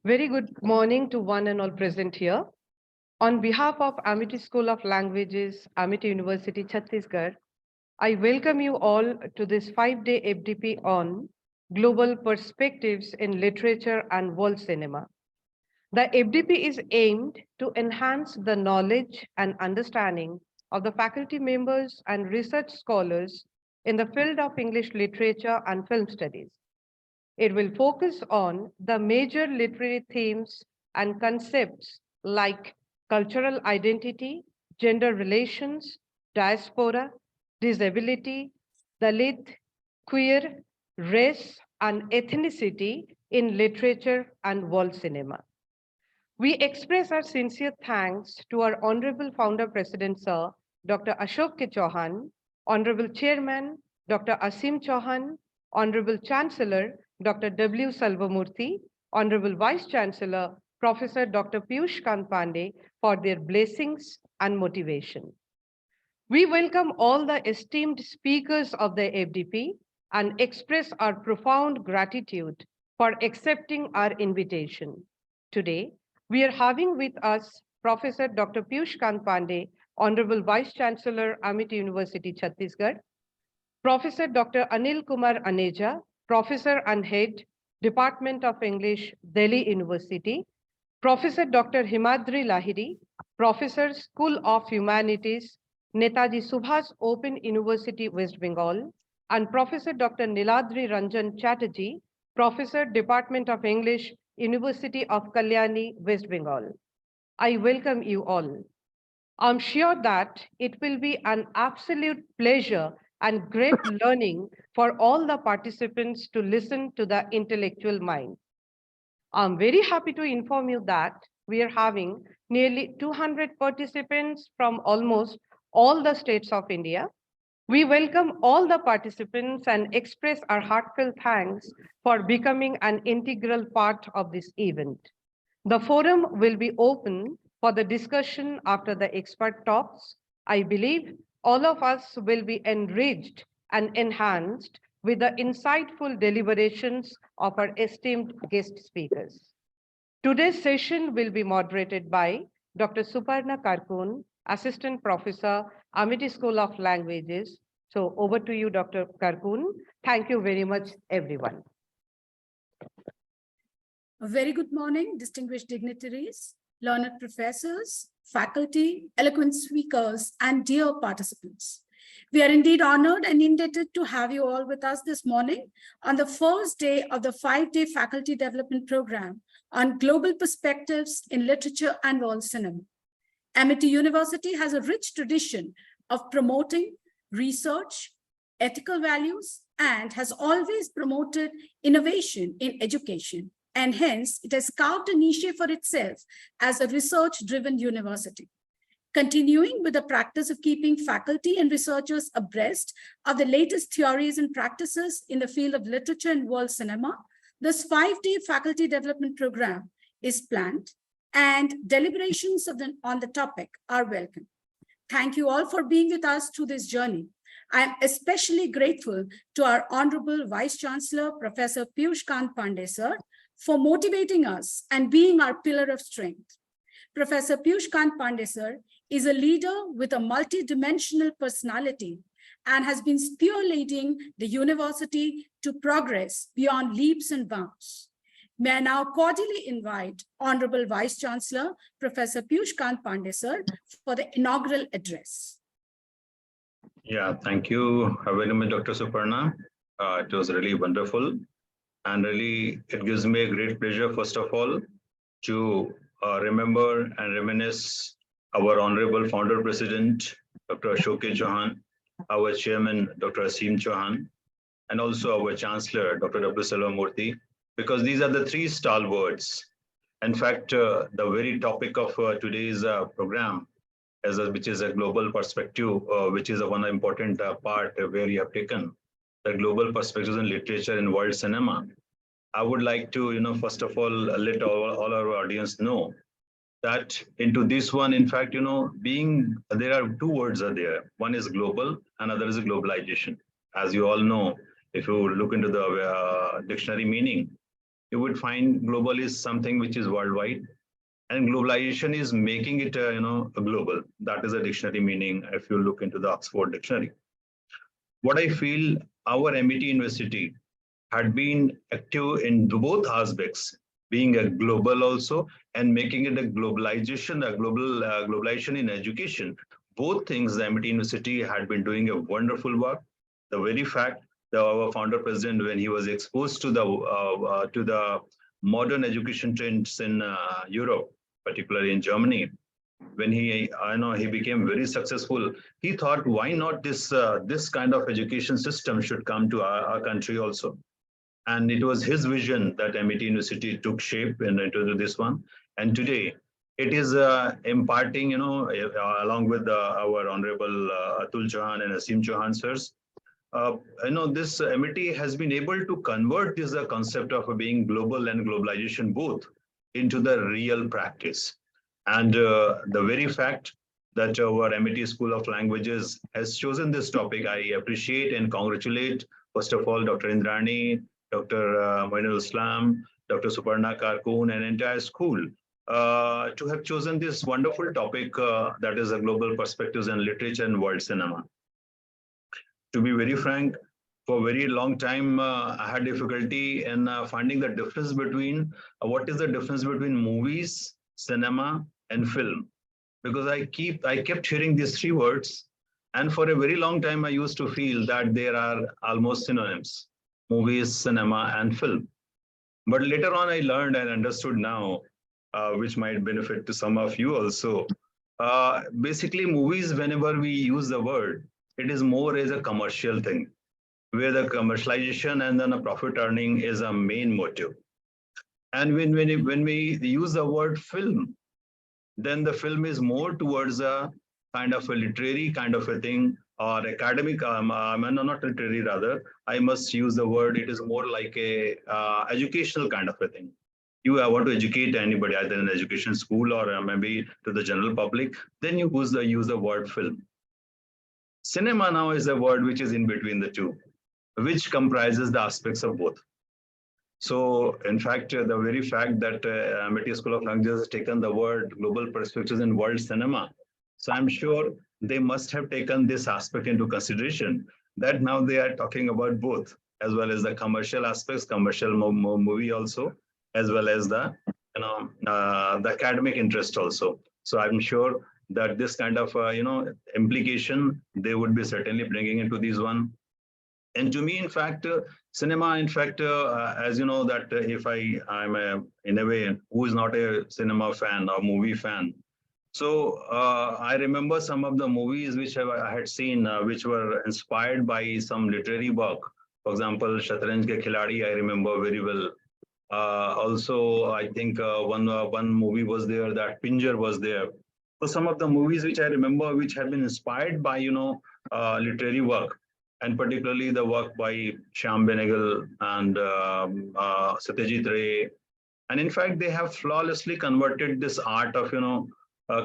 Very good morning to one and all present here. On behalf of Amity School of Languages, Amity University, Chhattisgarh, I welcome you all to this 5-day FDP on Global Perspectives in Literature and World Cinema. The FDP is aimed to enhance the knowledge and understanding of the faculty members and research scholars in the field of English literature and film studies. It will focus on the major literary themes and concepts like cultural identity, gender relations, diaspora, disability, Dalit, queer, race, and ethnicity in literature and world cinema. We express our sincere thanks to our Honorable Founder President Sir, Dr. Ashok K. Chauhan, Honorable Chairman, Dr. Asim Chauhan, Honorable Chancellor, Dr. W. Salvamurthy, Honorable Vice Chancellor, Professor Dr. Piyush Kant Pandey for their blessings and motivation. We welcome all the esteemed speakers of the FDP and express our profound gratitude for accepting our invitation. Today, we are having with us Professor Dr. Piyush Kant Pandey, Honorable Vice Chancellor, Amity University, Chhattisgarh, Professor Dr. Anil Kumar Aneja, Professor and Head, Department of English, Delhi University, Professor Dr. Himadri Lahiri, Professor, School of Humanities, Netaji Subhas Open University, West Bengal, and Professor Dr. Niladri Ranjan Chatterjee, Professor, Department of English, University of Kalyani, West Bengal. I welcome you all. I'm sure that it will be an absolute pleasure and great learning for all the participants to listen to the intellectual mind. I'm very happy to inform you that we are having nearly 200 participants from almost all the states of India. We welcome all the participants and express our heartfelt thanks for becoming an integral part of this event. The forum will be open for the discussion after the expert talks. I believe all of us will be enriched and enhanced with the insightful deliberations of our esteemed guest speakers. Today's session will be moderated by Dr. Suparna Karkun, Assistant Professor, Amity School of Languages. So over to you, Dr. Karkun. Thank you very much, everyone. A very good morning, distinguished dignitaries, learned professors, faculty, eloquent speakers, and dear participants. We are indeed honored and indebted to have you all with us this morning on the first day of the 5-day faculty development program on global perspectives in literature and world cinema. Amity University has a rich tradition of promoting research, ethical values, and has always promoted innovation in education. And hence, it has carved a niche for itself as a research-driven university. Continuing with the practice of keeping faculty and researchers abreast of the latest theories and practices in the field of literature and world cinema, this 5-day faculty development program is planned, and deliberations on the topic are welcome. Thank you all for being with us through this journey. I am especially grateful to our Honorable Vice Chancellor, Professor Piyush Kant Pandey, sir, for motivating us and being our pillar of strength. Professor Piyush Kant Pandey, sir, is a leader with a multidimensional personality and has been spearheading the university to progress beyond leaps and bounds. May I now cordially invite Honorable Vice Chancellor, Professor Piyush Kant Pandey, sir, for the inaugural address. Yeah, thank you very much, Dr. Suparna. It was really wonderful. And really, it gives me a great pleasure, first of all, to remember and reminisce our Honorable Founder President, Dr. Ashok K. Chauhan, our Chairman, Dr. Asim Chauhan, and also our Chancellor, Dr. W. Salvamurthy, because these are the three stalwarts. In fact, the very topic of today's program, which is a global perspective, which is one important part where you have taken the global perspectives in literature and world cinema. I would like to, first of all, let all our audience know that into this one, in fact, there are two words are there. One is global, another is globalization. As you all know, if you look into the dictionary meaning, you would find global is something which is worldwide, and globalization is making it, a global. That is a dictionary meaning if you look into the Oxford Dictionary. What I feel, our MIT University had been active in both aspects, being a global also and making it a globalization, globalization in education. Both things, the MIT University had been doing a wonderful work. The very fact that our founder president, when he was exposed to the modern education trends in Europe, particularly in Germany, when he became very successful, he thought, why not this kind of education system should come to our country also. And it was his vision that MIT University took shape into this one. And today it is imparting, along with our honorable Atul Chauhan and Asim Chauhan sirs, this MIT has been able to convert this concept of being global and globalization both into the real practice. And the very fact that our MIT School of Languages has chosen this topic, I appreciate and congratulate, first of all, Dr. Indrani, Dr. Moinul Islam, Dr. Suparna Karkoon, and entire school to have chosen this wonderful topic that is a global perspectives in literature and world cinema. To be very frank, for a very long time, I had difficulty in finding the difference between what is the difference between movies, cinema, and film, because I kept hearing these three words, and for a very long time I used to feel that there are almost synonyms: movies, cinema, and film. But later on, I learned and understood now, which might benefit to some of you also. Basically, movies, whenever we use the word, it is more as a commercial thing, where the commercialization and then a profit earning is a main motive. And when we use the word film, then the film is more towards a kind of a literary kind of a thing, or academic, not literary rather, I must use the word, it is more like a educational kind of a thing. You want to educate anybody, either in education school or maybe to the general public, then you use the word film. Cinema now is a word which is in between the two, which comprises the aspects of both. So, in fact, the very fact that MIT School of Languages has taken the word global perspectives in world cinema, so I'm sure they must have taken this aspect into consideration, that now they are talking about both, as well as the commercial aspects, commercial movie also, as well as the the academic interest also. So I'm sure that this kind of implication they would be certainly bringing into these one. And to me, in fact, cinema, in fact, as you know, that if I'm in a way who is not a cinema fan or movie fan. So I remember some of the movies which I had seen, which were inspired by some literary work. For example, Shatranj Ke Khiladi, I remember very well. Also, I think one movie was there, that Pinjar was there. So some of the movies which I remember, which have been inspired by literary work, and particularly the work by Shyam Benegal and Satyajit Ray. And in fact, they have flawlessly converted this art of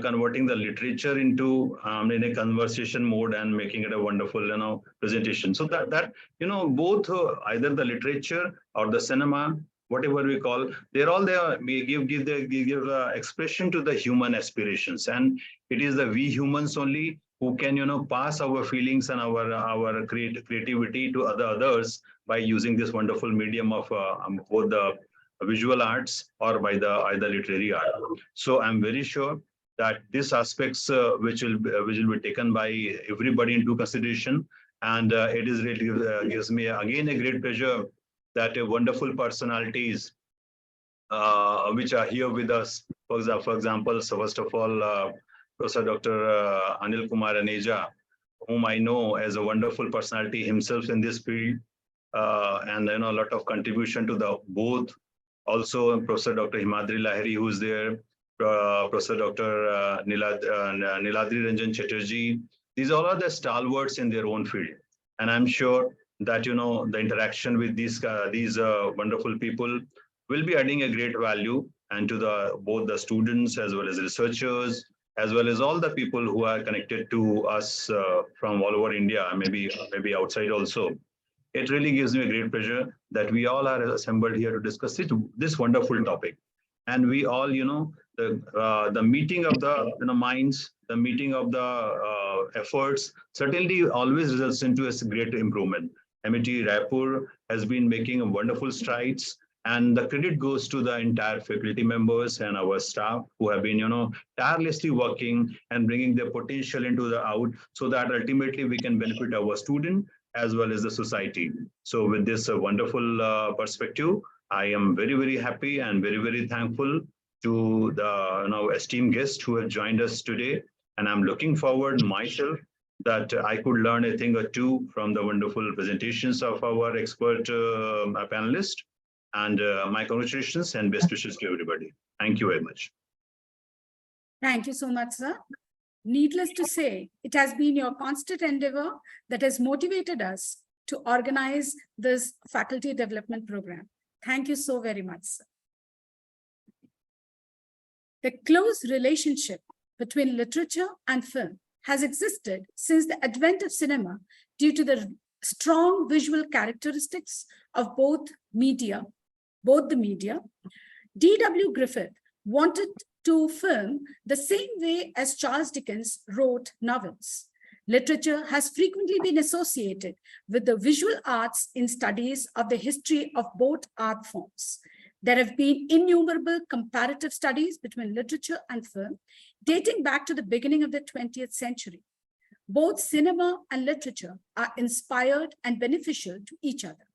converting the literature into in a conversation mode and making it a wonderful presentation. So that both either the literature or the cinema, whatever we call, they're all there. We give expression to the human aspirations, and it is the we humans only who can pass our feelings and our creativity to others by using this wonderful medium of both the visual arts or by the either literary art. So I'm very sure that these aspects which will be taken by everybody into consideration, and it is really gives me again a great pleasure that wonderful personalities which are here with us. For example, so first of all, Professor Dr. Anil Kumar Aneja, whom I know as a wonderful personality himself in this field, and a lot of contribution to the both. Also, Professor Dr. Himadri Lahiri, who is there, Professor Dr. Niladri Ranjan Chatterjee. These all are the stalwarts in their own field, and I'm sure that the interaction with these wonderful people will be adding a great value and to both the students as well as researchers, as well as all the people who are connected to us from all over India, maybe outside also. It really gives me a great pleasure that we all are assembled here to discuss this wonderful topic. And we all, the meeting of the minds, the meeting of the efforts certainly always results into a great improvement. MIT Raipur has been making wonderful strides, and the credit goes to the entire faculty members and our staff who have been, tirelessly working and bringing their potential into the out, so that ultimately we can benefit our student as well as the society. So with this wonderful perspective, I am very, very happy and very, very thankful to the esteemed guests who have joined us today. And I'm looking forward myself that I could learn a thing or two from the wonderful presentations of our expert panelists. And my congratulations and best wishes to everybody. Thank you very much. Thank you so much, sir. Needless to say, it has been your constant endeavor that has motivated us to organize this faculty development program. Thank you so very much, sir. The close relationship between literature and film has existed since the advent of cinema due to the strong visual characteristics of both the media. D.W. Griffith wanted to film the same way as Charles Dickens wrote novels. Literature has frequently been associated with the visual arts in studies of the history of both art forms. There have been innumerable comparative studies between literature and film, dating back to the beginning of the 20th century. Both cinema and literature are inspired and beneficial to each other.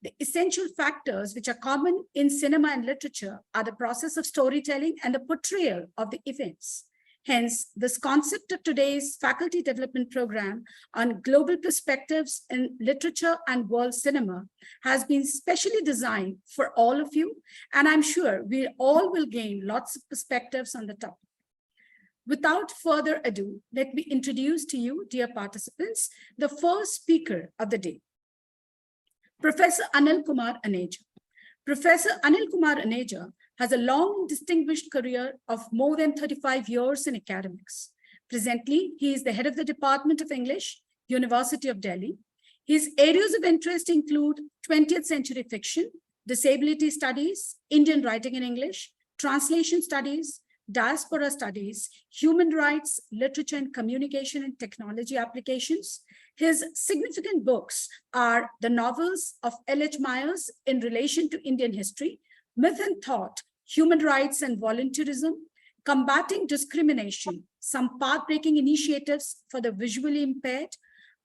The essential factors which are common in cinema and literature are the process of storytelling and the portrayal of the events. Hence, this concept of today's faculty development program on global perspectives in literature and world cinema has been specially designed for all of you, and I'm sure we all will gain lots of perspectives on the topic. Without further ado, let me introduce to you, dear participants, the first speaker of the day, Professor Anil Kumar Aneja. Professor Anil Kumar Aneja has a long distinguished career of more than 35 years in academics. Presently, he is the head of the Department of English, University of Delhi. His areas of interest include 20th century fiction, disability studies, Indian writing in English, translation studies, diaspora studies, human rights, literature and communication and technology applications. His significant books are the novels of L.H. Myers in relation to Indian history, Myth and Thought, Human Rights and Volunteerism, Combating Discrimination, Some Path-Breaking Initiatives for the Visually Impaired,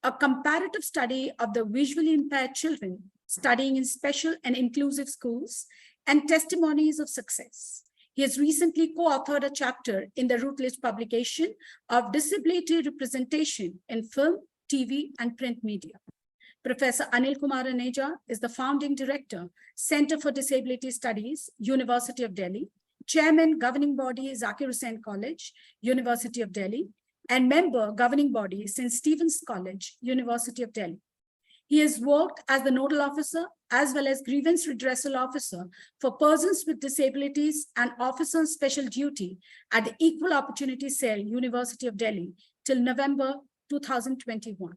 a comparative study of the visually impaired children studying in special and inclusive schools, and Testimonies of Success. He has recently co-authored a chapter in the Routledge publication of Disability Representation in Film, TV, and Print Media. Professor Anil Kumar Aneja is the founding director, Center for Disability Studies, University of Delhi, chairman, governing body, Zakir Hussain College, University of Delhi, and member, governing body, St. Stephen's College, University of Delhi. He has worked as the nodal officer as well as grievance redressal officer for persons with disabilities and officer on special duty at the Equal Opportunity Cell, University of Delhi, till November 2021.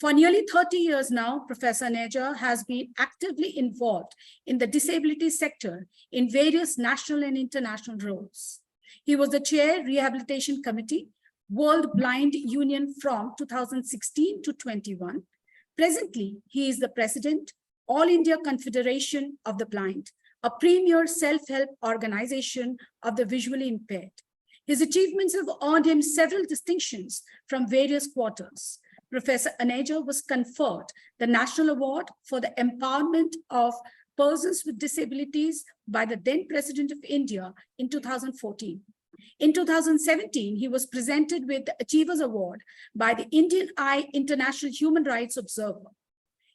For nearly 30 years now, Professor Aneja has been actively involved in the disability sector in various national and international roles. He was the chair, Rehabilitation Committee, World Blind Union from 2016 to 21. Presently, he is the president, All India Confederation of the Blind, a premier self-help organization of the visually impaired. His achievements have earned him several distinctions from various quarters. Professor Aneja was conferred the National Award for the Empowerment of Persons with Disabilities by the then President of India in 2014. In 2017, he was presented with the Achievers Award by the Indian Eye International Human Rights Observer.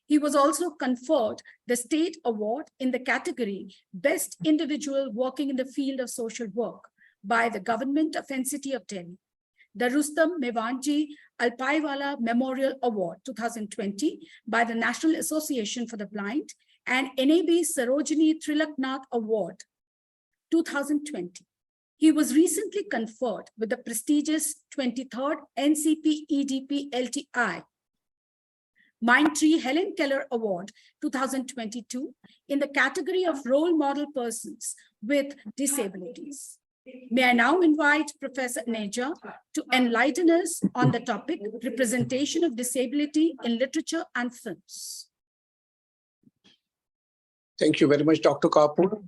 He was also conferred the State Award in the category Best Individual Working in the Field of Social Work by the Government of NCT of Delhi. The Rustam Mevanji Alpaiwala Memorial Award 2020 by the National Association for the Blind, and NAB Sarojini Trilaknath Award 2020. He was recently conferred with the prestigious 23rd NCP EDP LTI Mindtree Helen Keller Award 2022 in the category of Role Model Persons with Disabilities. May I now invite Professor Neja to enlighten us on the topic Representation of Disability in Literature and Films. Thank you very much, Dr. Kapur.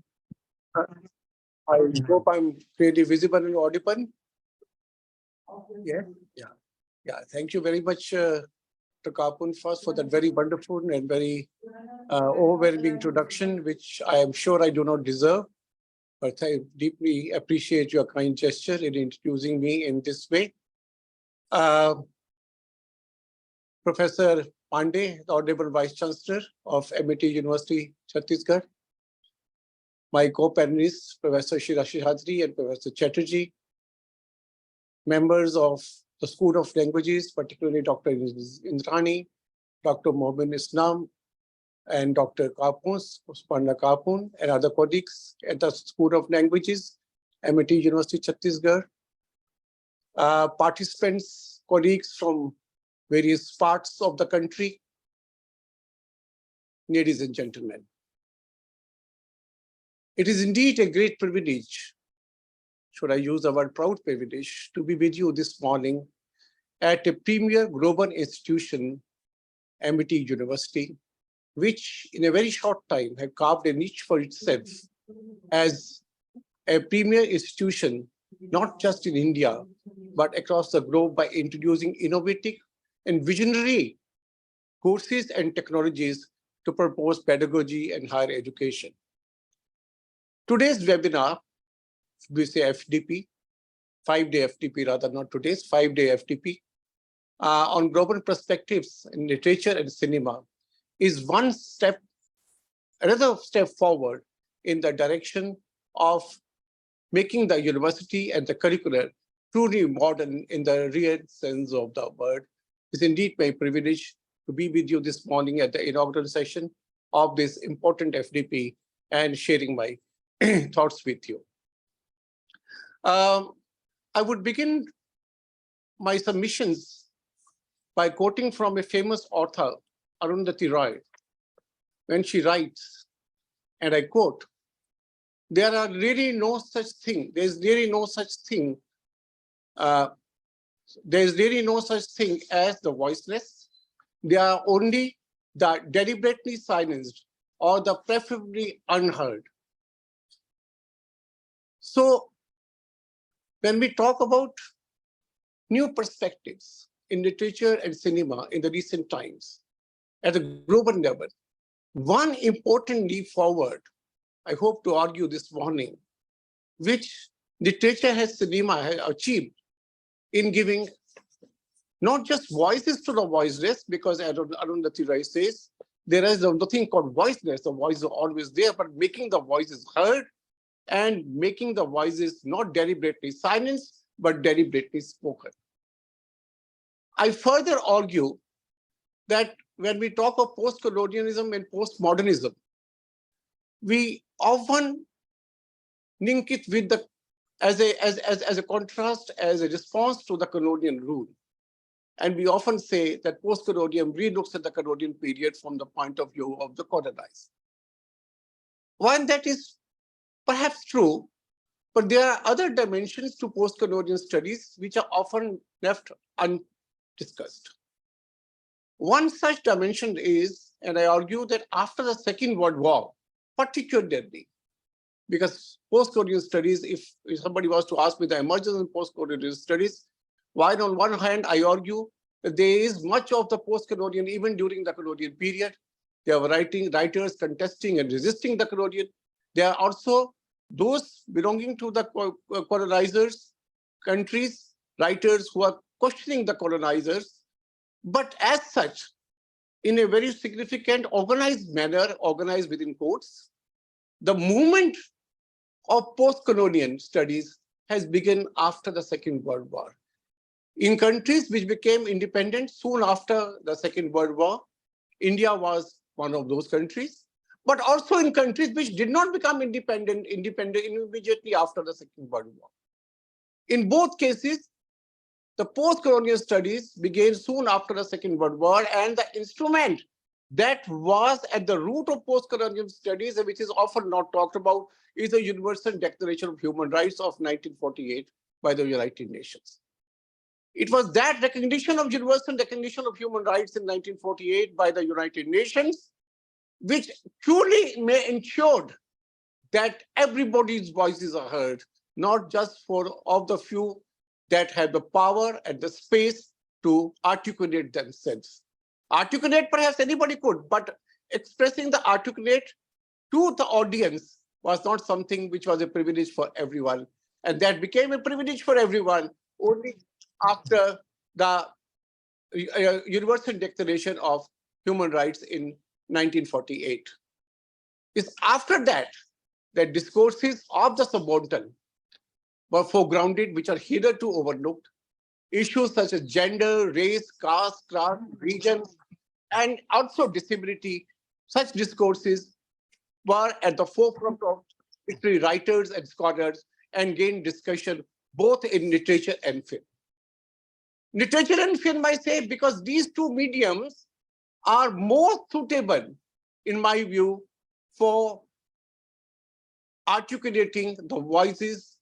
I hope I'm clearly visible and audible. Yeah. Thank you very much, Dr. Kapur, first for that very wonderful and very overwhelming introduction, which I am sure I do not deserve. But I deeply appreciate your kind gesture in introducing me in this way. Professor Pandey, the Honorable Vice Chancellor of MIT University, Chhattisgarh, my co-panelists, Professor Shirashi Hadri and Professor Chatterjee, members of the School of Languages, particularly Dr. Indrani, Dr. Mohammad Islam, and Dr. Kapun, Spanda Kapun, and other colleagues at the School of Languages, MIT University, Chhattisgarh, participants, colleagues from various parts of the country, ladies and gentlemen. It is indeed a great privilege, should I use the word proud privilege, to be with you this morning at a premier global institution, MIT University, which in a very short time have carved a niche for itself as a premier institution, not just in India, but across the globe by introducing innovative and visionary courses and technologies to propose pedagogy and higher education. Today's webinar, we say FDP, 5-day FDP rather, not today's, 5-day FDP, on global perspectives in literature and cinema, is another step forward in the direction of making the university and the curricular truly modern in the real sense of the word. It's indeed my privilege to be with you this morning at the inaugural session of this important FDP and sharing my thoughts with you. I would begin my submissions by quoting from a famous author, Arundhati Roy, when she writes, and I quote, "There are really no such thing. There's really no such thing. There's really no such thing as the voiceless. They are only the deliberately silenced or the preferably unheard." So when we talk about new perspectives in literature and cinema in the recent times, at a global level, one important leap forward, I hope to argue this morning, which literature and cinema has achieved in giving not just voices to the voiceless, because Arundhati Roy says, there is nothing called voiceless, the voices are always there, but making the voices heard and making the voices not deliberately silenced, but deliberately spoken. I further argue that when we talk of post-colonialism and postmodernism, we often link it with the as a contrast, as a response to the colonial rule. And we often say that post-colonialism relooks at the colonial period from the point of view of the colonized. While that is perhaps true, but there are other dimensions to post-colonial studies which are often left undiscussed. One such dimension is, and I argue that after the Second World War, particularly, because post-colonial studies, if somebody was to ask me the emergence of post-colonial studies, while on one hand, I argue that there is much of the post-colonial, even during the colonial period, there were writers contesting and resisting the colonial. There are also those belonging to the colonizers' countries, writers who are questioning the colonizers, but as such, in a very significant organized manner, organized within quotes, the movement of post-colonial studies has begun after the Second World War. In countries which became independent soon after the Second World War, India was one of those countries, but also in countries which did not become independent immediately after the Second World War. In both cases, the post-colonial studies began soon after the Second World War, and the instrument that was at the root of post-colonial studies, which is often not talked about, is the Universal Declaration of Human Rights of 1948 by the United Nations. It was that recognition of Universal Declaration of Human Rights in 1948 by the United Nations, which truly ensured that everybody's voices are heard, not just of the few that have the power and the space to articulate themselves. Articulate, perhaps anybody could, but expressing the articulate to the audience was not something which was a privilege for everyone. And that became a privilege for everyone only after the Universal Declaration of Human Rights in 1948. It's after that that discourses of the subaltern were foregrounded, which are hitherto overlooked. Issues such as gender, race, caste, class, region, and also disability, such discourses were at the forefront of history writers and scholars and gained discussion both in literature and film. Literature and film, I say, because these two mediums are more suitable, in my view, for articulating the voices,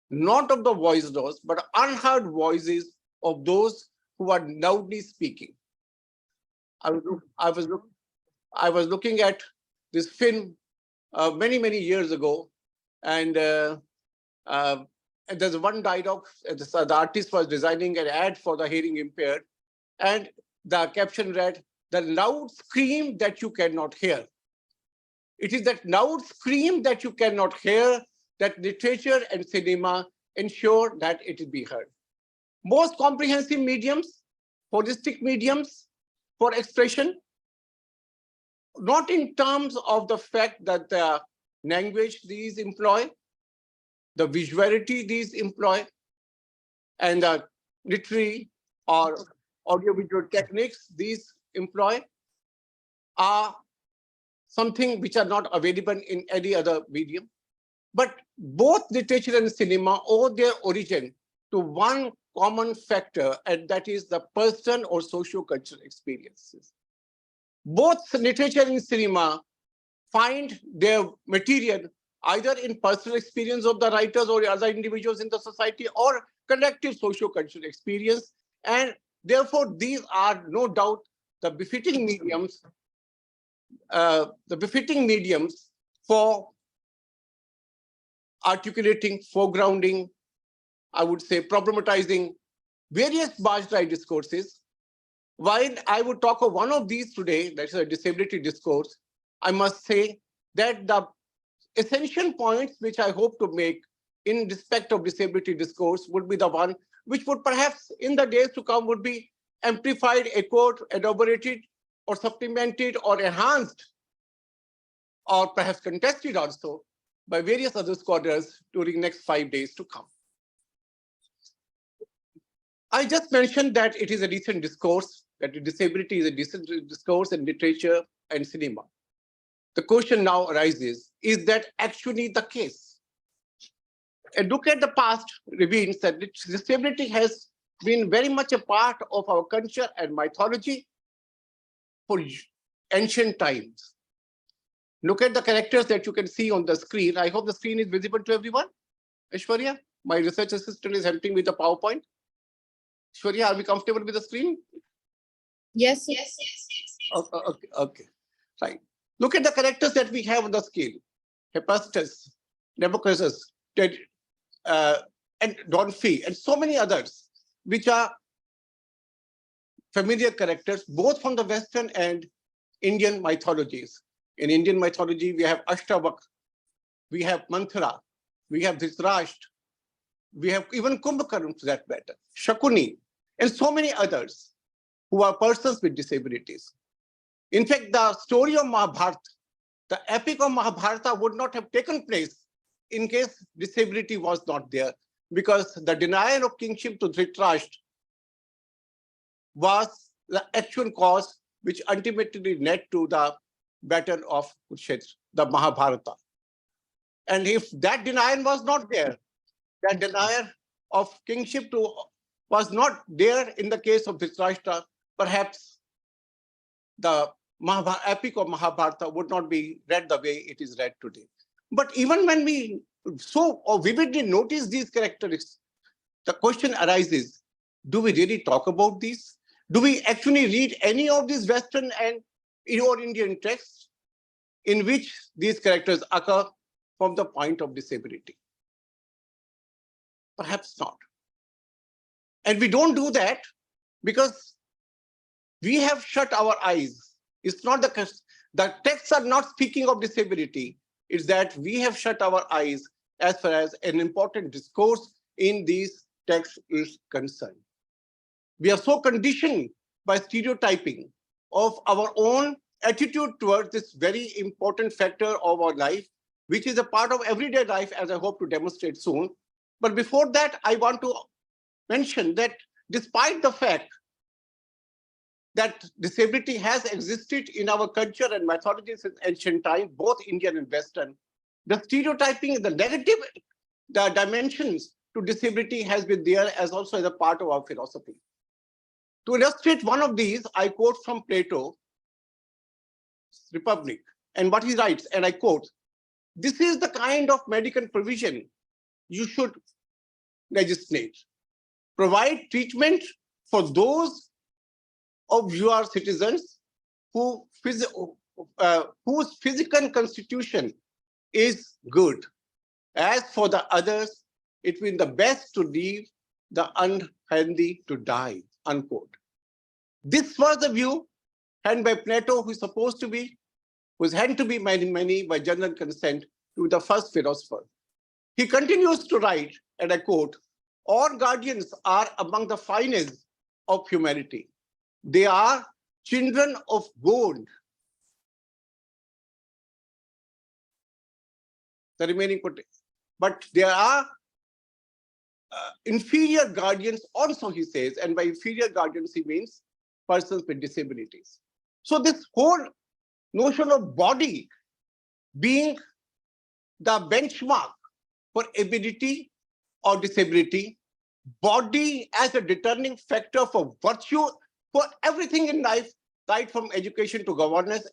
not of the voiceless, but unheard voices of those who are loudly speaking. I was looking at this film many years ago, and there's one dialogue. The artist was designing an ad for the hearing impaired, and the caption read, "The loud scream that you cannot hear." It is that loud scream that you cannot hear that literature and cinema ensure that it will be heard. Most comprehensive mediums, holistic mediums for expression, not in terms of the fact that the language these employ, the visuality these employ, and the literary or audiovisual techniques these employ are something which are not available in any other medium. But both literature and cinema owe their origin to one common factor, and that is the person or socio-cultural experiences. Both literature and cinema find their material either in personal experience of the writers or other individuals in the society or collective socio-cultural experience. And therefore, these are no doubt the befitting mediums for articulating, foregrounding, I would say problematizing various marginalized discourses. While I would talk of one of these today, that is a disability discourse, I must say that the essential points which I hope to make in respect of disability discourse would be the one which would perhaps in the days to come would be amplified, echoed, elaborated, or supplemented, or enhanced, or perhaps contested also by various other scholars during next 5 days to come. I just mentioned that it is a recent discourse, that disability is a recent discourse in literature and cinema. The question now arises, is that actually the case? A look at the past reveals that disability has been very much a part of our culture and mythology for ancient times. Look at the characters that you can see on the screen. I hope the screen is visible to everyone. Aishwarya, my research assistant, is helping with the PowerPoint. Aishwarya, are we comfortable with the screen? Yes. Okay. Right. Look at the characters that we have on the screen. Hephaestus, Nebuchadnezzar, and Dorothy, and so many others, which are familiar characters, both from the Western and Indian mythologies. In Indian mythology, we have Ashtavak, we have Manthara, we have Dhritarashtra, we have even Kumbhakarna for that matter, Shakuni, and so many others who are persons with disabilities. In fact, the story of Mahabharata, the epic of Mahabharata would not have taken place in case disability was not there, because the denial of kingship to Dhritarashtra was the actual cause which ultimately led to the battle of Kurukshetra, the Mahabharata. And if that denial was not there, that denial of kingship to was not there in the case of Dhritarashtra, perhaps the epic of Mahabharata would not be read the way it is read today. But even when we so vividly notice these characteristics, the question arises, do we really talk about these? Do we actually read any of these Western and Indian texts in which these characters occur from the point of disability? Perhaps not. And we don't do that because we have shut our eyes. It's not the texts are not speaking of disability. It's that we have shut our eyes as far as an important discourse in these texts is concerned. We are so conditioned by stereotyping of our own attitude towards this very important factor of our life, which is a part of everyday life, as I hope to demonstrate soon. But before that, I want to mention that despite the fact that disability has existed in our culture and mythology since ancient times, both Indian and Western, the stereotyping, the negative dimensions to disability has been there as also as a part of our philosophy. To illustrate one of these, I quote from Plato's Republic, and what he writes, and I quote, "This is the kind of medical provision you should legislate. Provide treatment for those of your citizens whose physical constitution is good. As for the others, it will be the best to leave the unhealthy to die," unquote. This was the view held by Plato, who is supposed to be, was had to be many by general consent to the first philosopher. He continues to write, and I quote, "All guardians are among the finest of humanity. They are children of gold." The remaining quote, but there are inferior guardians also, he says, and by inferior guardians, he means persons with disabilities. So this whole notion of body being the benchmark for ability or disability, body as a determining factor for virtue, for everything in life, right from education to governance,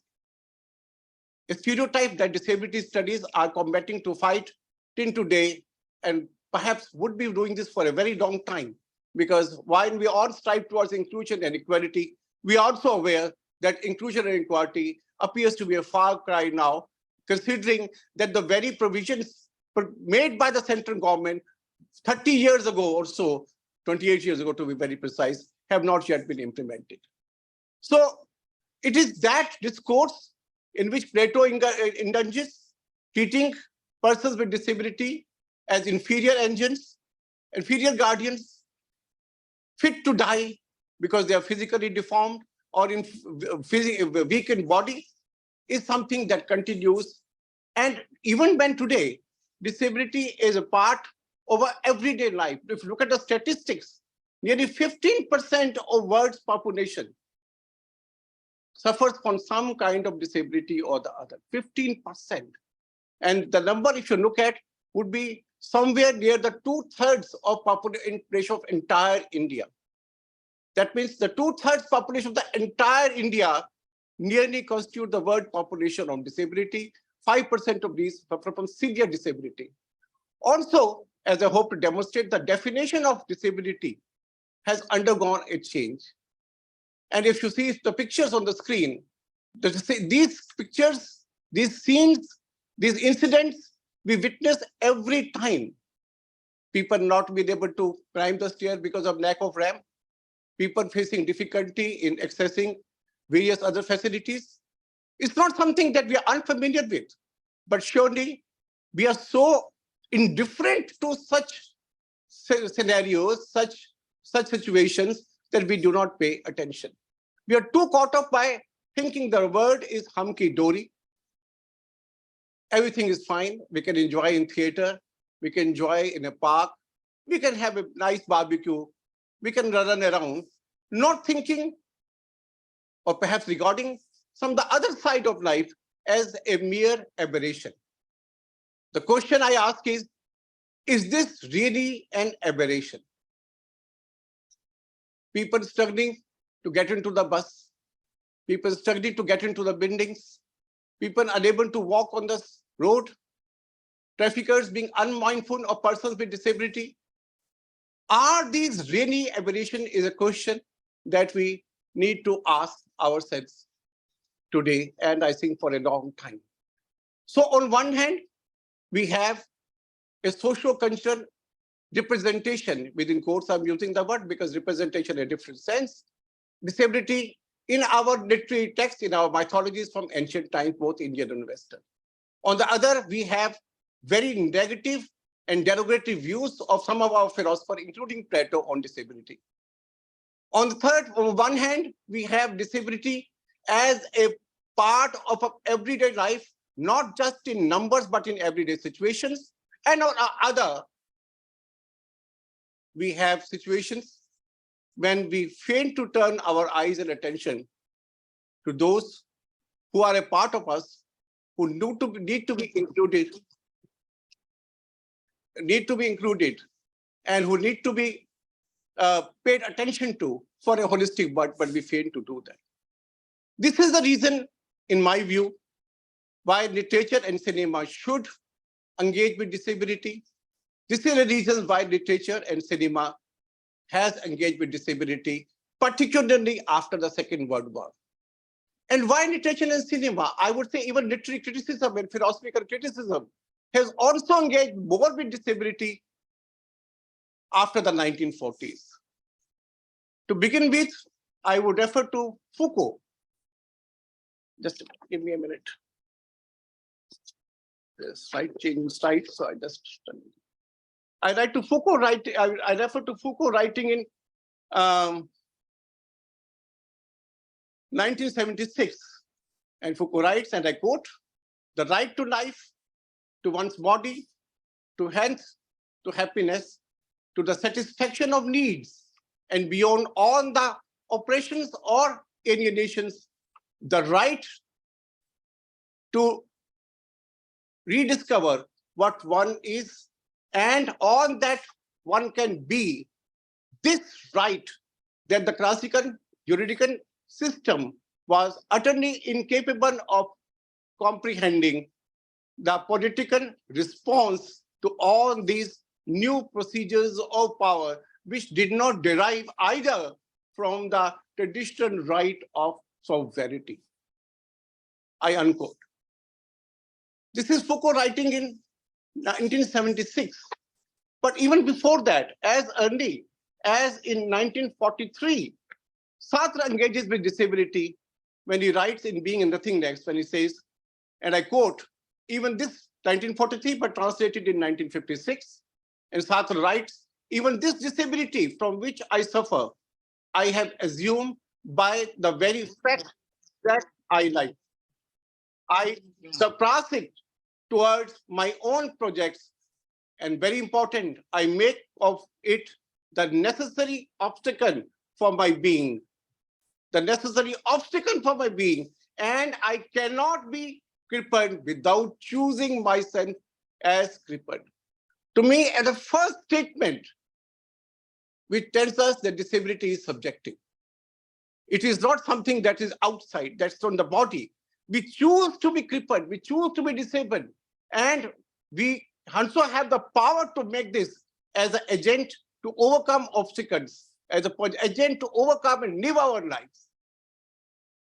a stereotype that disability studies are combating to fight till today, and perhaps would be doing this for a very long time, because while we all strive towards inclusion and equality, we are also aware that inclusion and equality appears to be a far cry now, considering that the very provisions made by the central government 30 years ago or so, 28 years ago to be very precise, have not yet been implemented. So it is that discourse in which Plato indulges, treating persons with disability as inferior engines, inferior guardians, fit to die because they are physically deformed or in weak in body, is something that continues. And even when today, disability is a part of our everyday life. If you look at the statistics, nearly 15% of world's population suffers from some kind of disability or the other, 15%. And the number, if you look at, would be somewhere near the 2/3 of population of entire India. That means the 2/3 population of the entire India nearly constitute the world population of disability. 5% of these suffer from severe disability. Also, as I hope to demonstrate, the definition of disability has undergone a change. And if you see the pictures on the screen, these pictures, these scenes, these incidents, we witness every time. People not being able to climb the stair because of lack of ramp, people facing difficulty in accessing various other facilities. It's not something that we are unfamiliar with, but surely we are so indifferent to such scenarios, such situations, that we do not pay attention. We are too caught up by thinking the word is hunky dory. Everything is fine. We can enjoy in theater. We can enjoy in a park. We can have a nice barbecue. We can run around, not thinking or perhaps regarding some of the other side of life as a mere aberration. The question I ask is this really an aberration? people struggling to get into the bus, people struggling to get into the buildings, people unable to walk on the road, traffickers being unmindful of persons with disability. Are these really aberration is a question that we need to ask ourselves today, and I think for a long time. So on one hand, we have a socio-cultural representation, within quotes I'm using the word because representation in a different sense, disability in our literary texts, in our mythologies from ancient times, both Indian and Western. On the other, we have very negative and derogatory views of some of our philosophers, including Plato, on disability. On the third, on one hand, we have disability as a part of everyday life, not just in numbers, but in everyday situations. And on the other, we have situations when we fail to turn our eyes and attention to those who are a part of us, who need to be included, and who need to be paid attention to for a holistic but we fail to do that. This is the reason, in my view, why literature and cinema should engage with disability. This is the reason why literature and cinema has engaged with disability, particularly after the Second World War. And why literature and cinema? I would say even literary criticism and philosophical criticism has also engaged more with disability after the 1940s. To begin with, I would refer to Foucault. Just give me a minute. The slide changing slide, so I refer to Foucault writing in 1976, and Foucault writes, and I quote, "The right to life, to one's body, to health, to happiness, to the satisfaction of needs, and beyond all the oppressions or alienations, the right to rediscover what one is and all that one can be. This right that the classical juridical system was utterly incapable of comprehending, the political response to all these new procedures of power, which did not derive either from the traditional right of sovereignty." I unquote. This is Foucault writing in 1976. But even before that, as early as in 1943, Sartre engages with disability when he writes in Being and Nothingness, when he says, and I quote, even this 1943, but translated in 1956, and Sartre writes, "Even this disability from which I suffer, I have assumed by the very fact that I like. I surpass it towards my own projects, and very important, I make of it the necessary obstacle for my being. The necessary obstacle for my being, and I cannot be crippled without choosing myself as crippled." To me, as a first statement, which tells us that disability is subjective. It is not something that is outside, that's on the body. We choose to be crippled, we choose to be disabled, and we also have the power to make this as an agent to overcome obstacles, as an agent to overcome and live our lives.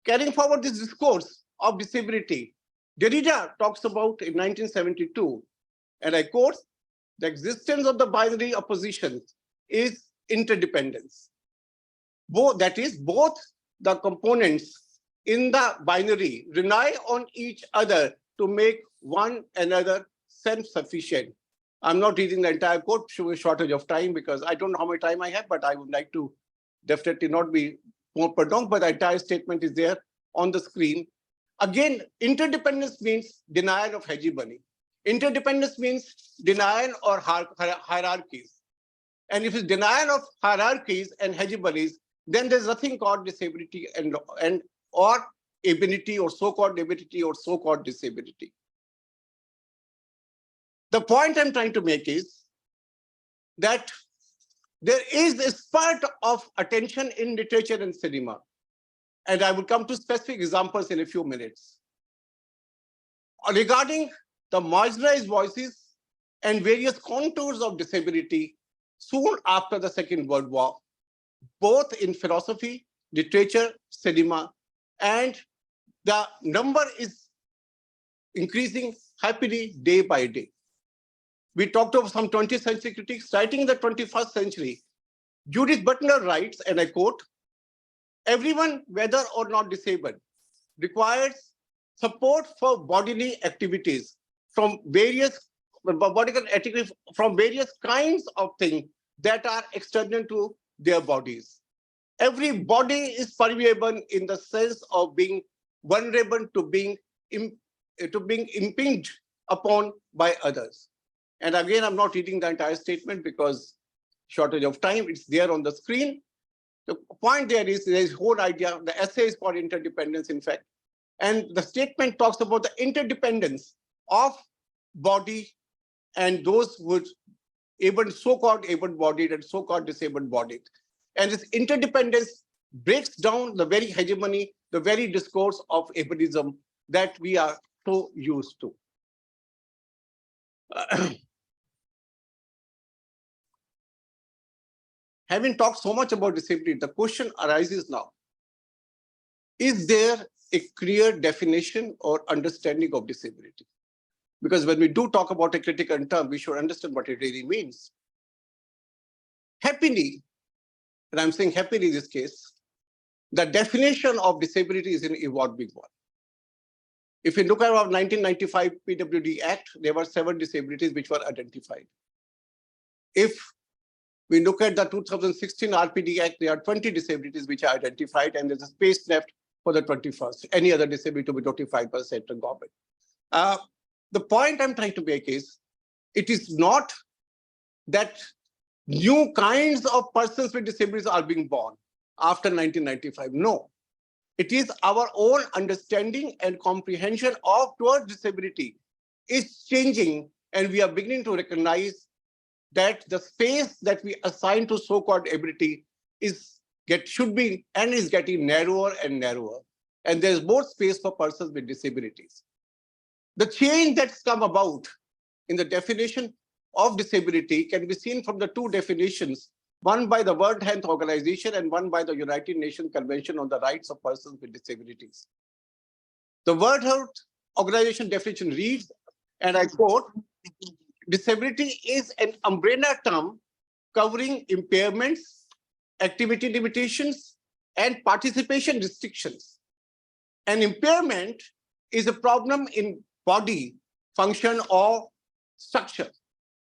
Carrying forward this discourse of disability, Derrida talks about in 1972, and I quote, "The existence of the binary opposition is interdependence." That is, both the components in the binary rely on each other to make one another self-sufficient. I'm not reading the entire quote, shortage of time, because I don't know how much time I have, but I would like to definitely not be more prolonged, but the entire statement is there on the screen. Again, interdependence means denial of hegemony. Interdependence means denial or hierarchies. And if it's denial of hierarchies and hegemonies, then there's nothing called disability and or ability or so-called ability or so-called disability. The point I'm trying to make is that there is a spurt of attention in literature and cinema. And I will come to specific examples in a few minutes. Regarding the marginalized voices and various contours of disability soon after the Second World War, both in philosophy, literature, cinema, and the number is increasing happily day by day. We talked of some 20th century critics writing in the 21st century. Judith Butler writes, and I quote, "Everyone, whether or not disabled, requires support for bodily activities from various kinds of things that are external to their bodies. Every body is permeable in the sense of being vulnerable to being impinged upon by others." And again, I'm not reading the entire statement because shortage of time, it's there on the screen. The point there is whole idea, the essay is called Interdependence, in fact. And the statement talks about the interdependence of body and those who so-called able-bodied and so-called disabled-bodied. And this interdependence breaks down the very hegemony, the very discourse of ableism that we are so used to. Having talked so much about disability, the question arises now, is there a clear definition or understanding of disability? Because when we do talk about a critical term, we should understand what it really means. Happily, and I'm saying happily in this case, the definition of disability is an evolving one. If you look at our 1995 PWD Act, there were 7 disabilities which were identified. If we look at the 2016 RPD Act, there are 20 disabilities which are identified, and there's a space left for the 21st. Any other disability to be notified by the central government. The point I'm trying to make is, it is not that new kinds of persons with disabilities are being born after 1995. No, it is our own understanding and comprehension of towards disability is changing, and we are beginning to recognize that the space that we assign to so-called ability should be and is getting narrower and narrower. And there's more space for persons with disabilities. The change that's come about in the definition of disability can be seen from the 2 definitions, one by the World Health Organization and one by the United Nations Convention on the Rights of Persons with Disabilities. The World Health Organization definition reads, and I quote, "Disability is an umbrella term covering impairments, activity limitations, and participation restrictions. An impairment is a problem in body, function, or structure.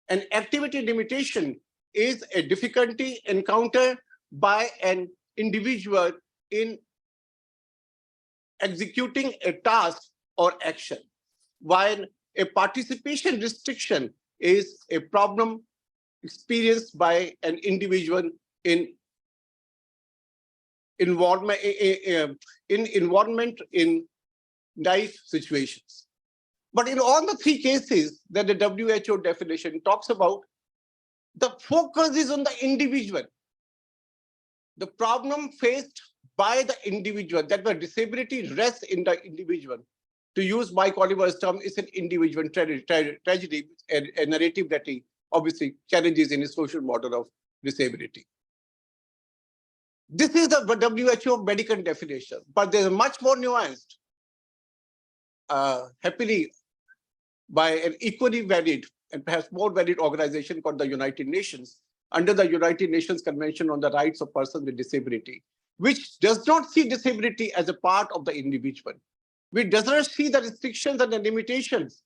An activity limitation is a difficulty encountered by an individual in executing a task or action, while a participation restriction is a problem experienced by an individual in involvement in life situations." But in all the 3 cases that the WHO definition talks about, the focus is on the individual. The problem faced by the individual, that the disability rests in the individual. To use Mike Oliver's term, it's an individual tragedy, a narrative that he obviously challenges in his social model of disability. This is the WHO medical definition, but there's a much more nuanced, happily by an equally valid and perhaps more valid organization called the United Nations, under the United Nations Convention on the Rights of Persons with Disability, which does not see disability as a part of the individual. Which does not see the restrictions and the limitations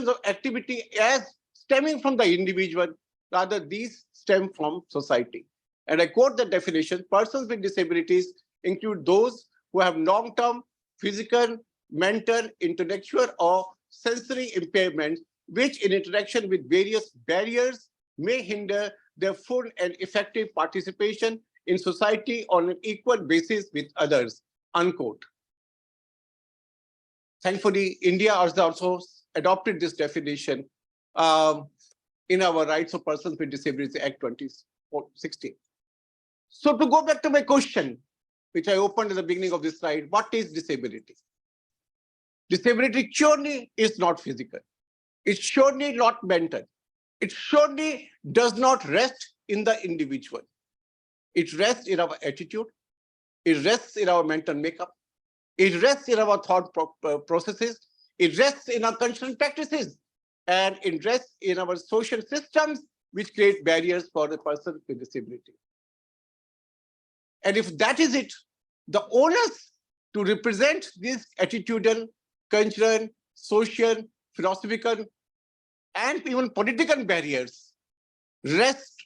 of activity as stemming from the individual, rather these stem from society. And I quote the definition: "Persons with disabilities include those who have long-term physical, mental, intellectual, or sensory impairments, which in interaction with various barriers may hinder their full and effective participation in society on an equal basis with others," unquote. Thankfully, India has also adopted this definition in our Rights of Persons with Disabilities Act 16. So to go back to my question, which I opened at the beginning of this slide, what is disability? Disability surely is not physical. It's surely not mental. It surely does not rest in the individual. It rests in our attitude. It rests in our mental makeup. It rests in our thought processes. It rests in our cultural practices. And it rests in our social systems, which create barriers for the person with disability. And if that is it, the onus to represent these attitudinal, cultural, social, philosophical, and even political barriers rest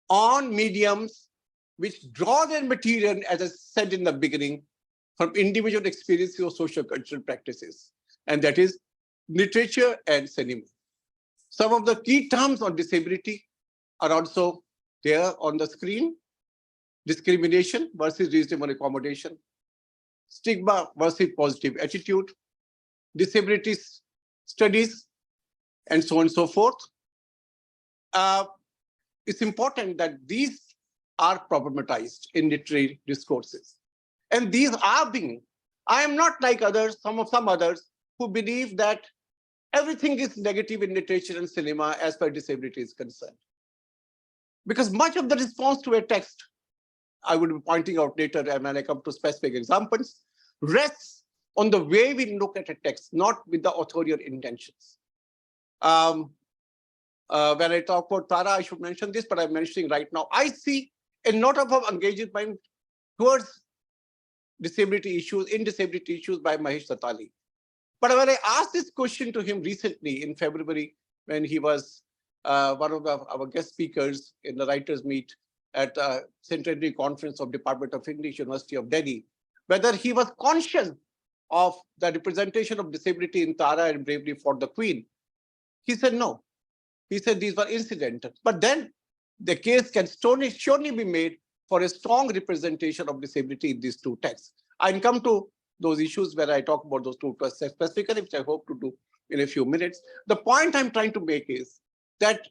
on mediums which draw their material, as I said in the beginning, from individual experiences or social cultural practices. And that is literature and cinema. Some of the key terms on disability are also there on the screen. Discrimination versus reasonable accommodation, stigma versus positive attitude, disability studies, and so on and so forth. It's important that these are problematized in literary discourses. And these are being, I am not like others, some others who believe that everything is negative in literature and cinema as far as disability is concerned. Because much of the response to a text, I would be pointing out later when I come to specific examples, rests on the way we look at a text, not with the authorial intentions. When I talk about Tara, I should mention this, but I'm mentioning right now. I see a lot of engagement towards disability issues, in disability issues by Mahesh Tatali. But when I asked this question to him recently in February, when he was one of our guest speakers in the writers' meet at the Centenary Conference of Department of English, University of Delhi, whether he was conscious of the representation of disability in Tara and Bravely for the Queen. He said no. He said these were incidental. But then the case can surely be made for a strong representation of disability in these two texts. I'll come to those issues where I talk about those two texts specifically, which I hope to do in a few minutes. The point I'm trying to make is that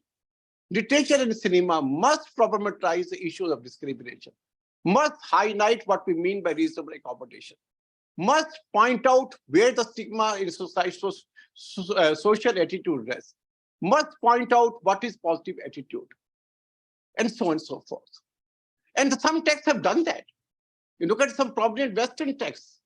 literature and cinema must problematize the issues of discrimination, must highlight what we mean by reasonable accommodation, must point out where the stigma in society, social attitude rests, must point out what is positive attitude, and so on and so forth. And some texts have done that. You look at some prominent Western texts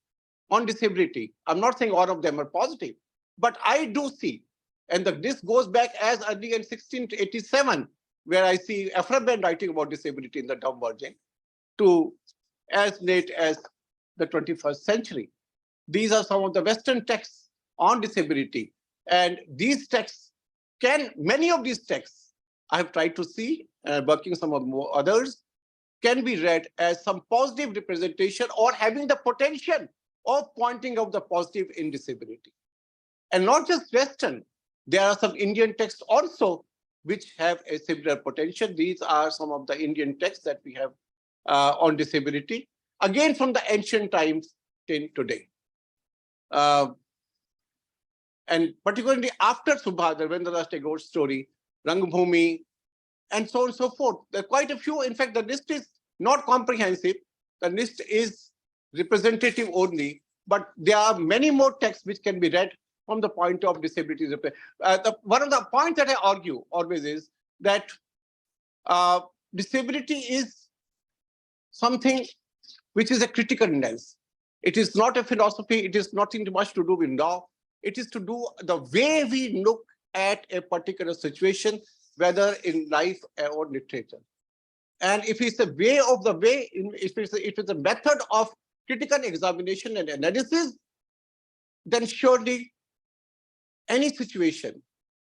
on disability. I'm not saying all of them are positive, but I do see, and this goes back as early as 1687, where I see Ephraim writing about disability in the Dumb Virgin, to as late as the 21st century. These are some of the Western texts on disability. And these texts many of these texts I have tried to see, working some of more others, can be read as some positive representation or having the potential of pointing out the positive in disability. And not just Western, there are some Indian texts also which have a similar potential. These are some of the Indian texts that we have on disability, again from the ancient times till today. And particularly after Subha, the Ravindranath Tagore story, Rangbhumi, and so on and so forth. There are quite a few. In fact, the list is not comprehensive. The list is representative only, but there are many more texts which can be read from the point of disability. One of the points that I argue always is that disability is something which is a critical lens. It is not a philosophy. It is nothing much to do with law. It is to do the way we look at a particular situation, whether in life or literature. And if it's a way of the way, if it's a method of critical examination and analysis, then surely any situation,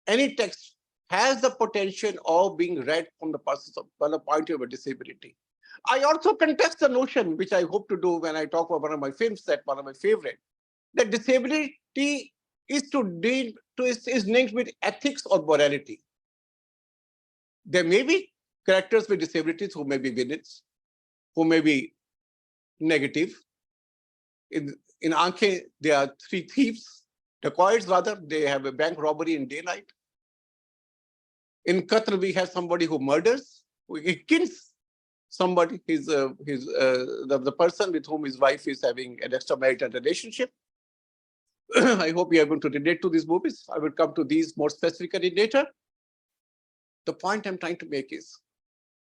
any text has the potential of being read from the point of view of disability. I also contest the notion, which I hope to do when I talk about one of my films, that one of my favorite, that disability is linked with ethics or morality. There may be characters with disabilities who may be villains, who may be negative. In Ankhe, there are 3 thieves, dacoits rather. They have a bank robbery in daylight. In Qatr, we have somebody who murders. He kills somebody, the person with whom his wife is having an extramarital relationship. I hope you are going to relate to these movies. I will come to these more specifically later. The point I'm trying to make is,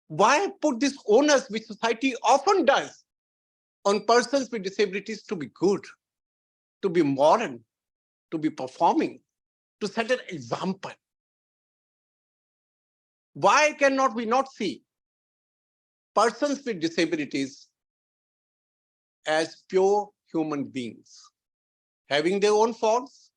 why put this onus, which society often does, on persons with disabilities to be good, to be moral, to be performing, to set an example? Why cannot we not see persons with disabilities as pure human beings, having their own faults,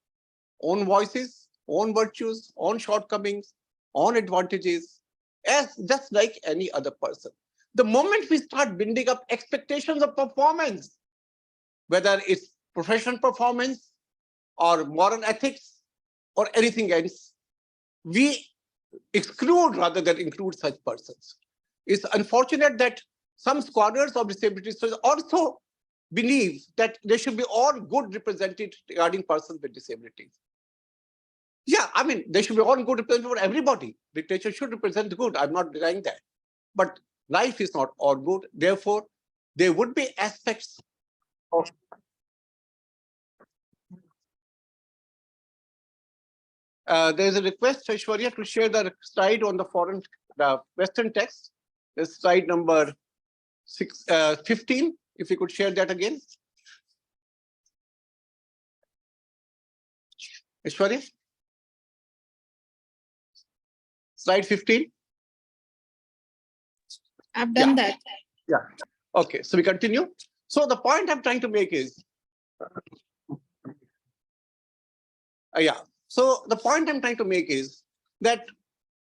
own voices, own virtues, own shortcomings, own advantages, as just like any other person? The moment we start building up expectations of performance, whether it's professional performance or moral ethics or anything else, we exclude rather than include such persons. It's unfortunate that some scholars of disability studies also believe that they should be all good represented regarding persons with disabilities. Yeah, I mean, they should be all good represented for everybody. Literature should represent the good. I'm not denying that. But life is not all good. Therefore, there would be aspects of there's a request, Aishwarya, to share the slide on the Western text. The slide number 15. If you could share that again. Aishwarya? Slide 15. I've done that. Yeah. Okay, so we continue. So the point I'm trying to make is, So the point I'm trying to make is that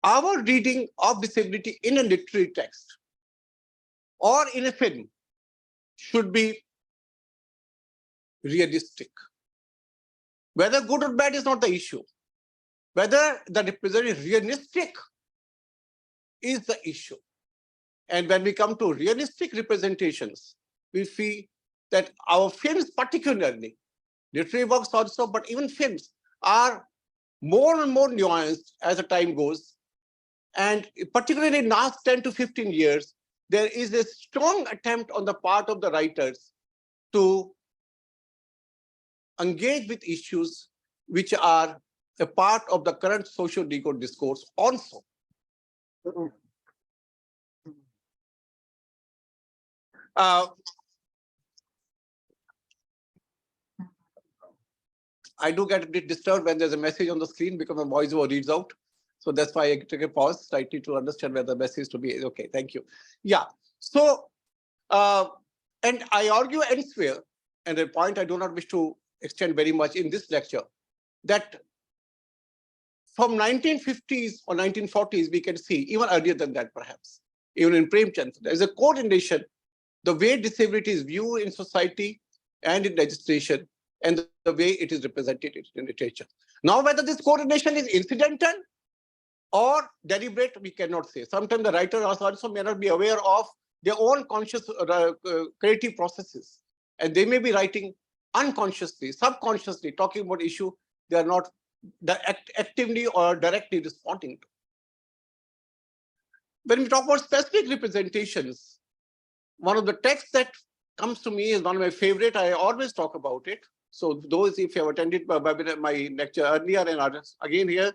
our reading of disability in a literary text or in a film should be realistic. Whether good or bad is not the issue. Whether the representation is realistic is the issue. And when we come to realistic representations, we feel that our films, particularly literary works also, but even films, are more and more nuanced as the time goes. And particularly in the last 10 to 15 years, there is a strong attempt on the part of the writers to engage with issues which are a part of the current social legal discourse also. I do get a bit disturbed when there's a message on the screen because my voiceover reads out. So that's why I take a pause slightly to understand whether the message to be okay. Thank you. Yeah. So, and I argue elsewhere, and a point I do not wish to extend very much in this lecture, that from 1950s or 1940s, we can see, even earlier than that perhaps, even in Premchand, there is a correlation, the way disability is viewed in society and in legislation, and the way it is represented in literature. Now, whether this correlation is incidental or deliberate, we cannot say. Sometimes the writer also may not be aware of their own conscious creative processes, and they may be writing unconsciously, subconsciously, talking about issue they are not actively or directly responding to. When we talk about specific representations, one of the texts that comes to me is one of my favorite. I always talk about it. So those, if you have attended my lecture earlier and others, again here,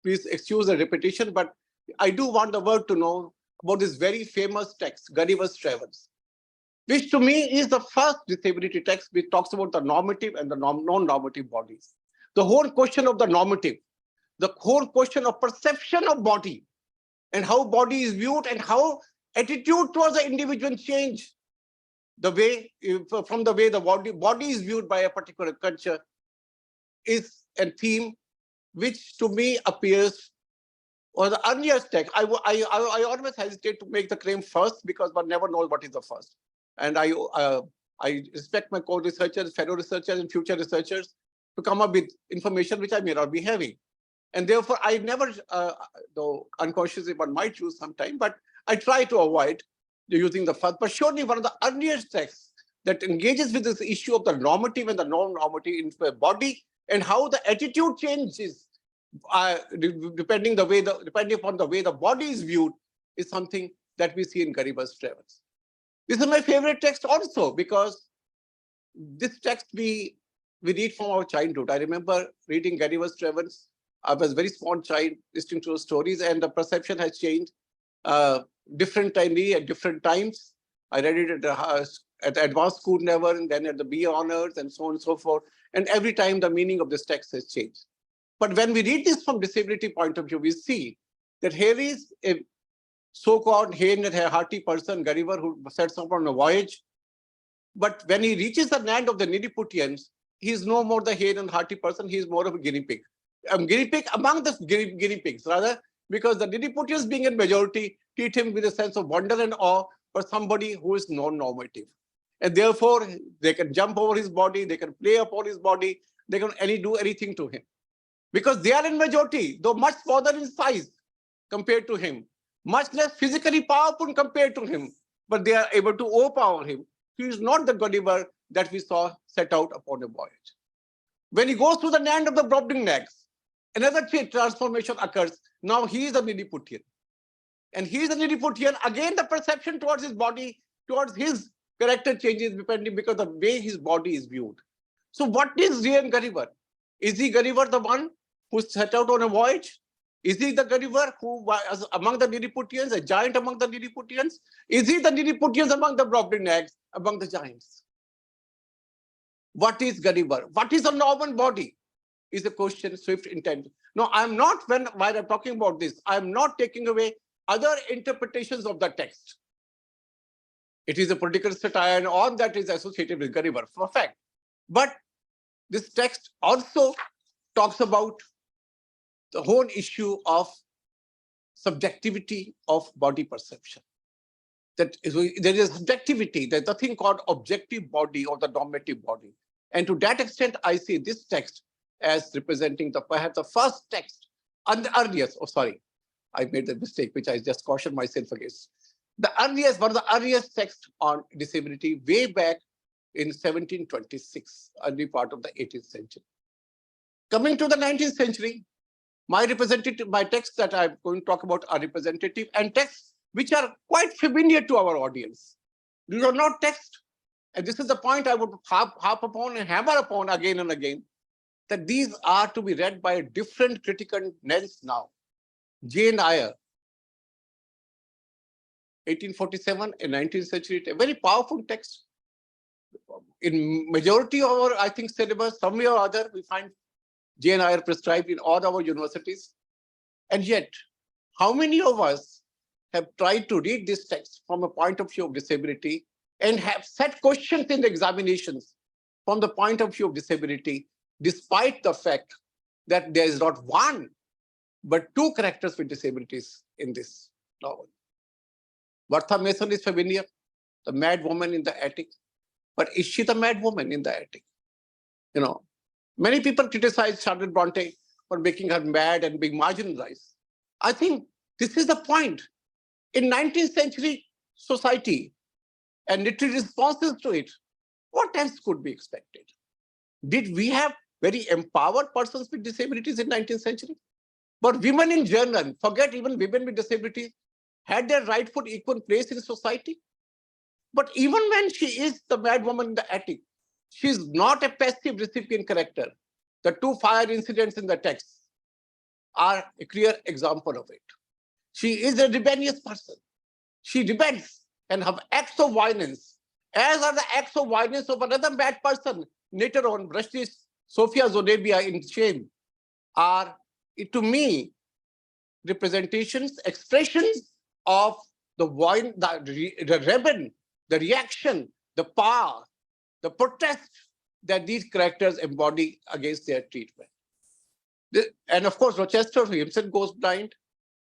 please excuse the repetition, but I do want the world to know about this very famous text, Gulliver's Travels, which to me is the first disability text which talks about the normative and the non-normative bodies. The whole question of the normative, the whole question of perception of body and how body is viewed and how attitude towards the individual change. The way, from the way the body is viewed by a particular culture is a theme which to me appears on the earliest text. I always hesitate to make the claim first because one never knows what is the first. And I respect my co-researchers, fellow researchers, and future researchers to come up with information which I may not be having. And therefore, I never, though unconsciously one might choose sometime, but I try to avoid using the first. But surely one of the earliest texts that engages with this issue of the normative and the non-normative in the body and how the attitude changes depending upon the way the body is viewed is something that we see in Gulliver's Travels. This is my favorite text also because this text we read from our childhood. I remember reading Gulliver's Travels. I was a very small child listening to the stories, and the perception has changed differently at different times. I read it at the advanced school level, and then at the BA honors, and so on and so forth. And every time the meaning of this text has changed. But when we read this from disability point of view, we see that here is a so-called hale and hearty person, Gulliver, who sets off on a voyage. But when he reaches the land of the Lilliputians, he is no more the hale and hearty person, he is more of a guinea pig. Guinea pig among the guinea pigs, rather, because the Lilliputians, being in majority, treat him with a sense of wonder and awe for somebody who is non-normative. And therefore, they can jump over his body, they can play upon his body, they can do anything to him. Because they are in majority, though much smaller in size compared to him, much less physically powerful compared to him, but they are able to overpower him. He is not the Gulliver that we saw set out upon a voyage. When he goes to the land of the Brobdingnags, another transformation occurs. Now he is a Lilliputian. And he is a Lilliputian. Again, the perception towards his body, towards his character changes depending because of the way his body is viewed. So what is real Gulliver? Is he Gulliver the one who set out on a voyage? Is he the Gulliver who was among the Lilliputians, a giant among the Lilliputians? Is he the Lilliputians among the Brobdingnags, among the giants? What is Gulliver? What is a Norman body? Is a question Swift intended. No, I'm not, while I'm talking about this, I'm not taking away other interpretations of the text. It is a political satire and all that is associated with Gulliver, for fact. But this text also talks about the whole issue of subjectivity of body perception. That there is subjectivity, there's nothing called objective body or the normative body. And to that extent, I see this text as representing perhaps the first text, and the earliest, I made the mistake, which I just cautioned myself against. One of the earliest texts on disability way back in 1726, early part of the 18th century. Coming to the 19th century, my texts that I'm going to talk about are representative and texts which are quite familiar to our audience. These are not texts, and this is the point I would harp upon and hammer upon again and again, that these are to be read by a different critical lens now. Jane Eyre, 1847, a 19th century, a very powerful text. In majority of our, I think, syllabus, some way or other, we find Jane Eyre prescribed in all our universities. And yet, how many of us have tried to read this text from a point of view of disability and have set questions in the examinations from the point of view of disability, despite the fact that there is not one, but two characters with disabilities in this novel. Bertha Mason is familiar, the mad woman in the attic. But is she the mad woman in the attic? You know, many people criticize Charlotte Bronte for making her mad and being marginalized. I think this is the point. In 19th century society and literary responses to it, what else could be expected? Did we have very empowered persons with disabilities in 19th century? But women in general, forget even women with disabilities, had their rightful equal place in society. But even when she is the mad woman in the attic, she is not a passive recipient character. The two fire incidents in the text are a clear example of it. She is a rebellious person. She rebels and have acts of violence, as are the acts of violence of another mad person later on, Rushdie's Sophia Zodebia in Shame, are, to me, representations, expressions of the rebel, the reaction, the power, the protest that these characters embody against their treatment. And of course, Rochester himself goes blind,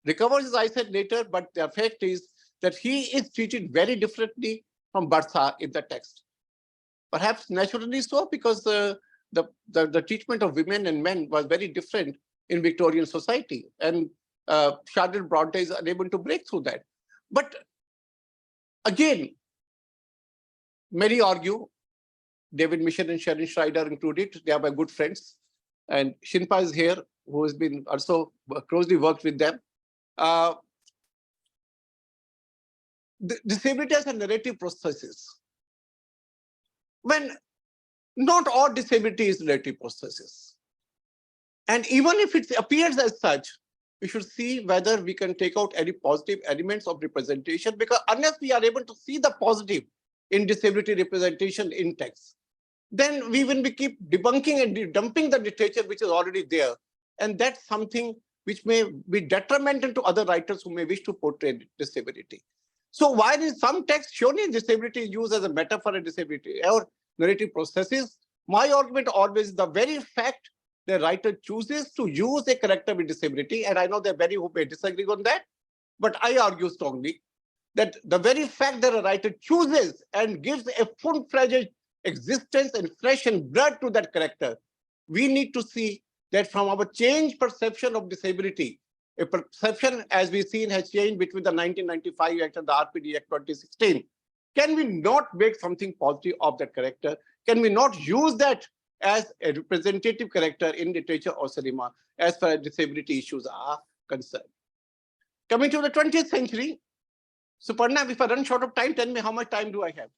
recovers his eyesight later, but the effect is that he is treated very differently from Bertha in the text. Perhaps naturally so, because the treatment of women and men was very different in Victorian society. And Charlotte Bronte is unable to break through that. But again, many argue, David Mission and Sharon Schreider included, they are my good friends. And Shinpa is here, who has been also closely worked with them. disability as a narrative processes. When not all disability is narrative processes. And even if it appears as such, we should see whether we can take out any positive elements of representation, because unless we are able to see the positive in disability representation in text, then we will keep debunking and dumping the literature which is already there. And that's something which may be detrimental to other writers who may wish to portray disability. So while in some texts surely disability is used as a metaphor of disability or narrative processes, my argument always is the very fact the writer chooses to use a character with disability, and I know there are many who may disagree on that, but I argue strongly that the very fact that a writer chooses and gives a full-fledged existence and flesh and blood to that character, we need to see that from our changed perception of disability, a perception as we've seen has changed between the 1995 Act and the RPD Act 2016. Can we not make something positive of that character? Can we not use that as a representative character in literature or cinema as far as disability issues are concerned? Coming to the 20th century, Suparna, if I run short of time, tell me how much time do I have?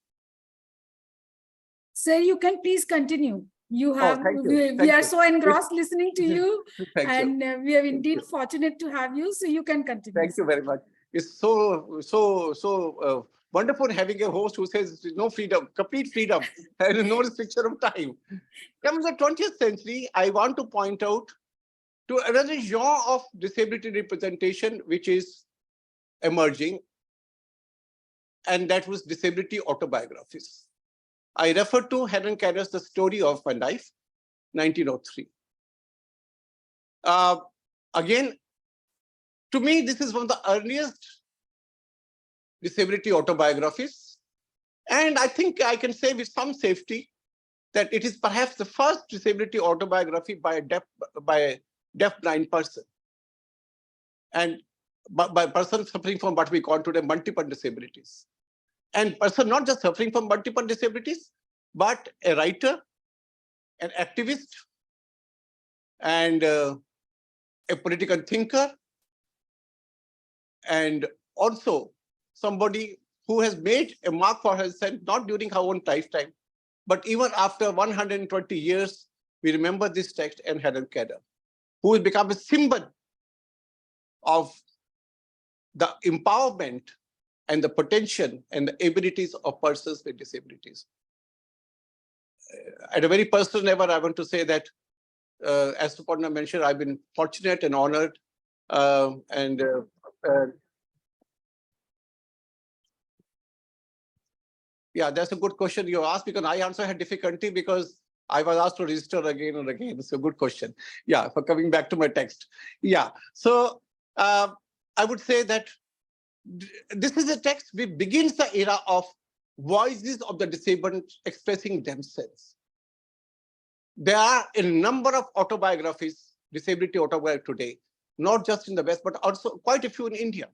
Sir, you can please continue. You have, thank you. we are so engrossed listening to you, Thank you. we are indeed fortunate to have you, so you can continue. Thank you very much. It's so wonderful having a host who says no freedom, complete freedom, and no restriction of time. Coming to the 20th century, I want to point out to another genre of disability representation which is emerging, and that was disability autobiographies. I refer to Helen Keller's The Story of My Life, 1903. Again, to me, this is one of the earliest disability autobiographies. And I think I can say with some safety that it is perhaps the first disability autobiography by a deaf-blind person. And by a person suffering from what we call today multiple disabilities. And person not just suffering from multiple disabilities, but a writer, an activist, and a political thinker, and also somebody who has made a mark for herself, not during her own lifetime, but even after 120 years, we remember this text and Helen Keller, who has become a symbol of the empowerment and the potential and the abilities of persons with disabilities. At a very personal level, I want to say that, as Suparna mentioned, I've been fortunate and honored. Yeah, that's a good question you asked, because I also had difficulty because I was asked to register again and again. It's a good question. Yeah, for coming back to my text. Yeah, so I would say that this is a text which begins the era of voices of the disabled expressing themselves. There are a number of autobiographies, disability autobiographies today, not just in the West, but also quite a few in India.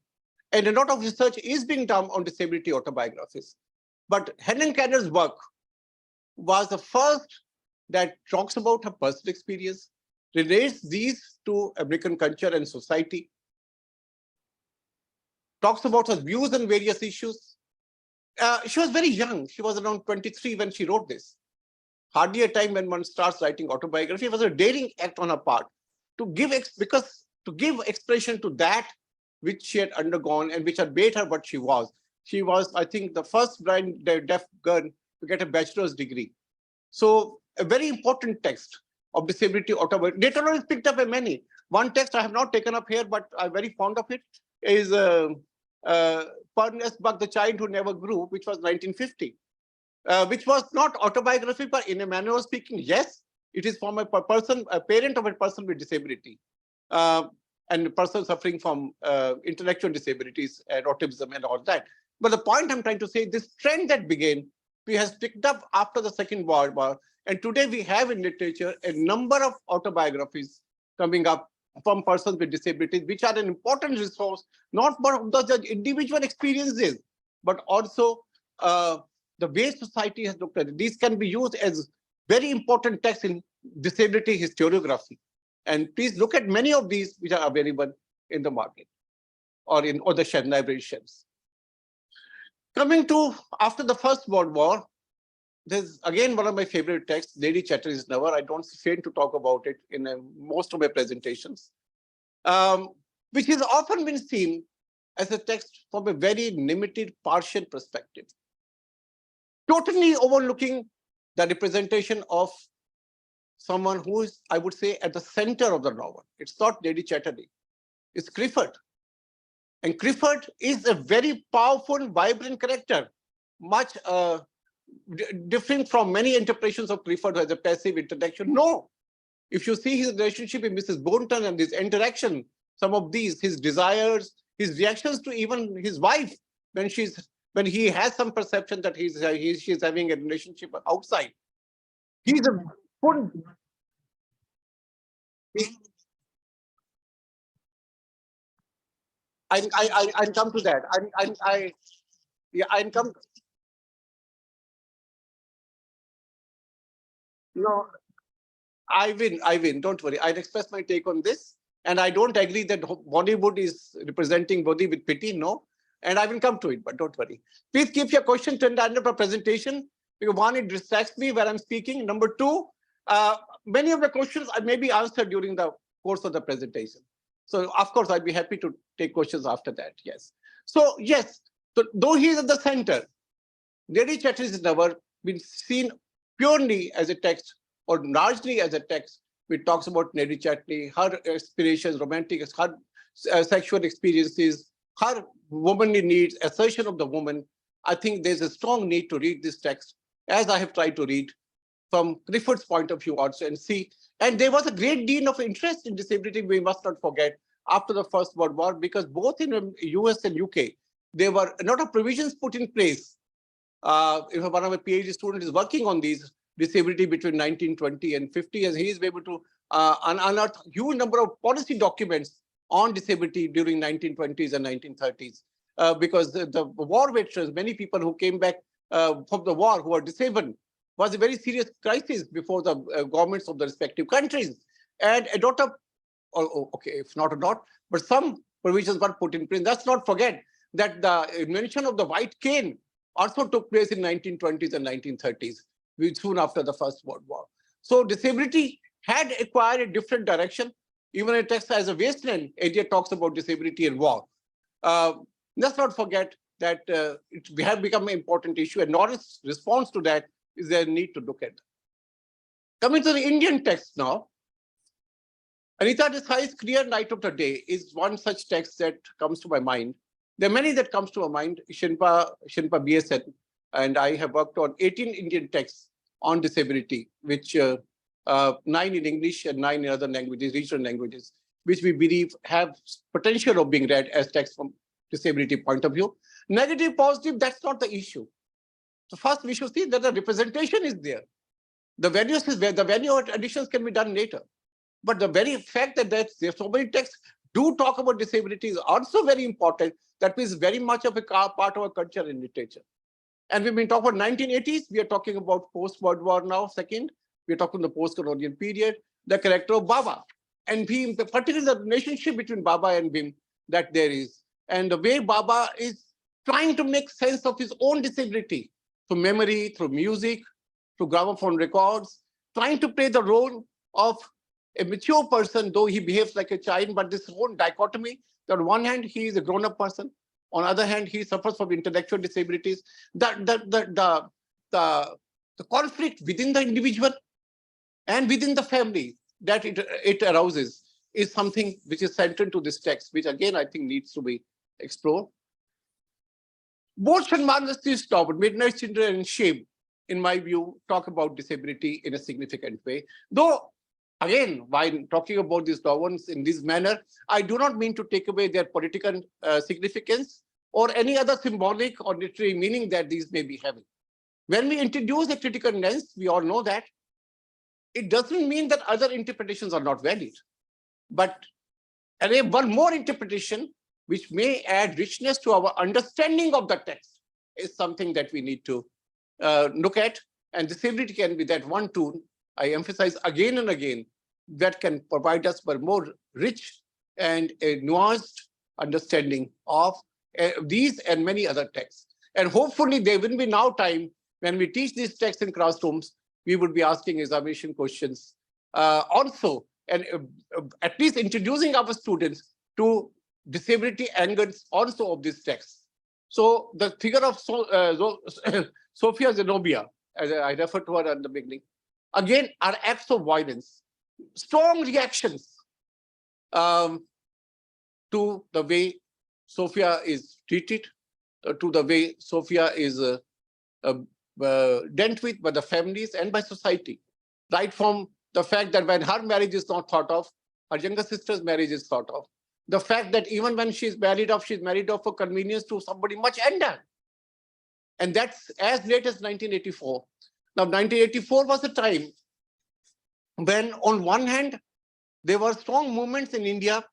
And a lot of research is being done on disability autobiographies. But Helen Keller's work was the first that talks about her personal experience, relates these to American culture and society, talks about her views on various issues. She was very young. She was around 23 when she wrote this. Hardly a time when one starts writing autobiography. It was a daring act on her part to give expression to that which she had undergone and which had made her what she was. She was, I think, the first blind deaf girl to get a bachelor's degree. So a very important text of disability autobiography. Later on, it's picked up by many. One text I have not taken up here, but I'm very fond of it, is Ernest Buck, The Child Who Never Grew, which was 1950, which was not autobiography, but in a manner of speaking, yes, it is from a parent of a person with disability, and a person suffering from intellectual disabilities and autism and all that. But the point I'm trying to say, this trend that began, we has picked up after the Second World War, and today we have in literature a number of autobiographies coming up from persons with disabilities, which are an important resource, not for the individual experiences, but also the way society has looked at it. These can be used as very important texts in disability historiography. And please look at many of these which are available in the market or in other library shelves. Coming to after the First World War, there's again one of my favorite texts, Lady Chatterjee Never. I don't fail to talk about it in most of my presentations, which has often been seen as a text from a very limited, partial perspective, totally overlooking the representation of someone who is, I would say, at the center of the novel. It's not Lady Chatterjee, it's Clifford. And Clifford is a very powerful, vibrant character, much different from many interpretations of Clifford as a passive intellectual. No, if you see his relationship with Mrs. Boynton and his interaction, some of these, his desires, his reactions to even his wife, when he has some perception that she's having a relationship outside, he's a full. I'll come to that. I'll come. No, I win. Don't worry. I'll express my take on this. And I don't agree that Bollywood is representing Bodhi with pity. No. And I will come to it, but don't worry. Please keep your question to the end of the presentation, because one, it distracts me where I'm speaking. Number two, many of the questions may be answered during the course of the presentation. So of course, I'd be happy to take questions after that. Yes. So yes, so though he is at the center, Lady Chatterjee has never been seen purely as a text or largely as a text which talks about Lady Chatterjee, her aspirations, romantic, her sexual experiences, her womanly needs, assertion of the woman. I think there's a strong need to read this text, as I have tried to read, from Clifford's point of view also, and see. And there was a great deal of interest in disability, we must not forget, after the First World War, because both in the US and UK, there were a lot of provisions put in place. If one of my PhD students is working on these disability between 1920 and 50, and he is able to unearth a huge number of policy documents on disability during 1920s and 1930s. Because the war veterans, many people who came back from the war who are disabled, was a very serious crisis before the governments of the respective countries. And a lot of, okay, if not a lot, but some provisions were put in place. Let's not forget that the invention of the white cane also took place in 1920s and 1930s, soon after the First World War. So disability had acquired a different direction. Even a text as a wasteland, India talks about disability and war. Let's not forget that it has become an important issue, and Norris' response to that is there a need to look at. Coming to the Indian text now, Anita Desai's Clear Light of the Day is one such text that comes to my mind. There are many that comes to my mind. Shinpa BSN and I have worked on 18 Indian texts on disability, which 9 in English and 9 in other languages, regional languages, which we believe have potential of being read as texts from disability point of view. Negative, positive, that's not the issue. So first we should see that the representation is there. The values is where the value additions can be done later. But the very fact that there's so many texts do talk about disability is also very important. That is very much of a part of our culture and literature. And we've been talking about 1980s. We are talking about post-World War now, second. We're talking the post-colonial period, the character of Baba. And Bhim, particularly the relationship between Baba and Bhim that there is. And the way Baba is trying to make sense of his own disability through memory, through music, through gramophone records, trying to play the role of a mature person, though he behaves like a child, but this whole dichotomy, that on one hand, he is a grown-up person, on the other hand, he suffers from intellectual disabilities. The conflict within the individual and within the family that it arouses is something which is central to this text, which again, I think needs to be explored. Both Shanman Stop, Midnight Children and Shame, in my view, talk about disability in a significant way. Though, again, while talking about these novels in this manner, I do not mean to take away their political significance or any other symbolic or literary meaning that these may be having. When we introduce a critical lens, we all know that it doesn't mean that other interpretations are not valid. But one more interpretation, which may add richness to our understanding of the text, is something that we need to look at. And disability can be that one tool, I emphasize again and again, that can provide us a more rich and a nuanced understanding of these and many other texts. And hopefully there will be now time when we teach these texts in classrooms, we would be asking examination questions also, and at least introducing our students to disability angles also of this text. So the figure of Sophia Zenobia, as I referred to her at the beginning, again, are acts of violence, strong reactions to the way Sophia is treated, to the way Sophia is dealt with by the families and by society. Right from the fact that when her marriage is not thought of, her younger sister's marriage is thought of. The fact that even when she's married off for convenience to somebody much younger. And that's as late as 1984. Now, 1984 was a time when, on one hand, there were strong movements in India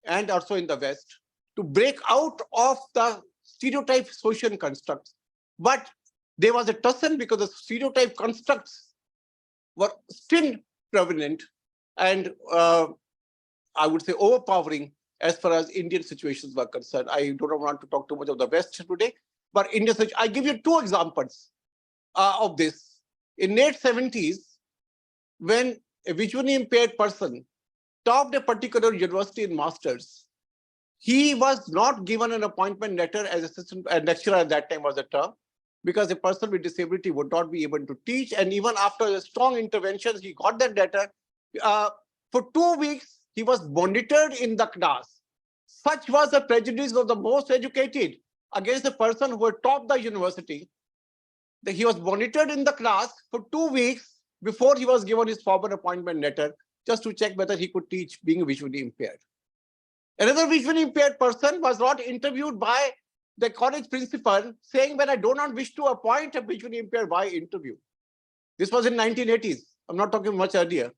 and also in the West to break out of the stereotype social constructs. But there was a tussle because the stereotype constructs were still prevalent and I would say overpowering as far as Indian situations were concerned. I don't want to talk too much of the West today, but India, I give you two examples of this. In late 70s, when a visually impaired person topped a particular university in masters, he was not given an appointment letter as assistant lecturer at that time was the term, because a person with disability would not be able to teach. And even after strong interventions, he got that letter. For 2 weeks, he was monitored in the class. Such was the prejudice of the most educated against the person who had topped the university, that he was monitored in the class for 2 weeks before he was given his formal appointment letter, just to check whether he could teach being visually impaired. Another visually impaired person was not interviewed by the college principal, saying, "When I do not wish to appoint a visually impaired, why interview?" This was in 1980s. I'm not talking much earlier.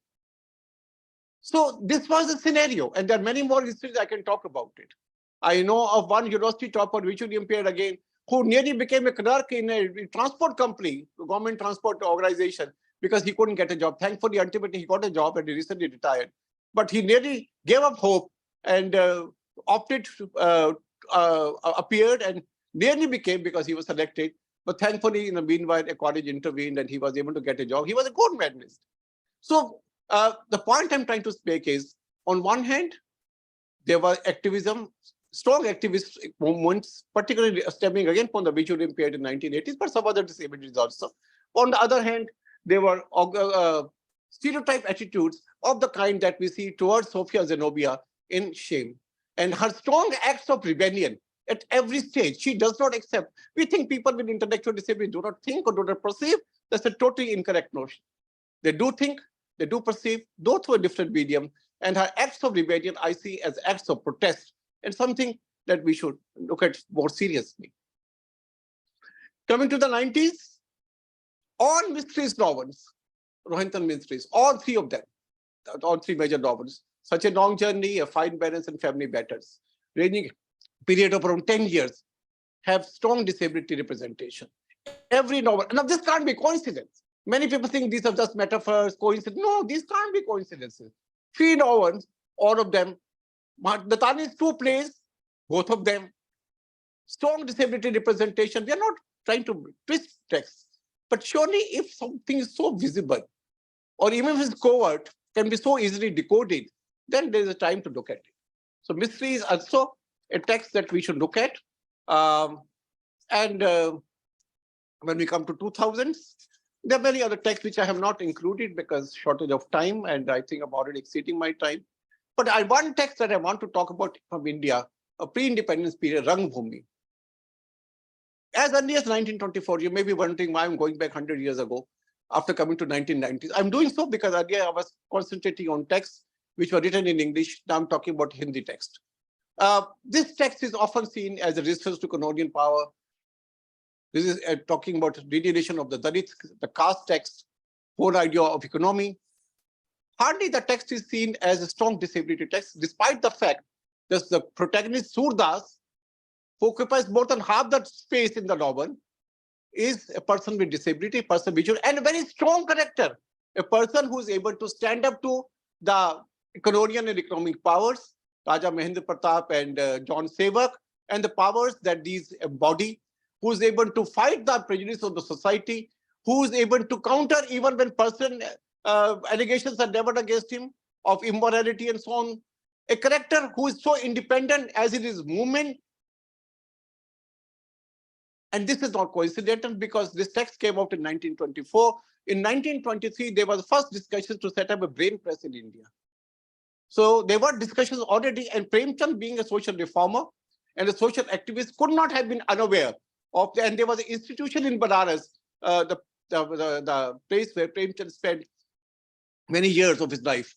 So this was the scenario, and there are many more histories I can talk about it. I know of one university topper, visually impaired again, who nearly became a clerk in a transport company, a government transport organization, because he couldn't get a job. Thankfully, ultimately, he got a job and he recently retired. But he nearly gave up hope and appeared and nearly became, because he was selected. But thankfully, in the meanwhile, a college intervened and he was able to get a job. He was a gold medalist. So the point I'm trying to make is, on one hand, there was activism, strong activist movements, particularly stemming again from the visually impaired in 1980s, but some other disabilities also. On the other hand, there were stereotype attitudes of the kind that we see towards Sophia Zenobia in Shame. And her strong acts of rebellion at every stage, she does not accept. We think people with intellectual disability do not think or do not perceive. That's a totally incorrect notion. They do think, they do perceive, though through a different medium. And her acts of rebellion I see as acts of protest, and something that we should look at more seriously. Coming to the 90s, all mysteries novels, Rohinton mysteries, all three of them, all three major novels, Such a Long Journey, A Fine Balance, and Family Matters, ranging a period of around 10 years, have strong disability representation. Every novel, now this can't be coincidence. Many people think these are just metaphors, coincidences. No, these can't be coincidences. 3 novels, all of them. Natani's 2 plays, both of them. Strong disability representation. We are not trying to twist text. But surely if something is so visible, or even if it's covert, can be so easily decoded, then there is a time to look at it. So mystery is also a text that we should look at. When we come to 2000s, there are many other texts which I have not included because shortage of time, and I think I'm already exceeding my time. But one text that I want to talk about from India, a pre-independence period, Rangbhumi. As early as 1924, you may be wondering why I'm going back 100 years ago after coming to 1990s. I'm doing so because earlier I was concentrating on texts which were written in English. Now I'm talking about Hindi text. This text is often seen as a response to colonial power. This is talking about delineation of the Dalits, the caste text, whole idea of economy. Hardly the text is seen as a strong disability text, despite the fact that the protagonist Surdas, who occupies more than half the space in the novel, is a person with disability, a person visual, and a very strong character, a person who is able to stand up to the colonial and economic powers, Raja Mahendra Pratap and John Sevak, and the powers that these embody. who is able to fight the prejudice of the society, who is able to counter even when allegations are leveled against him of immorality and so on. A character who is so independent as it is movement. And this is not coincidental because this text came out in 1924. In 1923, there was the first discussion to set up a brain press in India. So there were discussions already, and Premchand, being a social reformer and a social activist, could not have been unaware of, and there was an institution in Banaras, the place where Premchand spent many years of his life.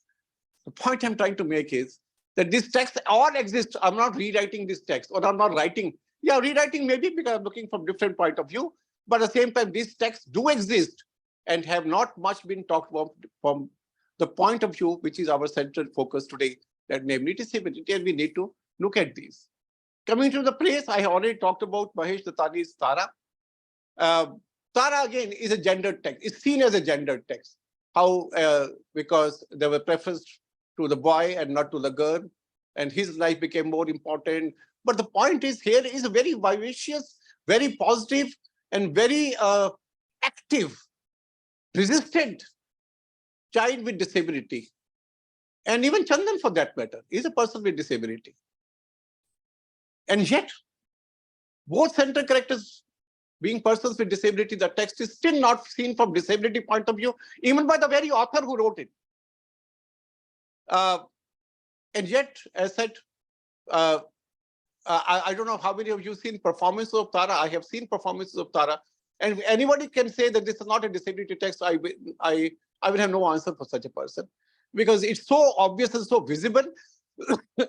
The point I'm trying to make is that this text all exists. I'm not rewriting this text, or I'm not writing. Yeah, rewriting maybe because I'm looking from different point of view, but at the same time, these texts do exist and have not much been talked about from the point of view, which is our central focus today, that namely disability, and we need to look at these. Coming to the place, I already talked about Mahesh Dattani's Tara. Tara, again, is a gendered text. It's seen as a gendered text. How, because there were preference to the boy and not to the girl, and his life became more important. But the point is, here is a very vivacious, very positive, and very active, resistant child with disability. And even Chandan, for that matter, is a person with disability. And yet, both central characters being persons with disability, the text is still not seen from disability point of view, even by the very author who wrote it. And yet, as said, I don't know how many of you seen performances of Tara. I have seen performances of Tara. And if anybody can say that this is not a disability text, I will have no answer for such a person, because it's so obvious and so visible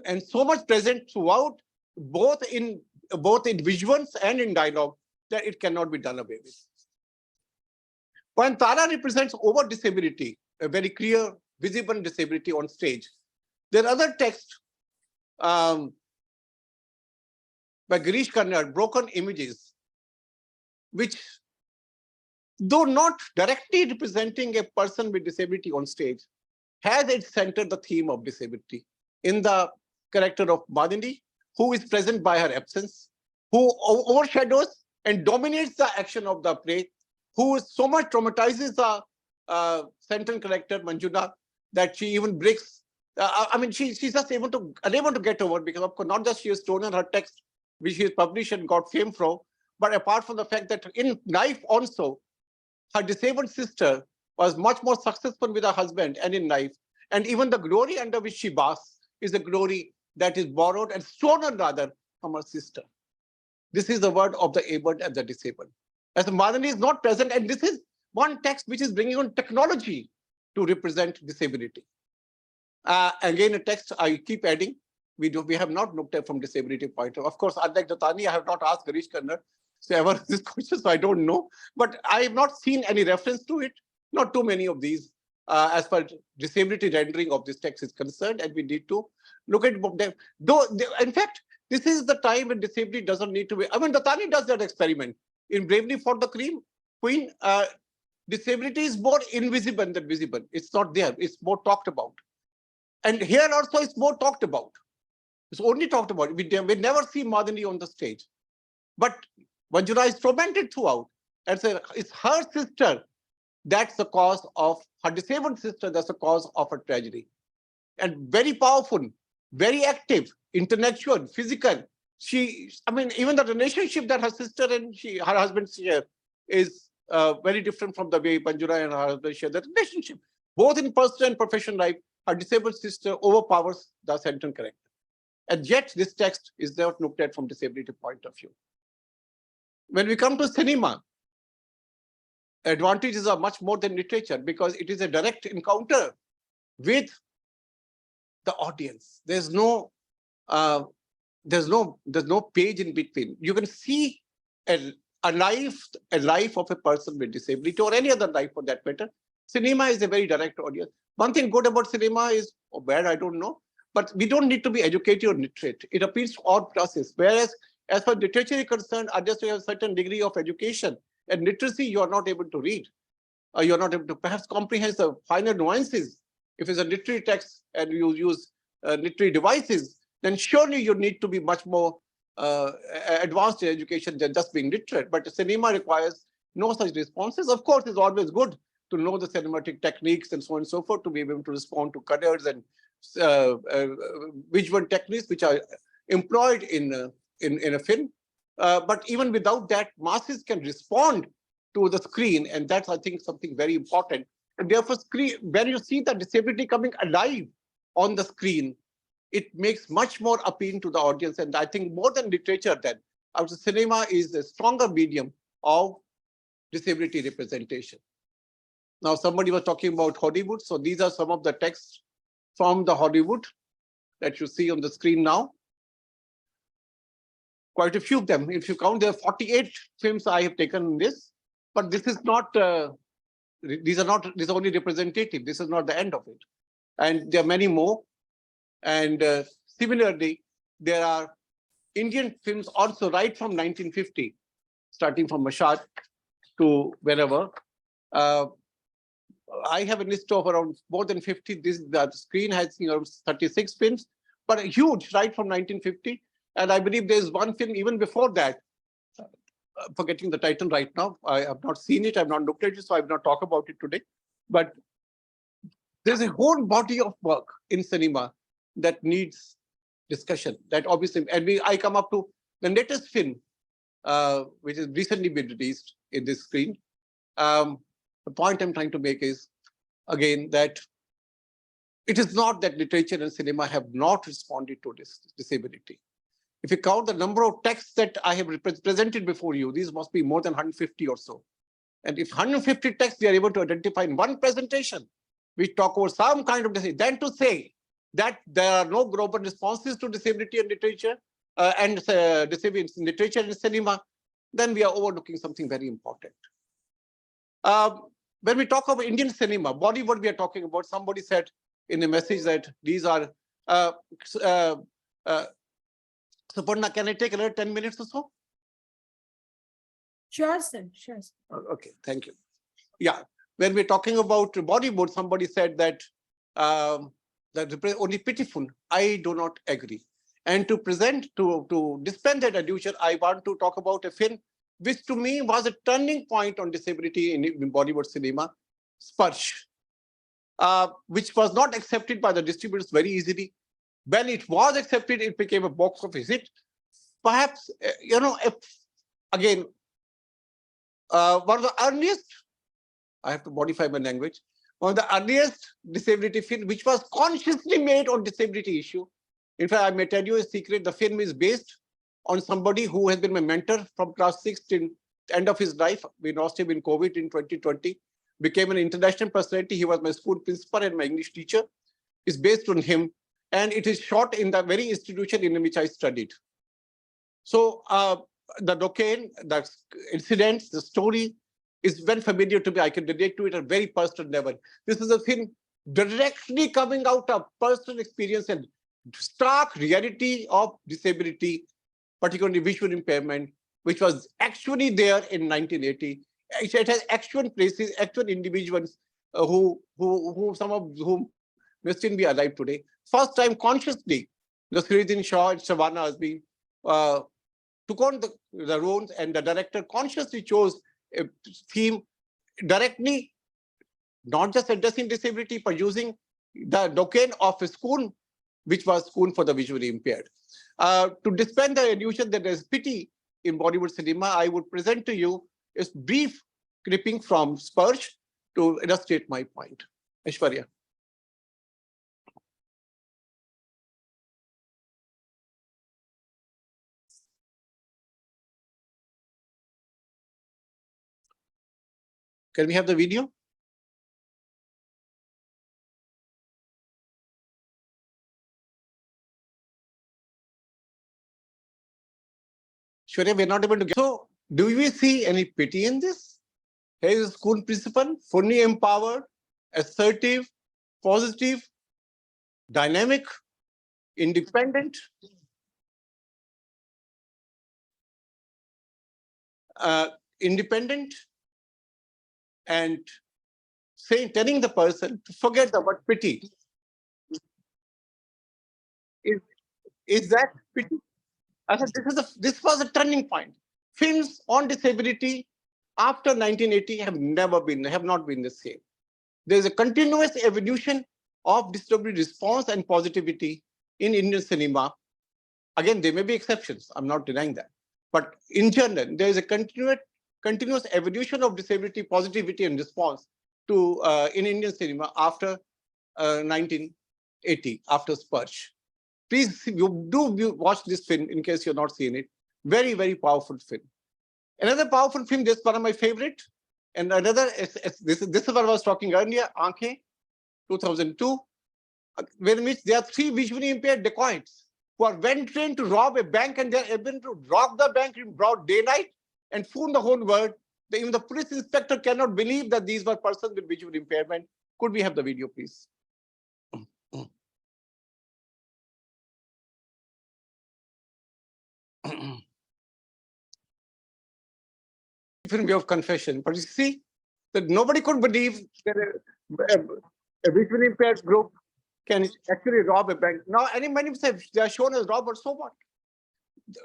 and so much present throughout, both in visuals and in dialogue, that it cannot be done away with. When Tara represents over disability, a very clear, visible disability on stage, there are other texts by Girish Karnad, Broken Images, which, though not directly representing a person with disability on stage, has its center the theme of disability in the character of Madhini, who is present by her absence, who overshadows and dominates the action of the play, who so much traumatizes the central character Manjuna that she even breaks. I mean, she's just unable to get over, because of course not just she has stolen her text, which she has published and got fame from, but apart from the fact that in life also, her disabled sister was much more successful with her husband and in life, and even the glory under which she basks is a glory that is borrowed and stolen rather from her sister. This is the word of the abled and the disabled. As Madhani is not present, and this is one text which is bringing on technology to represent disability. Again, a text I keep adding. We have not looked at from disability point of view. Of course, unlike Dattani, I have not asked Girish Karnad ever this question, so I don't know. But I have not seen any reference to it. Not too many of these, as far as disability rendering of this text is concerned, and we need to look at them. Though, in fact, this is the time when disability doesn't need to be. I mean, Dattani does that experiment in Bravely for the Queen. Disability is more invisible than visible. It's not there. It's more talked about. And here also it's more talked about. It's only talked about. We never see Madhini on the stage. But Manjuna is tormented throughout. And so it's her sister that's the cause of, her disabled sister, that's the cause of her tragedy. And very powerful, very active, intellectual, physical. Even the relationship that her sister and her husband share is very different from the way Manjuna and her husband share the relationship. Both in personal and professional life, her disabled sister overpowers the central character. And yet this text is not looked at from disability point of view. When we come to cinema, advantages are much more than literature, because it is a direct encounter with the audience. There's no page in between. You can see a life of a person with disability, or any other life for that matter. Cinema is a very direct audience. One thing good about cinema is, or bad, I don't know, but we don't need to be educated or literate. It appeals to all classes. Whereas, as far as literature is concerned, unless you have a certain degree of education and literacy, you are not able to read. You're not able to perhaps comprehend the finer nuances. If it's a literary text and you use literary devices, then surely you need to be much more advanced education than just being literate. But cinema requires no such responses. Of course, it's always good to know the cinematic techniques and so on and so forth, to be able to respond to colors and visual techniques which are employed in a film. But even without that, masses can respond to the screen, and that's, I think, something very important. And therefore, when you see the disability coming alive on the screen, it makes much more appeal to the audience. And I think more than literature, then, I would say cinema is a stronger medium of disability representation. Now, somebody was talking about Hollywood. So these are some of the texts from the Hollywood that you see on the screen now. Quite a few of them. If you count, there are 48 films I have taken in this, but this is not, these are only representative. This is not the end of it. And there are many more. And similarly, there are Indian films also right from 1950, starting from Mashhad to wherever. I have a list of around more than 50. The screen has 36 films, but huge, right from 1950. And I believe there's one film even before that, forgetting the title right now. I have not seen it, I've not looked at it, so I will not talk about it today. But there's a whole body of work in cinema that needs discussion. That obviously, and I come up to the latest film, which has recently been released in this screen. The point I'm trying to make is, again, that it is not that literature and cinema have not responded to this disability. If you count the number of texts that I have presented before you, these must be more than 150 or so. And if 150 texts we are able to identify in one presentation, we talk about some kind of disability, then to say that there are no global responses to disability and literature, disability in literature and cinema, then we are overlooking something very important. When we talk about Indian cinema, Bollywood we are talking about, somebody said in a message that these are, Suparna, can I take another 10 minutes or so? Sure, sir. Sure, sir. Okay, thank you. Yeah, when we're talking about Bollywood, somebody said that that only pitiful. I do not agree. And to dispense that illusion, I want to talk about a film which to me was a turning point on disability in Bollywood cinema, Sparsh, which was not accepted by the distributors very easily. When it was accepted, it became a box office hit. Perhaps, if, again, one of the earliest, I have to modify my language, one of the earliest disability film which was consciously made on disability issue. In fact, I may tell you a secret, the film is based on somebody who has been my mentor from class 6 till the end of his life. We lost him in COVID in 2020, became an international personality. He was my school principal and my English teacher. It's based on him, and it is shot in the very institution in which I studied. So the doctrine, the incidents, the story is very familiar to me. I can relate to it at a very personal level. This is a film directly coming out of personal experience and stark reality of disability, particularly visual impairment, which was actually there in 1980. It has actual places, actual individuals who some of whom may still be alive today. First time consciously, the Sridin Shah and Shavana has been took on the roles, and the director consciously chose a theme directly, not just addressing disability, but using the domain of a school, which was school for the visually impaired. To dispel the illusion that there's pity in Bollywood cinema, I would present to you a brief clipping from Sparsh to illustrate my point. Aishwarya. Can we have the video? Shwarya, we're not able to get. So, do we see any pity in this? Here is a school principal, fully empowered, assertive, positive, dynamic, independent, and telling the person to forget the word pity. Is that pity? I said this was a turning point. Films on disability after 1980 have not been the same. There is a continuous evolution of disability response and positivity in Indian cinema. Again, there may be exceptions. I'm not denying that. But in general, there is a continuous evolution of disability positivity and response to in Indian cinema after 1980, after Sparsh. Please watch this film in case you're not seen it. Very, very powerful film. Another powerful film, this is one of my favorite. And another, this is what I was talking earlier, Aankhein, 2002, in which there are 3 visually impaired dacoits who are well trained to rob a bank, and they're able to rob the bank in broad daylight and fool the whole world. Even the police inspector cannot believe that these were persons with visual impairment. Could we have the video, please? Different way of confession, but you see that nobody could believe that a visually impaired group can actually rob a bank. Now, many say they are shown as robbers, so what?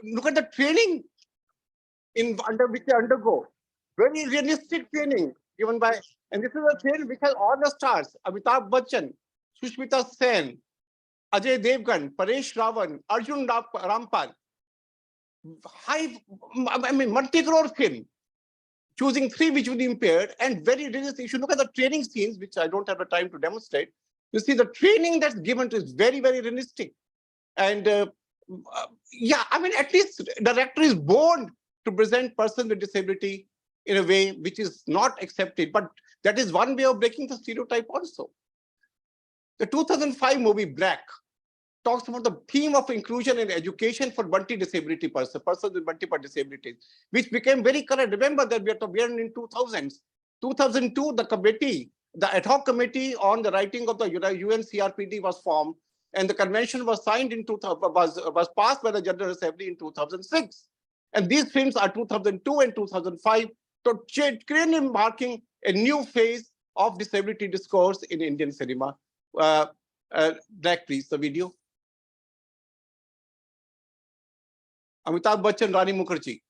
Look at the training under which they undergo. Very realistic training given by, and this is a training which has all the stars: Amitabh Bachchan, Sushmita Sen, Ajay Devgan, Paresh Rawal, Arjun Rampal. Multi-crore film, choosing 3 visually impaired and very realistic. You should look at the training scenes, which I don't have the time to demonstrate. You see the training that's given to is very, very realistic. And yeah, at least the director is born to present persons with disability in a way which is not accepted, but that is one way of breaking the stereotype also. The 2005 movie Black talks about the theme of inclusion in education for multi-disability persons with multiple disabilities, which became very current. Remember that we are in 2000s. 2002, the ad hoc committee on the writing of the UN CRPD was formed, and the convention was signed in was passed by the General Assembly in 2006. And these films are 2002 and 2005, so clearly marking a new phase of disability discourse in Indian cinema. Black, please, the video. Amitabh Bachchan, Rani Mukherjee.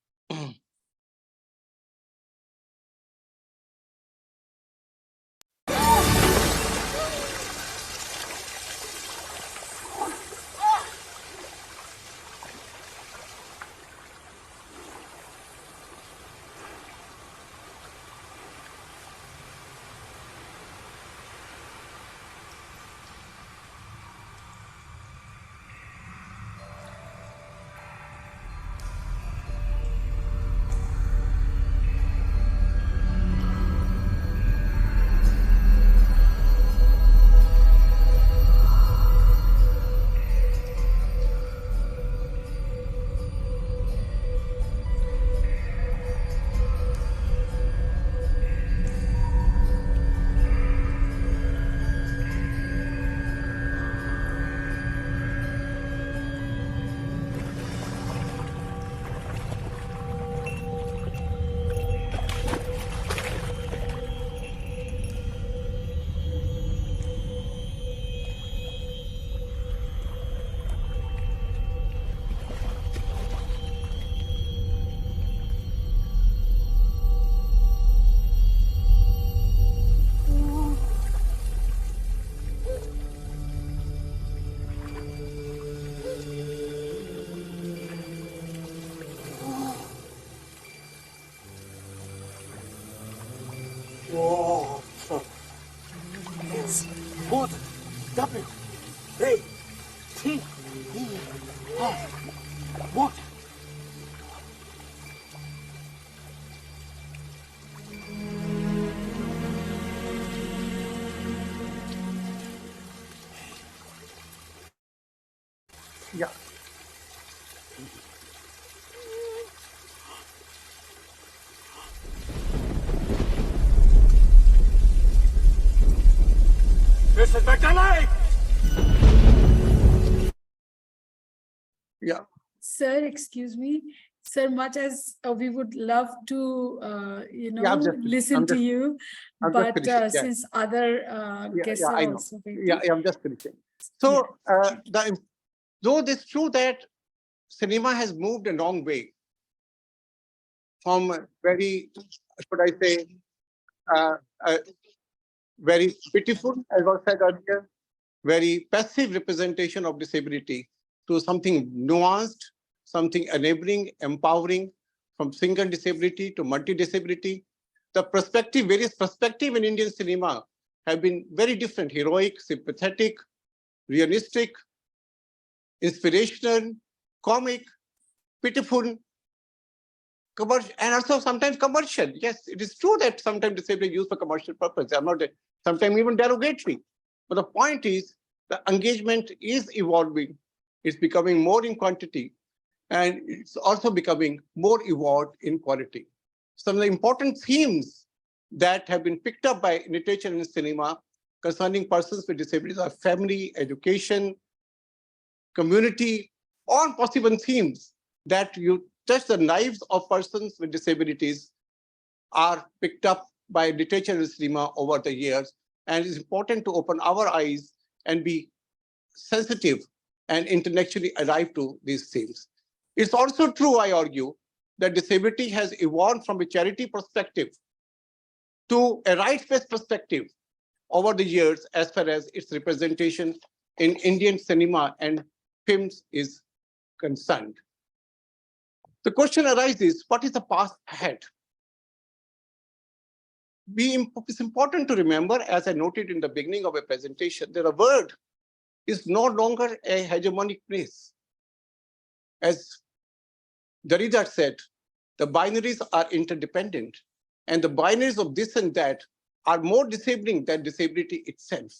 Whoa. It's more than double. Hey, what? Yeah. This is better life. Yeah. Sir, excuse me. Sir, much as we would love to, listen to you, but since other guests are also waiting. Yeah, I'm just finishing. So, though it's true that cinema has moved a long way from very, should I say, uh, uh, very pitiful, as was said earlier, very passive representation of disability to something nuanced, something enabling, empowering, from single disability to multi-disability. The perspective, various perspectives in Indian cinema have been very different: heroic, sympathetic, realistic, inspirational, comic, pitiful, commercial, and also sometimes commercial. Yes, it is true that sometimes disability is used for commercial purpose. I'm not sometimes even derogatory. But the point is, the engagement is evolving. It's becoming more in quantity, and it's also becoming more evolved in quality. Some of the important themes that have been picked up by literature and cinema concerning persons with disabilities are family, education, community, all possible themes that you touch the lives of persons with disabilities are picked up by literature and cinema over the years. And it's important to open our eyes and be sensitive and intellectually alive to these themes. It's also true, I argue, that disability has evolved from a charity perspective to a rights-based perspective over the years as far as its representation in Indian cinema and films is concerned. The question arises, what is the path ahead? It's important to remember, as I noted in the beginning of a presentation, that a word is no longer a hegemonic place. As Derrida said, the binaries are interdependent, and the binaries of this and that are more disabling than disability itself.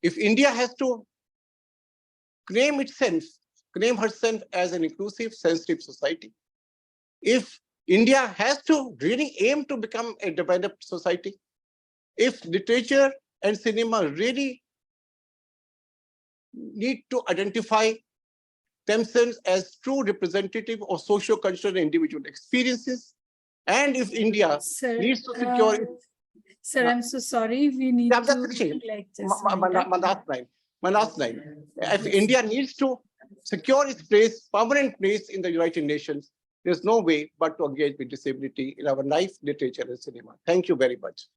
If India has to claim herself as an inclusive, sensitive society, if India has to really aim to become a developed society, if literature and cinema really need to identify themselves as true representative of socio-cultural and individual experiences, and if India needs to secure Sir, I'm so sorry. We need I'm just to finishing. like just My last line. If India needs to secure its place, permanent place in the United Nations, there's no way but to engage with disability in our life, literature, and cinema. Thank you very much.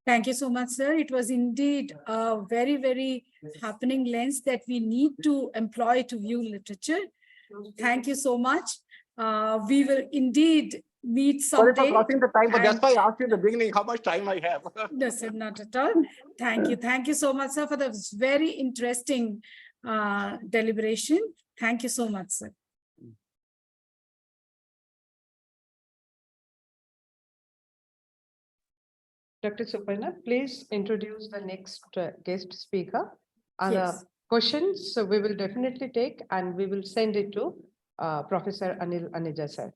Thank you so much, sir. It was indeed a very, very happening lens that we need to employ to view literature. Thank you so much. We will indeed meet Sorry someday. for crossing the time, but that's why I asked you in the beginning how much time I have. No, sir, not at all. Thank you. Thank you so much, sir, for this very interesting deliberation. Thank you so much, sir. Dr. Suparna, please introduce the next guest speaker. And Yes. questions, so we will definitely take and we will send it to Professor Anil Aneja, sir.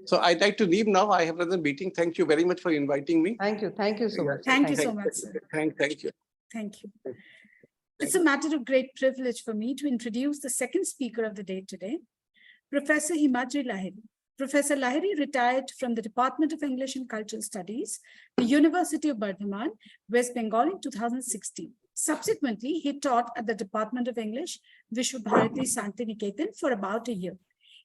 So I'd like to leave now. I have another meeting. Thank you very much for inviting me. Thank you. Thank you so much. Thank you so much, sir. Thank you. Thank you. It's a matter of great privilege for me to introduce the second speaker of the day today, Professor Himadri Lahiri. Professor Lahiri retired from the Department of English and Cultural Studies, the University of Bardhaman, West Bengal in 2016. Subsequently, he taught at the Department of English, Vishwa Bharati Santiniketan for about a year.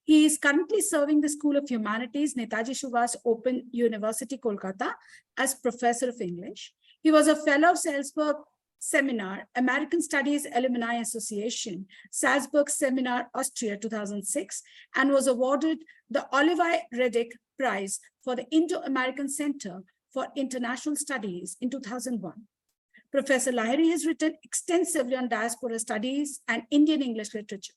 He is currently serving the School of Humanities, Netaji Subhash Open University, Kolkata, as Professor of English. He was a fellow of Salzburg Seminar, American Studies Alumni Association, Salzburg Seminar, Austria, 2006, and was awarded the Oliver Reddick Prize for the Indo-American Center for International Studies in 2001. Professor Lahiri has written extensively on diaspora studies and Indian English literature.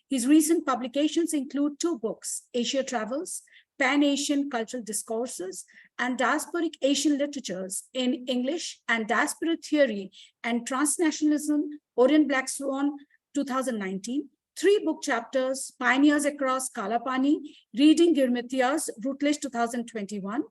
His recent publications include 2 books, Asia Travels, Pan-Asian Cultural Discourses, and Diasporic Asian Literatures in English, and Diaspora Theory and Transnationalism, Orient Black Swan, 2019, 3 book chapters, Pioneers Across Kalapani, Reading Gurmitya's Routledge, 2021,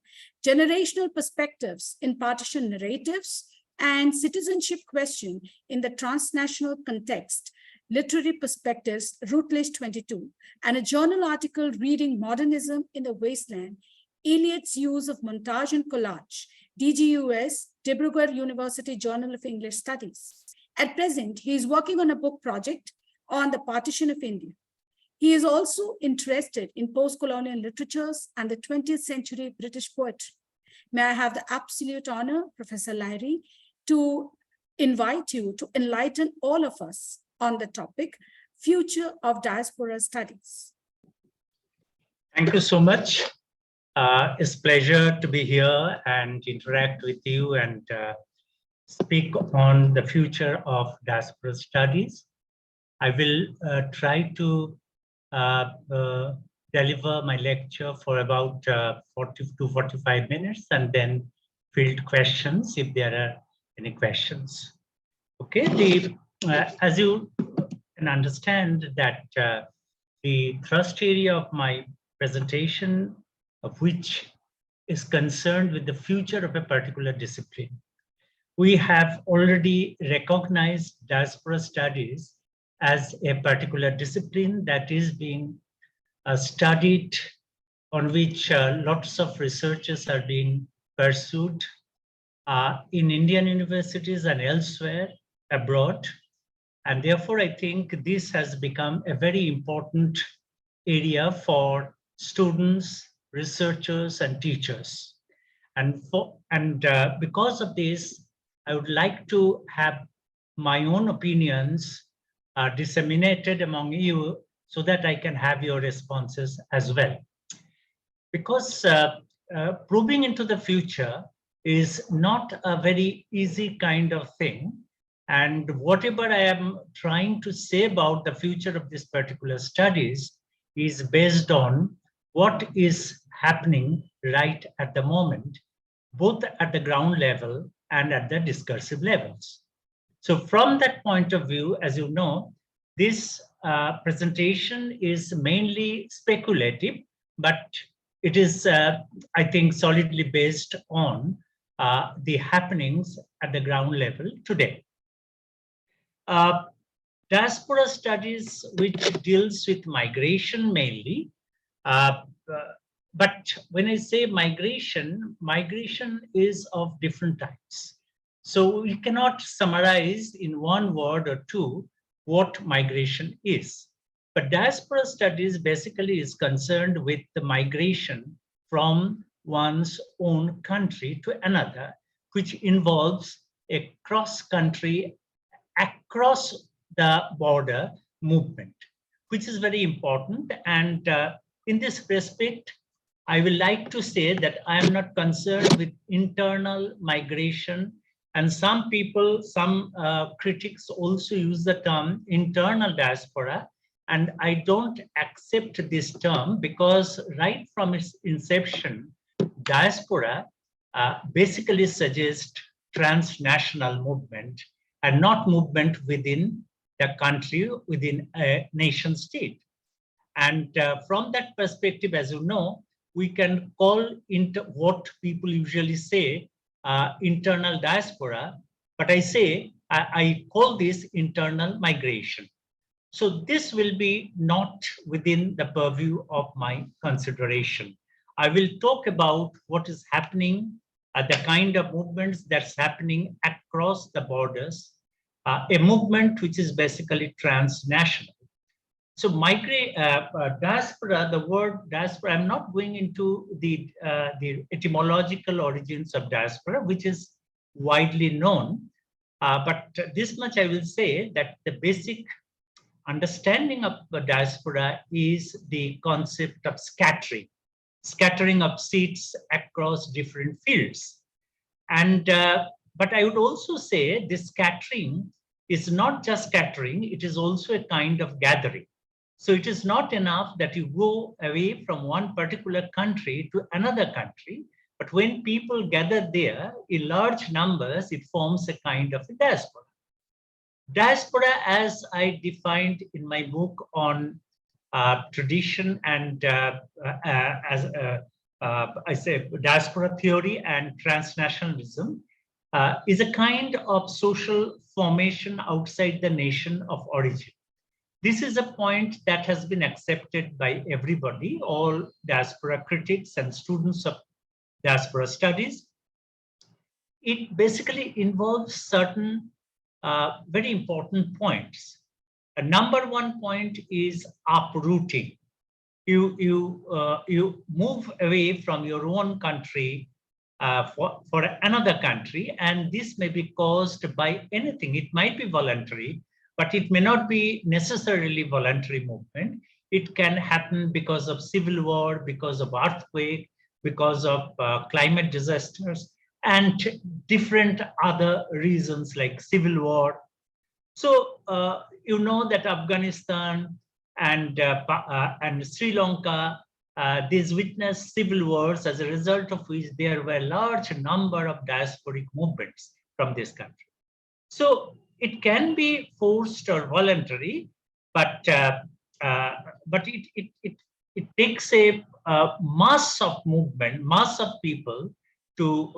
Generational Perspectives in Partition Narratives, and Citizenship Question in the Transnational Context, Literary Perspectives, Routledge 22, and a journal article, Reading Modernism in the Wasteland, Eliot's Use of Montage and Collage, DGUS, Dibrugarh University Journal of English Studies. At present, he is working on a book project on the partition of India. He is also interested in post-colonial literatures and the 20th century British poetry. May I have the absolute honor, Professor Lahiri, to invite you to enlighten all of us on the topic, Future of Diaspora Studies. Thank you so much. It's a pleasure to be here and interact with you and speak on the future of diaspora studies. I will try to deliver my lecture for about 40 to 45 minutes and then field questions if there are any questions. Okay, as you can understand that the thrust area of my presentation, of which is concerned with the future of a particular discipline. We have already recognized diaspora studies as a particular discipline that is being studied, on which lots of researches are being pursued in Indian universities and elsewhere abroad. And therefore, I think this has become a very important area for students, researchers, and teachers. And because of this, I would like to have my own opinions disseminated among you so that I can have your responses as well. Because probing into the future is not a very easy kind of thing. And whatever I am trying to say about the future of this particular studies is based on what is happening right at the moment, both at the ground level and at the discursive levels. So from that point of view, as you know, this presentation is mainly speculative, but it is, I think, solidly based on the happenings at the ground level today. Diaspora studies, which deals with migration mainly, but when I say migration, migration is of different types. So we cannot summarize in one word or two what migration is. But diaspora studies basically is concerned with the migration from one's own country to another, which involves a cross-country, across the border movement, which is very important. And in this respect, I will like to say that I am not concerned with internal migration. And some people, some critics also use the term internal diaspora. And I don't accept this term because right from its inception, diaspora basically suggests transnational movement and not movement within the country, within a nation state. And from that perspective, as you know, we can call into what people usually say internal diaspora, but I call this internal migration. So this will be not within the purview of my consideration. I will talk about what is happening, the kind of movements that's happening across the borders, a movement which is basically transnational. So diaspora, the word diaspora, I'm not going into the etymological origins of diaspora, which is widely known. But this much I will say that the basic understanding of the diaspora is the concept of scattering of seeds across different fields. And but I would also say this scattering is not just scattering, it is also a kind of gathering. So it is not enough that you go away from one particular country to another country, but when people gather there in large numbers, it forms a kind of a diaspora. Diaspora, as I defined in my book on tradition and I say diaspora theory and transnationalism, is a kind of social formation outside the nation of origin. This is a point that has been accepted by everybody, all diaspora critics and students of diaspora studies. It basically involves certain very important points. number one point is uprooting. You move away from your own country for another country, and this may be caused by anything. It might be voluntary, but it may not be necessarily voluntary movement. It can happen because of civil war, because of earthquake, because of climate disasters, and different other reasons like civil war. So you know that Afghanistan and Sri Lanka, these witnessed civil wars, as a result of which there were a large number of diasporic movements from this country. So it can be forced or voluntary, but it takes a mass of movement, mass of people to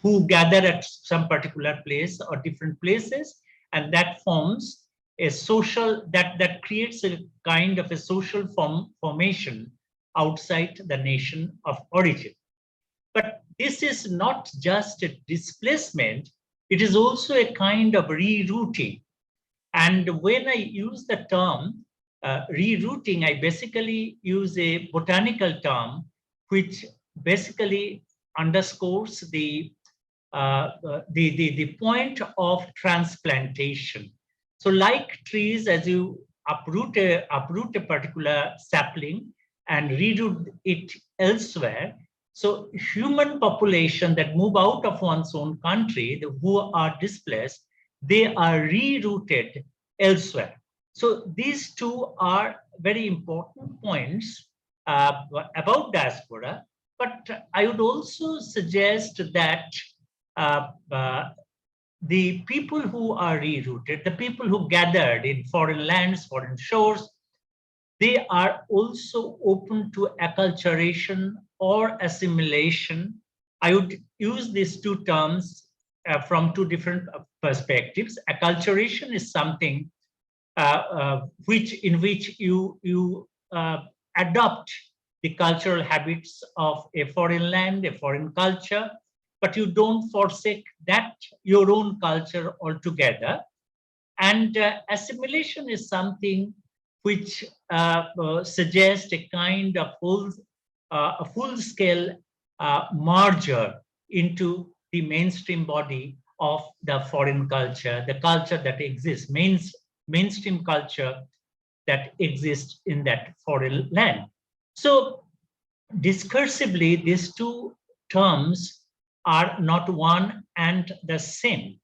who gather at some particular place or different places, and that forms a social, that creates a kind of a social formation outside the nation of origin. But this is not just a displacement, it is also a kind of rerouting. And when I use the term rerouting, I basically use a botanical term which basically underscores the point of transplantation. So like trees, as you uproot a particular sapling and reroot it elsewhere, so human population that move out of one's own country, who are displaced, they are rerouted elsewhere. So these two are very important points about diaspora, but I would also suggest that the people who are rerouted, the people who gathered in foreign lands, foreign shores, they are also open to acculturation or assimilation. I would use these two terms from two different perspectives. Acculturation is something in which you adopt the cultural habits of a foreign land, a foreign culture, but you don't forsake that your own culture altogether. And assimilation is something which suggests a kind of full-scale merger into the mainstream body of the foreign culture, the culture that exists, mainstream culture that exists in that foreign land. So discursively, these two terms are not one and the same.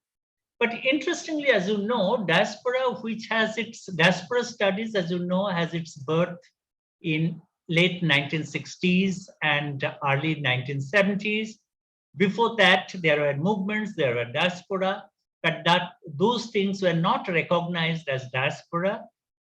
But interestingly, as you know, diaspora, which has its diaspora studies, as you know, has its birth in late 1960s and early 1970s. Before that, there were movements, there were diaspora, but those things were not recognized as diaspora.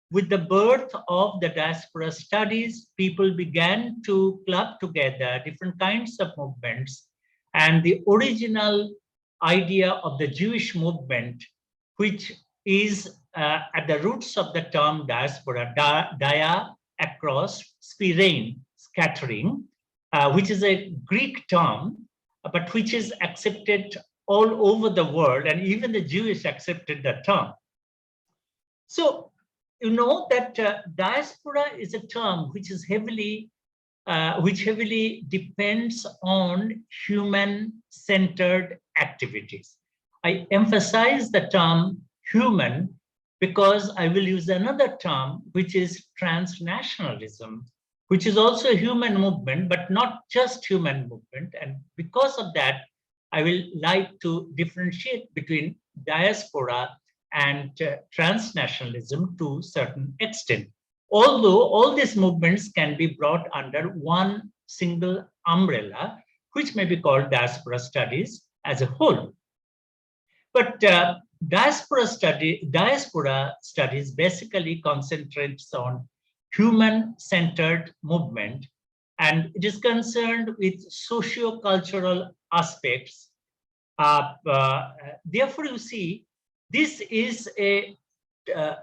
With the birth of the diaspora studies, people began to club together different kinds of movements, and the original idea of the Jewish movement, which is at the roots of the term diaspora, dia, across, spirein, scattering, which is a Greek term, but which is accepted all over the world, and even the Jewish accepted the term. So you know that diaspora is a term which is heavily depends on human-centered activities. I emphasize the term human because I will use another term, which is transnationalism, which is also a human movement, but not just human movement. And because of that, I will like to differentiate between diaspora and transnationalism to a certain extent. Although all these movements can be brought under one single umbrella, which may be called diaspora studies as a whole. But diaspora studies basically concentrates on human-centered movement, and it is concerned with socio-cultural aspects. Therefore, you see, this is a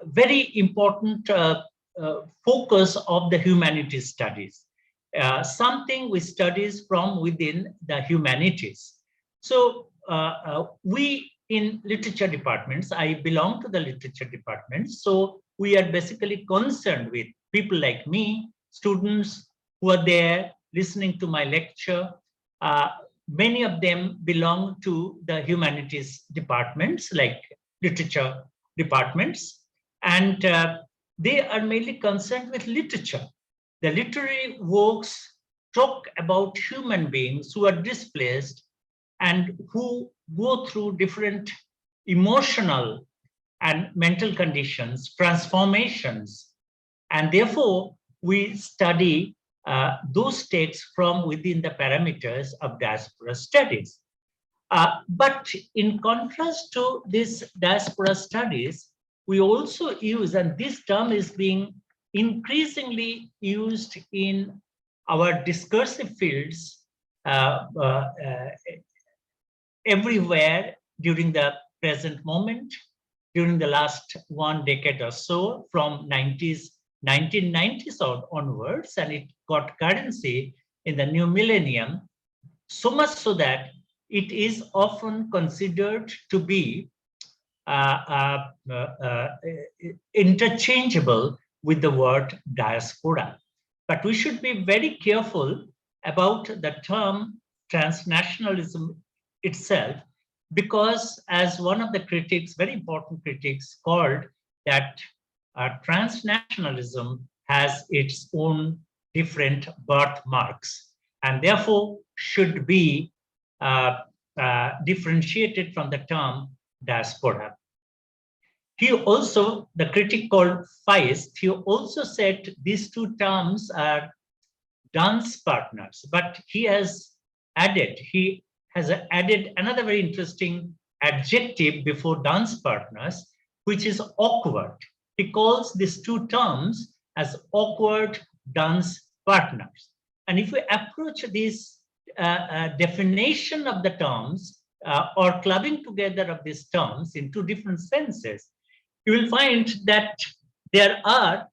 very important focus of the humanities studies, something we studies from within the humanities. So we in literature departments, I belong to the literature department, so we are basically concerned with people like me, students who are there listening to my lecture. Many of them belong to the humanities departments, like literature departments, and they are mainly concerned with literature. The literary works talk about human beings who are displaced and who go through different emotional and mental conditions, transformations. And therefore, we study those texts from within the parameters of diaspora studies. But in contrast to this diaspora studies, we also use, and this term is being increasingly used in our discursive fields everywhere during the present moment, during the last 1 decade or so, from 1990s onwards, and it got currency in the new millennium, so much so that it is often considered to be interchangeable with the word diaspora. But we should be very careful about the term transnationalism itself, because as one of the critics, very important critics, called that transnationalism has its own different birthmarks and therefore should be differentiated from the term diaspora. He also, the critic called Feist, he also said these two terms are dance partners, but he has added another very interesting adjective before dance partners, which is awkward. He calls these two terms as awkward dance partners. And if we approach this definition of the terms or clubbing together of these terms in two different senses, you will find that there are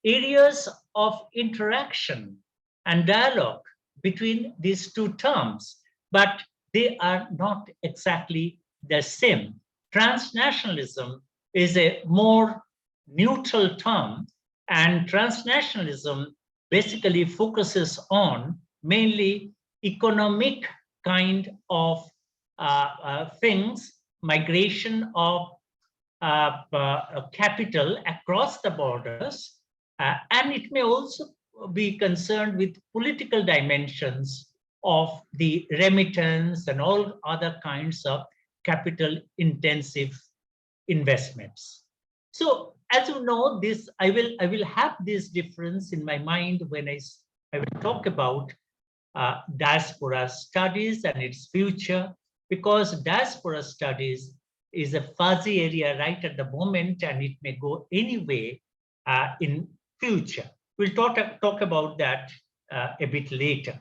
areas of interaction and dialogue between these two terms, but they are not exactly the same. Transnationalism is a more neutral term, and transnationalism basically focuses on mainly economic kind of things, migration of capital across the borders, and it may also be concerned with political dimensions of the remittance and all other kinds of capital intensive investments. So as you know, this I will have this difference in my mind when I will talk about diaspora studies and its future, because diaspora studies is a fuzzy area right at the moment, and it may go anyway in future. We'll talk about that a bit later.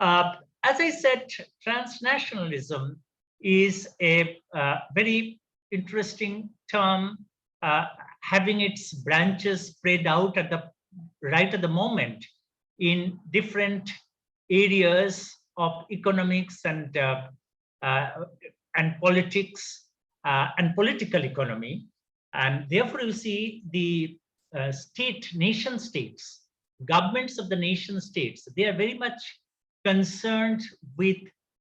As I said, transnationalism is a very interesting term, having its branches spread out at the right at the moment in different areas of economics and politics and political economy. And therefore, you see the nation states, governments of the nation states, they are very much concerned with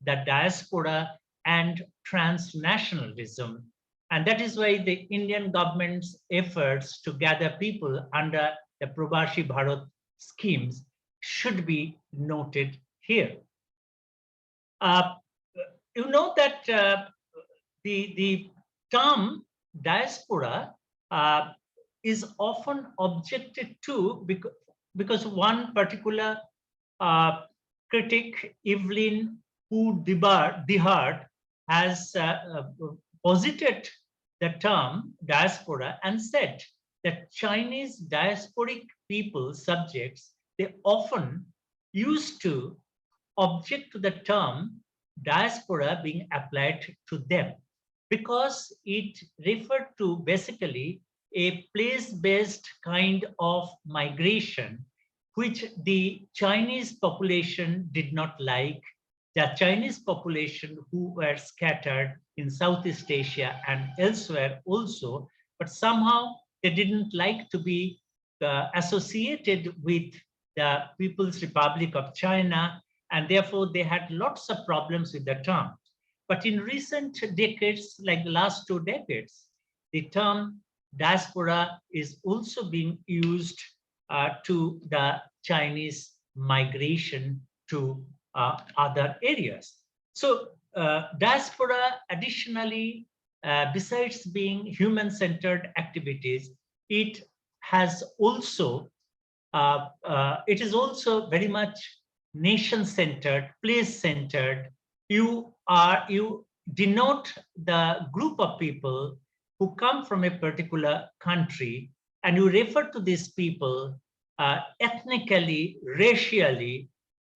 the diaspora and transnationalism. And that is why the Indian government's efforts to gather people under the Prabasi Bharat schemes should be noted here. You know that the term diaspora is often objected to because one particular critic, Evelyn Dihard, has posited the term diaspora and said that Chinese diasporic people, subjects, they often used to object to the term diaspora being applied to them because it referred to basically a place-based kind of migration which the Chinese population did not like. The Chinese population who were scattered in Southeast Asia and elsewhere also, but somehow They didn't like to be associated with the People's Republic of China, and therefore they had lots of problems with the term. But in recent decades, like the last 2 decades, the term diaspora is also being used to the Chinese migration to other areas. So diaspora additionally, besides being human-centered activities, it has also it is also very much nation-centered, place-centered. You denote the group of people who come from a particular country, and you refer to these people ethnically, racially,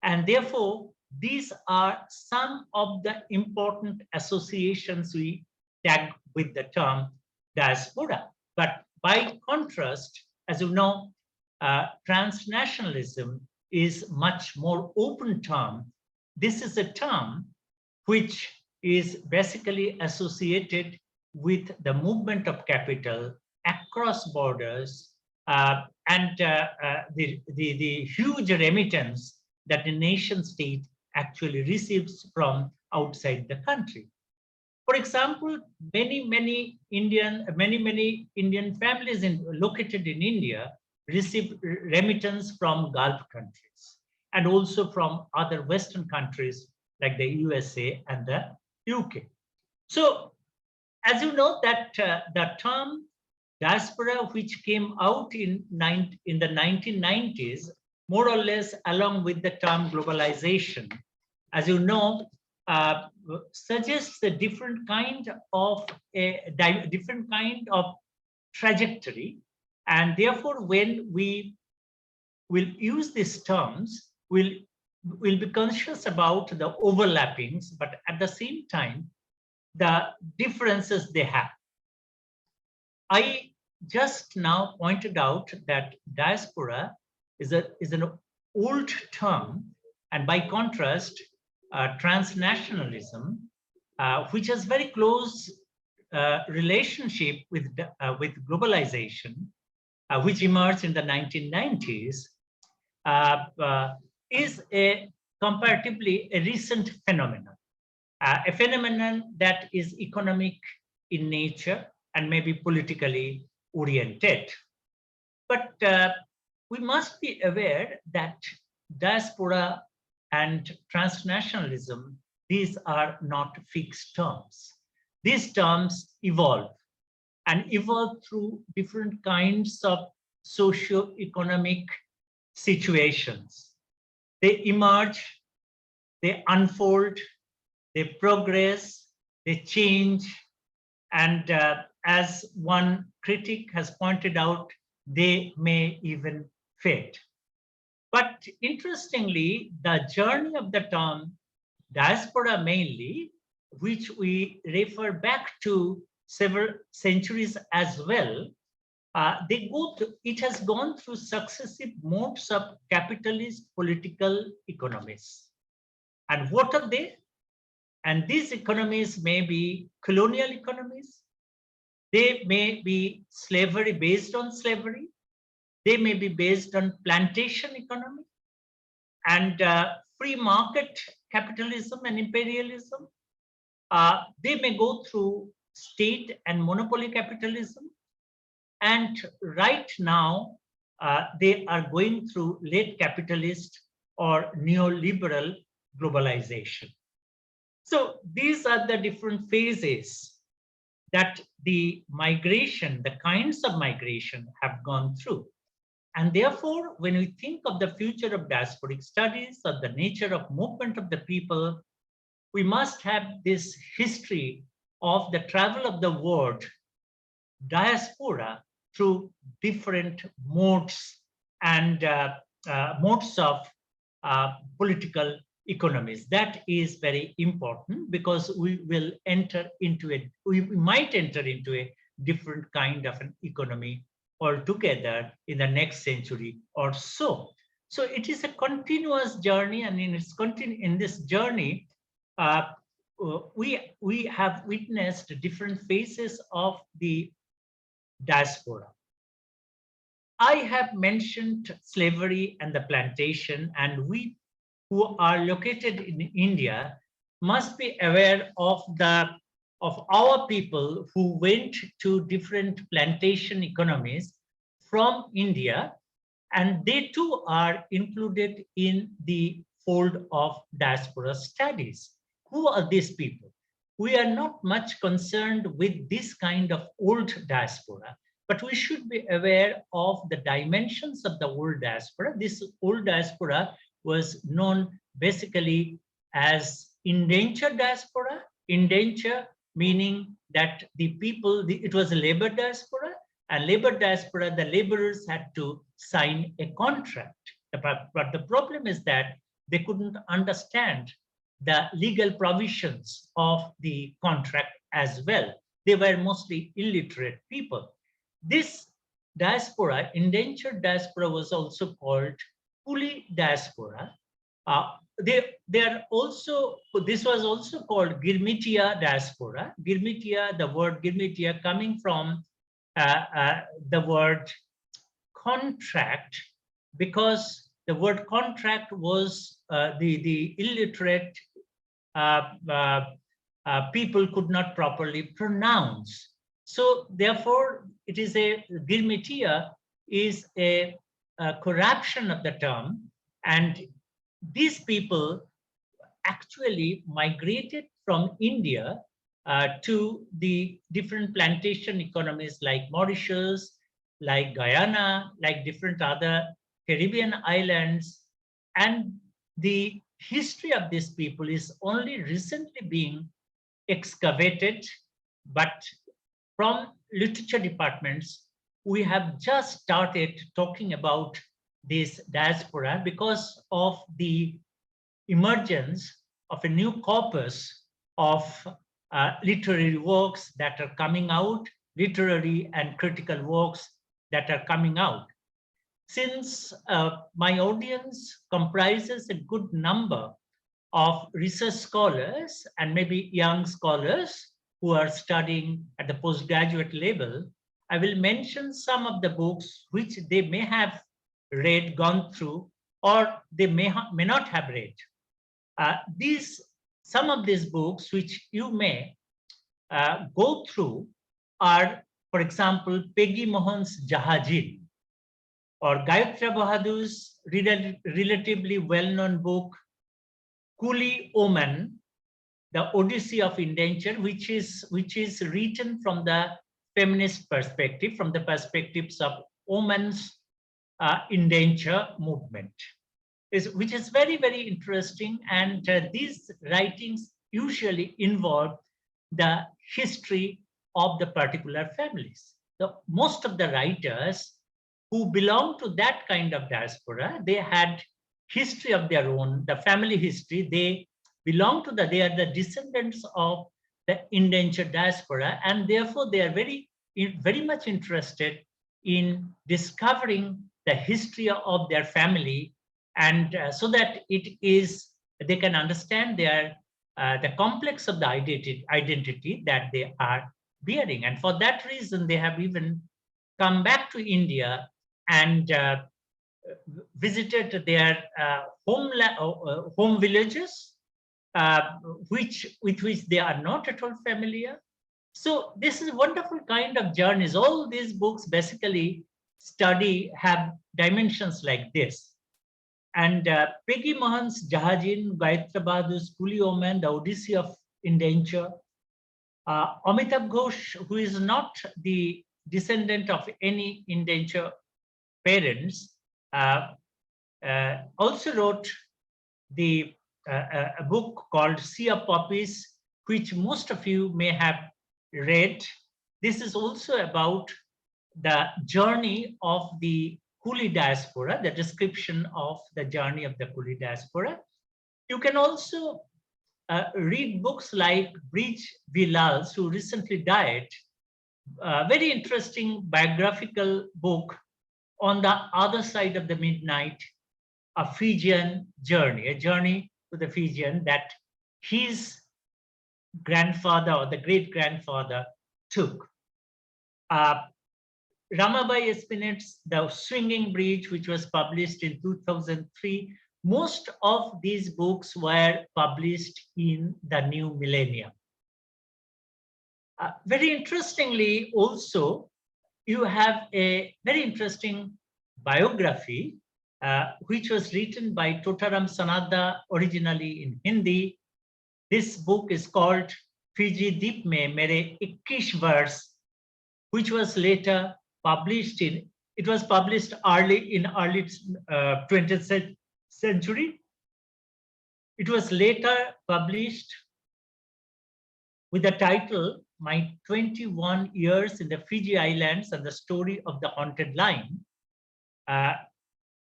and therefore these are some of the important associations we tag with the term diaspora. But by contrast, as you know, transnationalism is much more open term. This is a term which is basically associated with the movement of capital across borders and the huge remittance that the nation state actually receives from outside the country. For example, many Indian families located in India receive remittance from Gulf countries and also from other Western countries like the USA and the UK. So, as you know, that the term diaspora, which came out in the 1990s, more or less along with the term globalization, as you know, suggests a different kind of trajectory, and therefore, when we will use these terms, we'll be conscious about the overlappings, but at the same time, the differences they have. I just now pointed out that diaspora is an old term, and by contrast, transnationalism, which has very close relationship with globalization, which emerged in the 1990s, is comparatively a recent phenomenon, a phenomenon that is economic in nature and maybe politically oriented. But we must be aware that diaspora and transnationalism, these are not fixed terms. These terms evolve and evolve through different kinds of socio-economic situations. They emerge, they unfold, they progress, they change, and as one critic has pointed out, they may even fade. But interestingly, the journey of the term diaspora mainly, which we refer back to several centuries as well, it has gone through successive modes of capitalist political economies. And what are they? And these economies may be colonial economies. They may be slavery based on slavery. They may be based on plantation economy and free market capitalism and imperialism. They may go through state and monopoly capitalism. And right now, they are going through late capitalist or neoliberal globalization. So these are the different phases that the migration, the kinds of migration have gone through. And therefore, when we think of the future of diasporic studies or the nature of movement of the people, we must have this history of the travel of the word diaspora through different modes and modes of political economies. That is very important because we will enter into we might enter into a different kind of an economy altogether in the next century or so. So it is a continuous journey, and in this journey, we have witnessed different phases of the diaspora. I have mentioned slavery and the plantation, and we who are located in India must be aware of our people who went to different plantation economies from India, and they too are included in the fold of diaspora studies. Who are these people? We are not much concerned with this kind of old diaspora, but we should be aware of the dimensions of the old diaspora. This old diaspora was known basically as indentured diaspora. Indenture meaning that the people, it was a labor diaspora, and labor diaspora, the laborers had to sign a contract. But the problem is that they couldn't understand the legal provisions of the contract as well. They were mostly illiterate people. This diaspora, indentured diaspora, was also called coolie diaspora. They are also, this was also called Girmitia diaspora. Girmitia, the word Girmitia coming from the word contract, because the word contract was the illiterate people could not properly pronounce. So therefore, it is a Girmitia is a corruption of the term, and these people actually migrated from India to the different plantation economies like Mauritius, like Guyana, like different other Caribbean islands. And the history of these people is only recently being excavated, but from literature departments, we have just started talking about this diaspora because of the emergence of a new corpus of literary works that are coming out, literary and critical works that are coming out. Since my audience comprises a good number of research scholars and maybe young scholars who are studying at the postgraduate level, I will mention some of the books which they may have read, gone through, or they may not have read. Some of these books which you may go through are, for example, Peggy Mohan's Jahajin, or Gayatri Bahadur's relatively well-known book, Coolie Oman, The Odyssey of Indenture, which is written from the feminist perspective, from the perspectives of women's indenture movement, which is very, very interesting. And these writings usually involve the history of the particular families. Most of the writers who belong to that kind of diaspora, they had history of their own, the family history. They belong to they are the descendants of the indentured diaspora, and therefore they are very, very much interested in discovering the history of their family, and so that they can understand the complex of the identity that they are bearing. And for that reason, they have even come back to India and visited their home villages, with which they are not at all familiar. So this is a wonderful kind of journeys. All these books basically have dimensions like this. And Peggy Mohan's Jahajin, Gayatri Bahadur's Coolie Oman, The Odyssey of Indenture, Amitabh Ghosh, who is not the descendant of any indenture parents, also wrote a book called Sea of Poppies, which most of you may have read. This is also about the journey of the coolie diaspora, the description of the journey of the coolie diaspora. You can also read books like Bridge Villal's, who recently died, very interesting biographical book, On the Other Side of the Midnight, a Fijian journey, a journey to the Fijian that his grandfather or the great-grandfather took. Ramabai Espinet's The Swinging Bridge, which was published in 2003. Most of these books were published in the new millennium. Very interestingly, also, you have a very interesting biography, which was written by Totaram Sanada, originally in Hindi. This book is called Fiji Deep Mein Mere 21 Verse, which was later published in, it was published early 20th century. It was later published with the title My 21 Years in the Fiji Islands and the Story of the Haunted Line,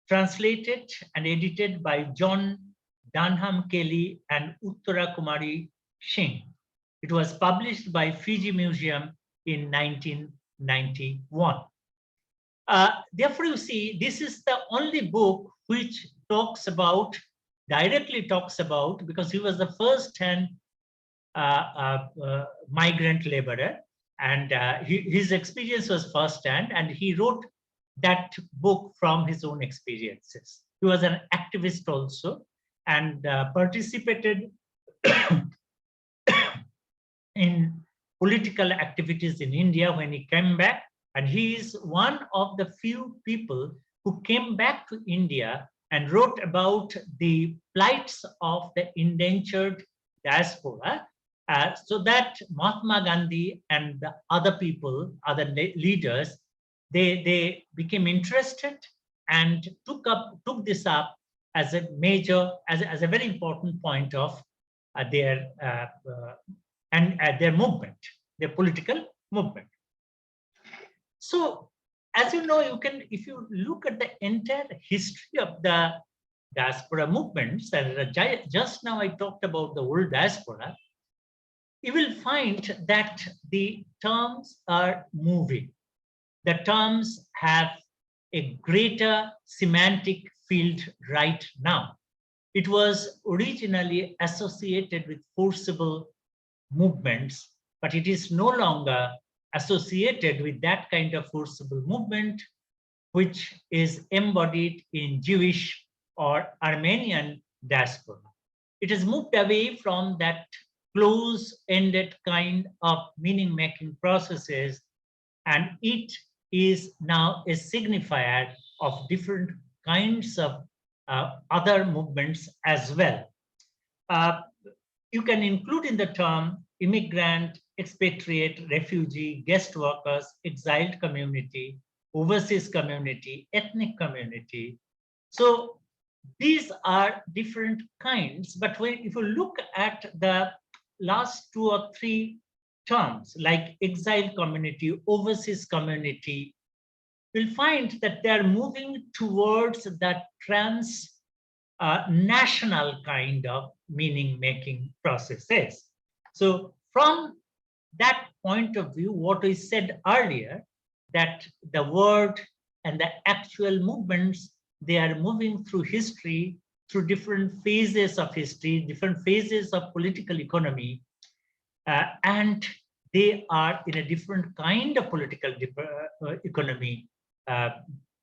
translated and edited by John Dunham Kelly and Uttara Kumari Singh. It was published by Fiji Museum in 1991. Therefore, you see, this is the only book which talks about, directly talks about, because he was the first-hand migrant laborer, and his experience was first-hand, and he wrote that book from his own experiences. He was an activist also, and participated in political activities in India when he came back. And he is one of the few people who came back to India and wrote about the plights of the indentured diaspora, so that Mahatma Gandhi and the other people, other leaders, they became interested and took this up as a major, as a very important point of their movement, their political movement. So, as you know, you can, if you look at the entire history of the diaspora movements, and just now I talked about the old diaspora, you will find that the terms are moving. The terms have a greater semantic field right now. It was originally associated with forcible movements, but it is no longer associated with that kind of forcible movement, which is embodied in Jewish or Armenian diaspora. It has moved away from that close-ended kind of meaning-making processes, and it is now a signifier of different kinds of other movements as well. You can include in the term immigrant, expatriate, refugee, guest workers, exiled community, overseas community, ethnic community. So these are different kinds, but if you look at the last 2 or 3 terms, like exiled community, overseas community, you'll find that they're moving towards that national kind of meaning-making processes. So from that point of view, what we said earlier, that the word and the actual movements, they are moving through history, through different phases of history, different phases of political economy, and they are in a different kind of political economy,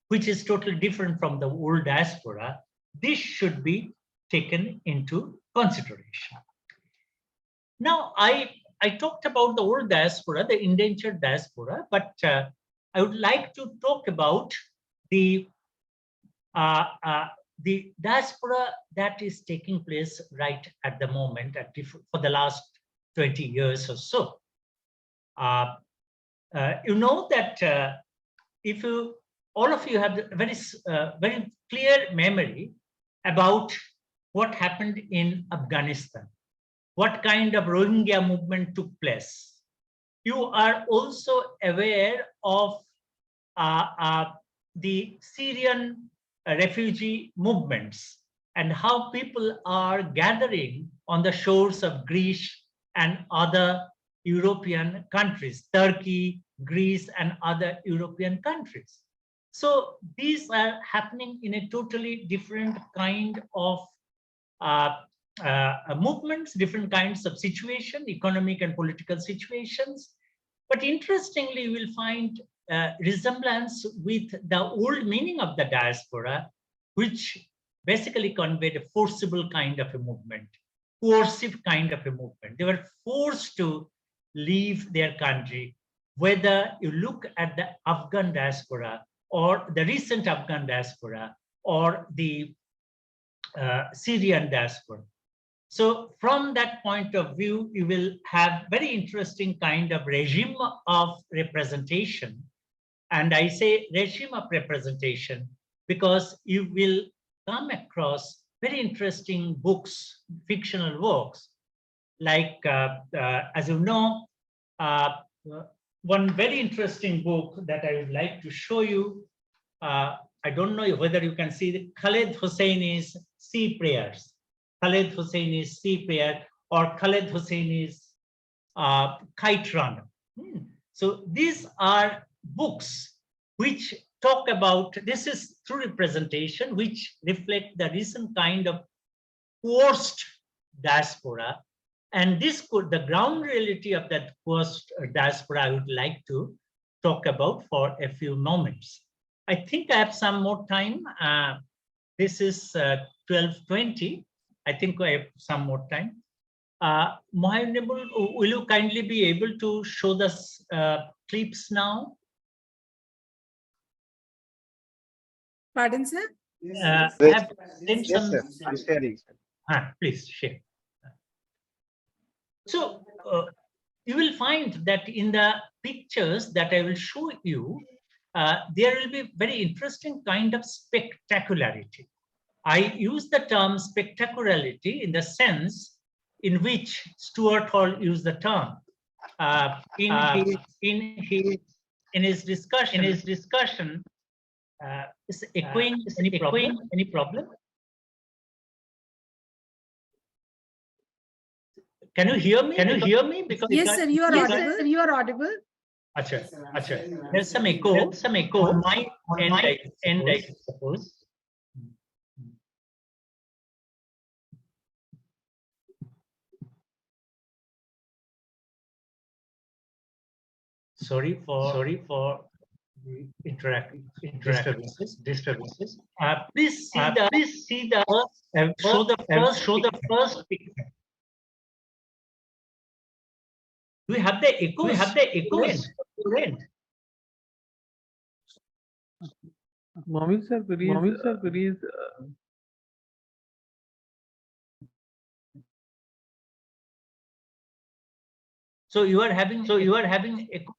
which is totally different from the old diaspora. This should be taken into consideration. Now, I talked about the old diaspora, the indentured diaspora, but I would like to talk about the diaspora that is taking place right at the moment, for the last 20 years or so. You know that if all of you have a very clear memory about what happened in Afghanistan, what kind of Rohingya movement took place. You are also aware of the Syrian refugee movements and how people are gathering on the shores of Greece and other European countries, Turkey, Greece, and other European countries. So these are happening in a totally different kind of movements, different kinds of situation, economic and political situations. But interestingly, you will find resemblance with the old meaning of the diaspora, which basically conveyed a forcible kind of a movement, coercive kind of a movement. They were forced to leave their country. Whether you look at the Afghan diaspora or the recent Afghan diaspora or the Syrian diaspora. So from that point of view, you will have very interesting kind of regime of representation. And I say regime of representation because you will come across very interesting books, fictional works, like, as you know, one very interesting book that I would like to show you. I don't know whether you can see Khaled Hosseini's Sea Prayers. Khaled Hosseini's Sea Prayer or Khaled Hosseini's Kite Runner. So these are books which talk about, this is through representation, which reflect the recent kind of coerced diaspora. And this could, the ground reality of that coerced diaspora, I would like to talk about for a few moments. I think I have some more time. This is 12:20. I think I have some more time. Mohanibul, will you kindly be able to show the clips now? Pardon, sir? I have sent Yes, some. sir. I'm sharing. Please share. So you will find that in the pictures that I will show you, there will be very interesting kind of spectacularity. I use the term spectacularity in the sense in which Stuart Hall used the term in his discussion. Is echoing any problem? Can you hear me? Because Yes, sir, you are audible. You are audible. Acha. There's some echo. On my end, I suppose. Sorry for the disturbances. Please see the show the first picture. Do we have the echoes? Mommy sir, please. So you are having echo.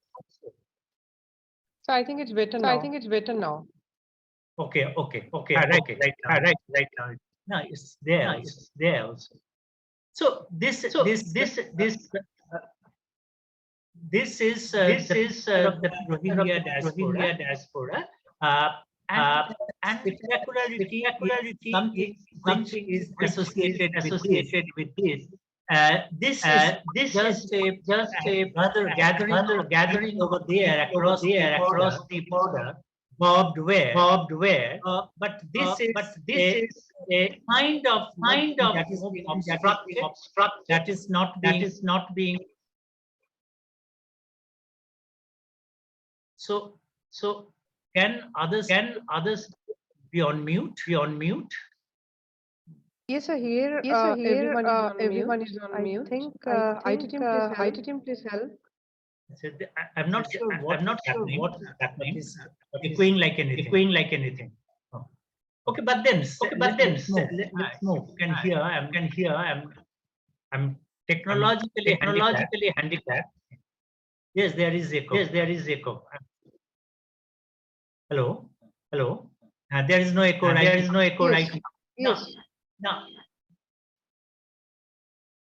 So I think it's better now. Okay. Right now. No, it's there. It's there also. So this is the Rohingya diaspora. And spectacularity is something is associated with this. This is just a gathering over there across the border, barbed wire. But this is a kind of that is being obstructed, that is not being. So can others be on mute? Yes, sir. Here, everyone is on mute. I think IT team, please help. I'm not sure what is happening. Echoing like anything. Oh. Okay, but then let's move. You can hear. I'm technologically handicapped. Yes, there is echo. Hello. There is no echo. Right now. Yes. No.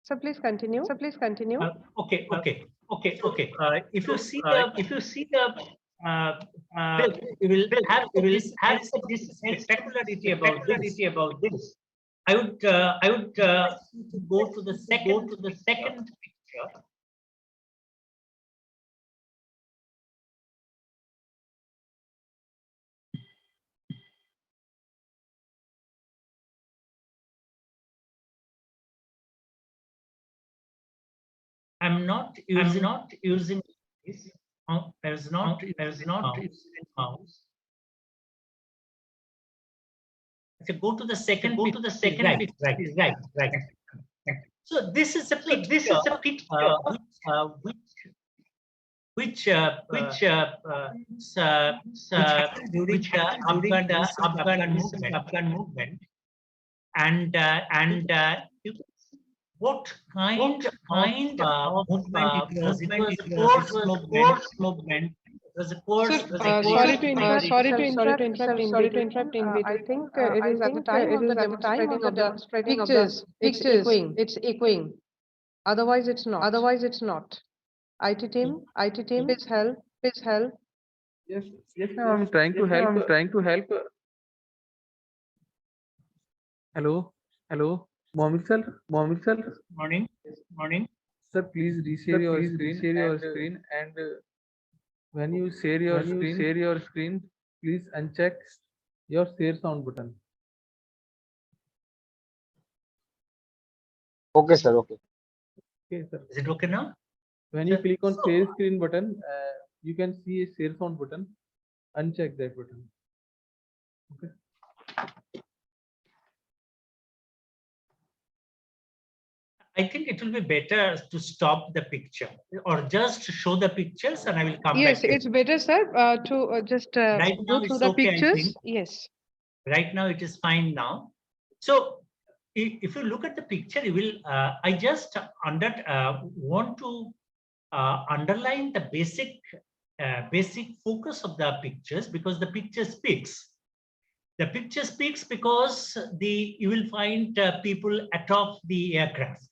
So please continue. Okay. If you see the you will have this spectacularity about this. I would go to the second picture. I'm not using this. There's not mouse. Okay, go to the second picture. Right. So this is a picture, which happened during the Afghan movement, and what kind of movement it was? It was a force movement. It was a course. Sir, sorry to interrupt. Sorry to interrupt in between. I think it is at the time of the demonstrating of the pictures. It's echoing. It's echoing. Otherwise, it's not. IT team, please help. Yes, yes, ma'am. I'm trying to help. Hello, Mohammed sir. Morning. Sir, please reshare your screen and when you share your screen, please uncheck your share sound button. Okay, sir. Okay. Okay, sir. Is it okay now? When you click on share screen button, you can see a share sound button. Uncheck that button. Okay. I think it will be better to stop the picture or just show the pictures, and I will come Yes, back. it's better, sir, to just Right now go through it's the okay, I pictures. think. Yes. Right now it is fine now. So if you look at the picture, you will. I just want to underline the basic focus of the pictures, because the picture speaks. The picture speaks because you will find people atop the aircraft.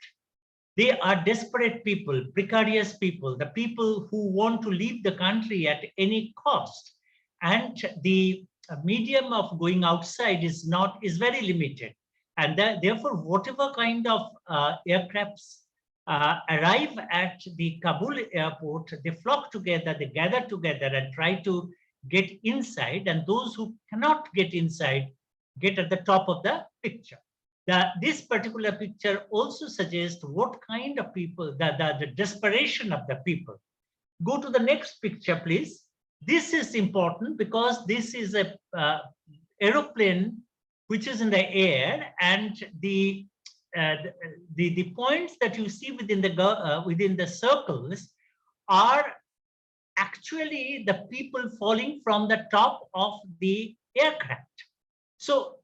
They are desperate people, precarious people, the people who want to leave the country at any cost. And the medium of going outside is very limited. And therefore, whatever kind of aircrafts arrive at the Kabul airport, they flock together, they gather together and try to get inside. And those who cannot get inside get at the top of the picture. This particular picture also suggests what kind of people, the desperation of the people. Go to the next picture, please. This is important because this is a aeroplane which is in the air, and the points that you see within the circles are actually the people falling from the top of the aircraft. So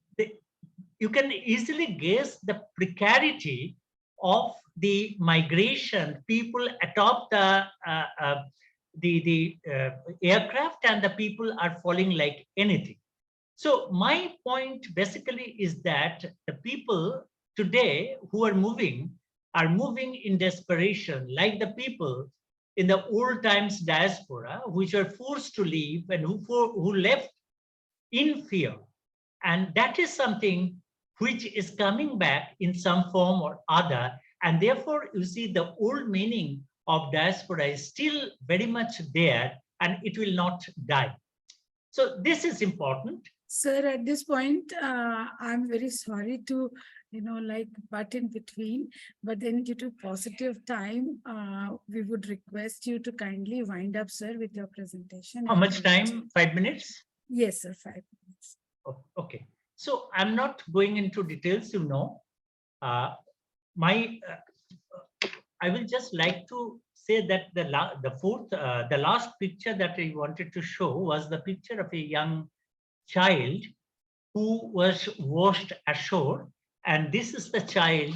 you can easily guess the precarity of the migration, people atop the aircraft, and the people are falling like anything. So my point basically is that the people today who are moving in desperation, like the people in the old times diaspora, which are forced to leave and who left in fear. And that is something which is coming back in some form or other. And therefore, you see, the old meaning of diaspora is still very much there, and it will not die. So this is important. Sir, at this point, I'm very sorry to, butt in between, but then due to positive time, we would request you to kindly wind up, sir, with your presentation. How much time? 5 minutes? Yes, sir, 5 minutes. Oh, okay. So I'm not going into details, I will just like to say that the last picture that I wanted to show was the picture of a young child who was washed ashore. And this is the child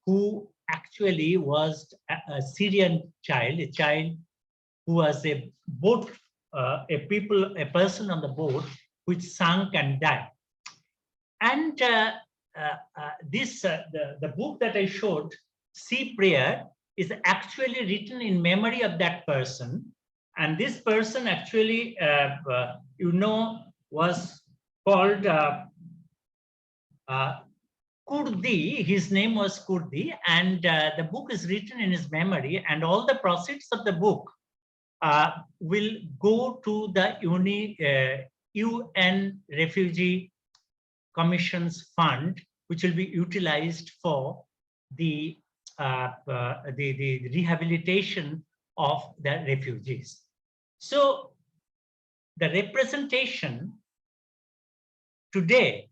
who actually was a Syrian child, a child who was a person on the boat which sank and died. And the book that I showed, Sea Prayer, is actually written in memory of that person. And this person actually, was called Kurdi. His name was Kurdi, and the book is written in his memory, and all the proceeds of the book will go to the UN Refugee Commission's fund, which will be utilized for the rehabilitation of the refugees. So the representation today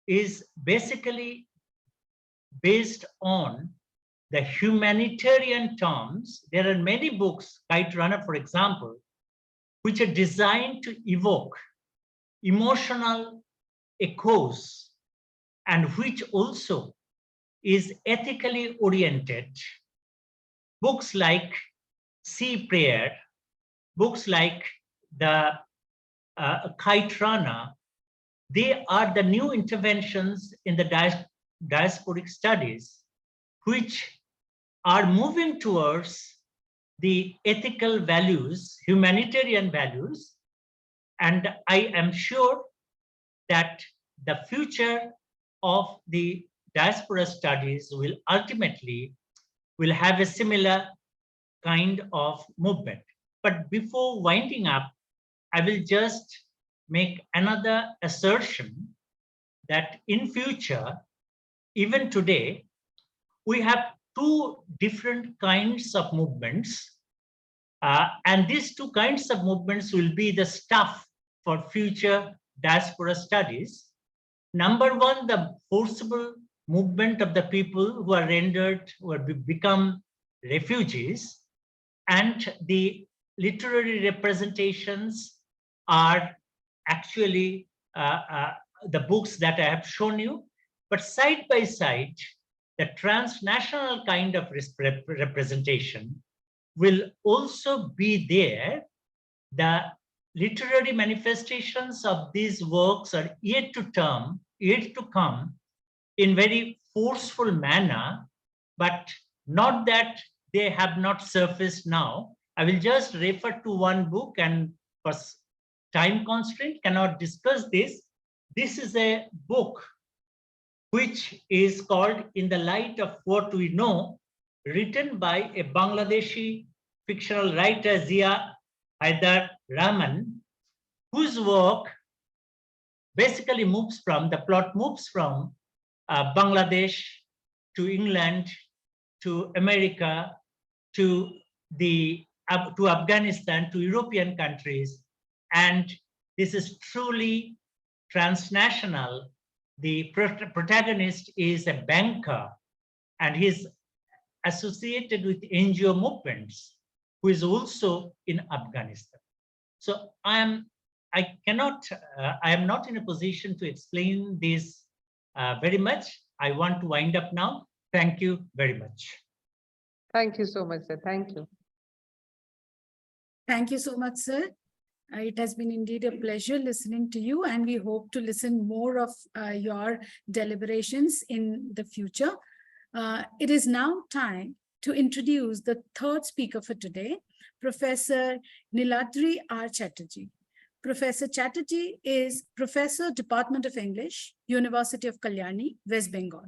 is basically based on the humanitarian terms. There are many books, Kite Runner, for example, which are designed to evoke emotional echoes and which also is ethically oriented. Books like Sea Prayer, books like the Kite Runner, they are the new interventions in the diasporic studies, which are moving towards the ethical values, humanitarian values. And I am sure that the future of the diaspora studies will ultimately have a similar kind of movement. But before winding up, I will just make another assertion that in future, even today, we have two different kinds of movements. And these two kinds of movements will be the stuff for future diaspora studies. Number one, the forcible movement of the people who are rendered or become refugees, and the literary representations are actually the books that I have shown you. But side by side, the transnational kind of representation will also be there. The literary manifestations of these works are yet to come in very forceful manner, but not that they have not surfaced now. I will just refer to one book, and for time constraint cannot discuss this. This is a book which is called In the Light of What We Know, written by a Bangladeshi fictional writer, Zia Haidar Rahman, whose work basically the plot moves from Bangladesh to England, to America, to Afghanistan, to European countries. And this is truly transnational. The protagonist is a banker, and he's associated with NGO movements, who is also in Afghanistan. So I am not in a position to explain this very much. I want to wind up now. Thank you very much. Thank you so much, sir. Thank you. Thank you so much, sir. It has been indeed a pleasure listening to you, and we hope to listen more of your deliberations in the future. It is now time to introduce the third speaker for today, Professor Niladri R. Chatterjee. Professor Chatterjee is Professor, Department of English, University of Kalyani, West Bengal.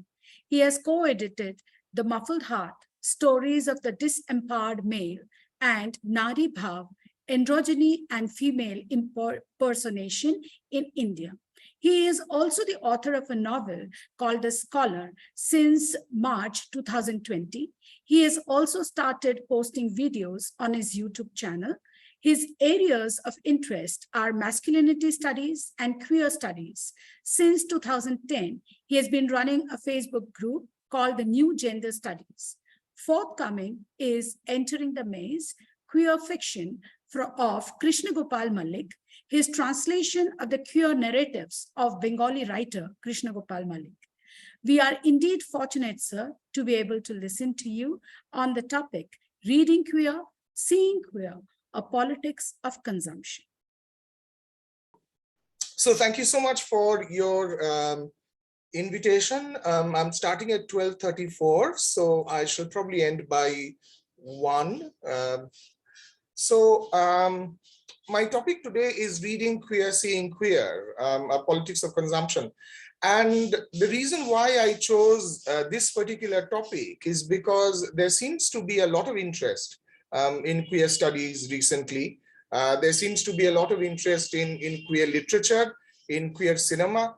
He has co-edited The Muffled Heart, Stories of the Disempowered Male, and Nari Bhav, Androgyny and Female Impersonation in India. He is also the author of a novel called The Scholar since March 2020. He has also started posting videos on his YouTube channel. His areas of interest are masculinity studies and queer studies. Since 2010, he has been running a Facebook group called the New Gender Studies. Forthcoming is Entering the Maze, queer fiction of Krishna Gopal Malik, his translation of the queer narratives of Bengali writer Krishna Gopal Malik. We are indeed fortunate, sir, to be able to listen to you on the topic, Reading Queer, Seeing Queer, A Politics of Consumption. So thank you so much for your invitation. I'm starting at 12:34, so I shall probably end by 1. My topic today is Reading Queer, Seeing Queer, A Politics of Consumption. And the reason why I chose this particular topic is because there seems to be a lot of interest in queer studies recently. There seems to be a lot of interest in queer literature, in queer cinema.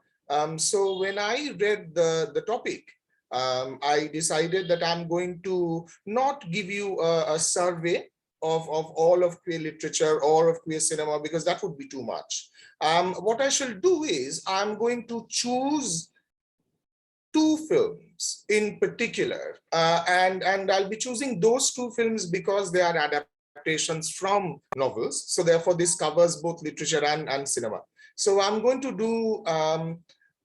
So when I read the topic, I decided that I'm going to not give you a survey of all of queer literature or of queer cinema, because that would be too much. What I shall do is I'm going to choose two films in particular, and I'll be choosing those two films because they are adaptations from novels. So therefore, this covers both literature and cinema. So I'm going to do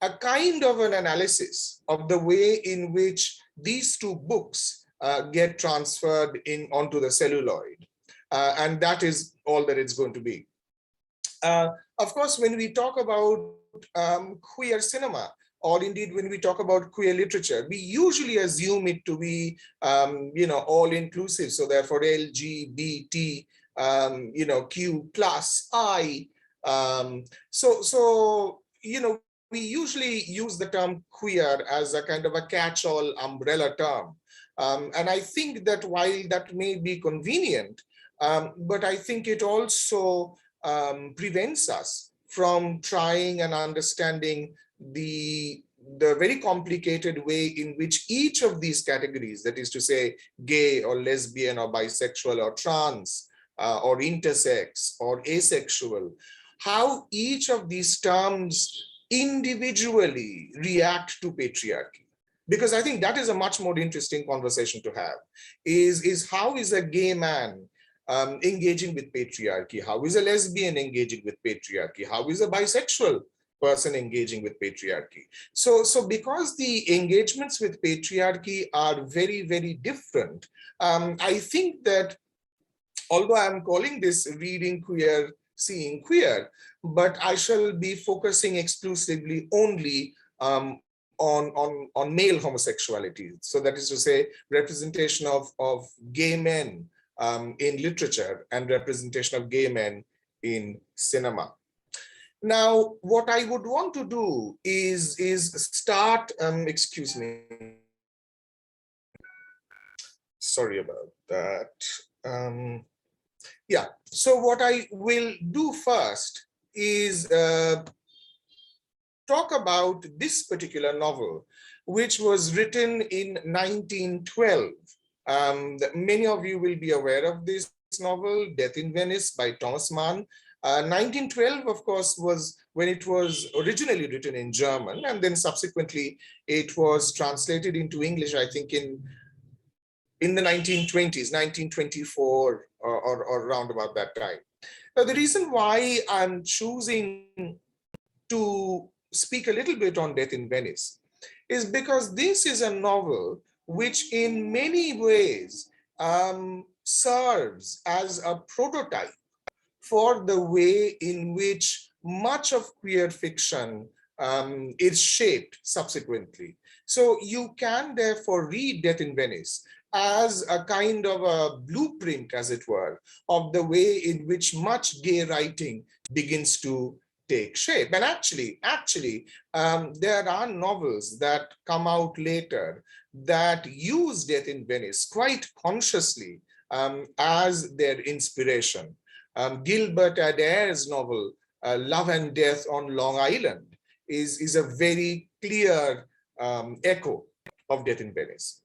a kind of an analysis of the way in which these two books get transferred in onto the celluloid. And that is all that it's going to be. Of course, when we talk about queer cinema, or indeed when we talk about queer literature, we usually assume it to be, all inclusive. So therefore LGBT, Q plus I. We usually use the term queer as a kind of a catch-all umbrella term. And I think that while that may be convenient, but I think it also prevents us from trying and understanding the very complicated way in which each of these categories, that is to say, gay or lesbian or bisexual or trans or intersex or asexual, how each of these terms individually react to patriarchy. Because I think that is a much more interesting conversation to have, is how is a gay man engaging with patriarchy? How is a lesbian engaging with patriarchy? How is a bisexual person engaging with patriarchy? So because the engagements with patriarchy are very, very different, I think that although I'm calling this reading queer, seeing queer, but I shall be focusing exclusively only on male homosexuality. So that is to say, representation of gay men in literature and representation of gay men in cinema. Now, what I would want to do is start, excuse me. Sorry about that. Yeah, so what I will do first is talk about this particular novel, which was written in 1912. Many of you will be aware of this novel, Death in Venice by Thomas Mann. 1912, of course, was when it was originally written in German, and then subsequently it was translated into English, I think in the 1920s, 1924 or around about that time. Now, the reason why I'm choosing to speak a little bit on Death in Venice is because this is a novel which in many ways serves as a prototype for the way in which much of queer fiction is shaped subsequently. So you can therefore read Death in Venice as a kind of a blueprint, as it were, of the way in which much gay writing begins to take shape. And actually, there are novels that come out later that use Death in Venice quite consciously as their inspiration. Gilbert Adair's novel, Love and Death on Long Island, is a very clear echo of Death in Venice.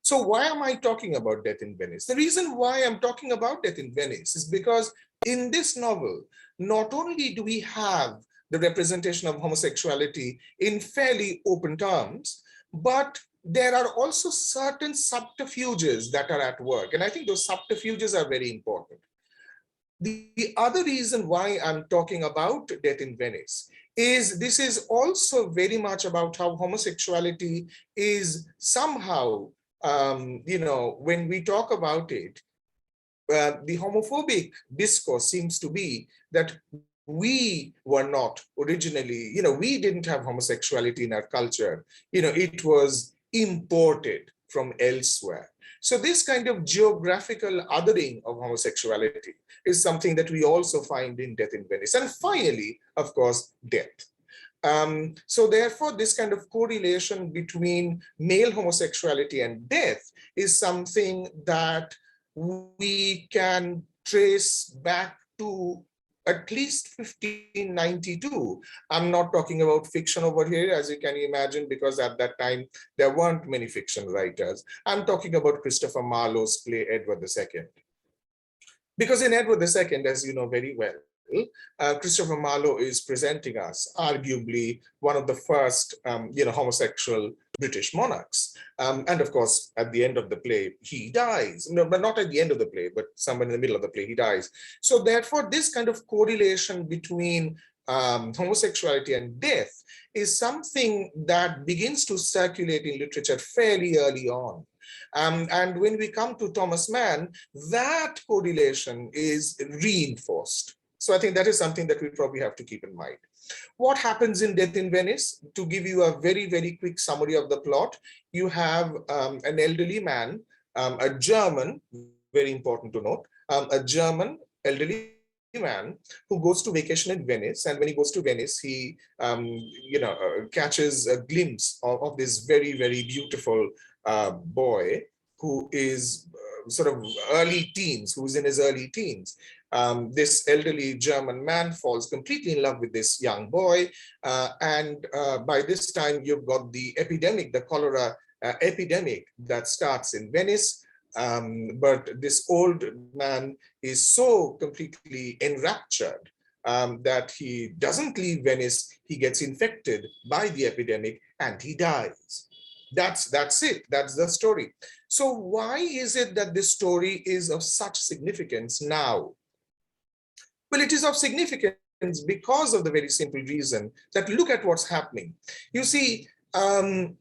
So why am I talking about Death in Venice? The reason why I'm talking about Death in Venice is because in this novel, not only do we have the representation of homosexuality in fairly open terms, but there are also certain subterfuges that are at work. And I think those subterfuges are very important. The other reason why I'm talking about Death in Venice is this is also very much about how homosexuality is somehow, when we talk about it, the homophobic discourse seems to be that we were not originally, we didn't have homosexuality in our culture. It was imported from elsewhere. So this kind of geographical othering of homosexuality is something that we also find in Death in Venice. And finally, of course, death. So therefore, this kind of correlation between male homosexuality and death is something that we can trace back to at least 1592. I'm not talking about fiction over here, as you can imagine, because at that time, there weren't many fiction writers. I'm talking about Christopher Marlowe's play, Edward II. Because in Edward II, as you know very well, Christopher Marlowe is presenting us arguably one of the first, homosexual British monarchs. And of course, at the end of the play, he dies. No, but not at the end of the play, but somewhere in the middle of the play, he dies. So therefore, this kind of correlation between homosexuality and death is something that begins to circulate in literature fairly early on. And when we come to Thomas Mann, that correlation is reinforced. So I think that is something that we probably have to keep in mind. What happens in Death in Venice? To give you a very, very quick summary of the plot, you have an elderly man, a German, very important to note, a German elderly man who goes to vacation in Venice. And when he goes to Venice, he, catches a glimpse of this very, very beautiful boy who is sort of early teens, who's in his early teens. This elderly German man falls completely in love with this young boy. And by this time, you've got the epidemic, the cholera epidemic that starts in Venice. But this old man is so completely enraptured that he doesn't leave Venice. He gets infected by the epidemic and he dies. That's it. That's the story. So why is it that this story is of such significance now? Well, it is of significance because of the very simple reason that look at what's happening. You see, in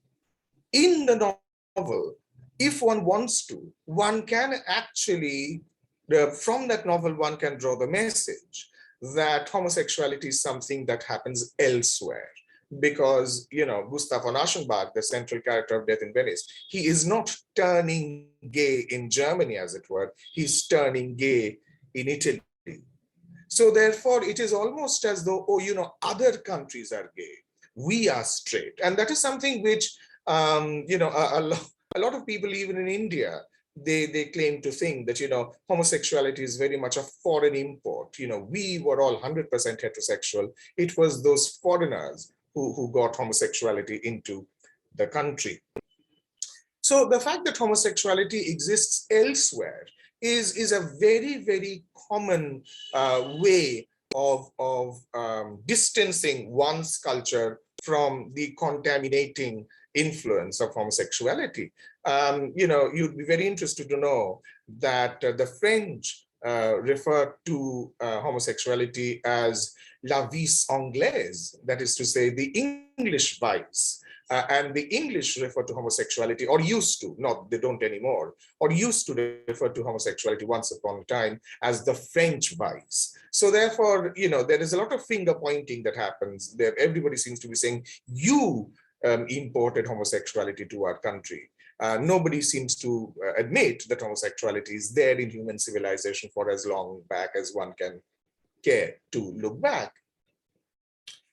the novel, if one wants to, one can actually, from that novel, one can draw the message that homosexuality is something that happens elsewhere. Because, Gustav von Aschenbach, the central character of Death in Venice, he is not turning gay in Germany, as it were, he's turning gay in Italy. So therefore, it is almost as though, other countries are gay, we are straight. And that is something which, a lot of people, even in India, they claim to think that, homosexuality is very much a foreign import. We were all 100% heterosexual. It was those foreigners who got homosexuality into the country. So the fact that homosexuality exists elsewhere is a very, very common way of distancing one's culture from the contaminating influence of homosexuality. You'd be very interested to know that the French refer to homosexuality as la vice anglaise, that is to say, the English vice. And the English refer to homosexuality, or used to, not they don't anymore, or used to refer to homosexuality once upon a time as the French vice. So therefore, there is a lot of finger pointing that happens there. Everybody seems to be saying, you imported homosexuality to our country. Nobody seems to admit that homosexuality is there in human civilization for as long back as one can care to look back.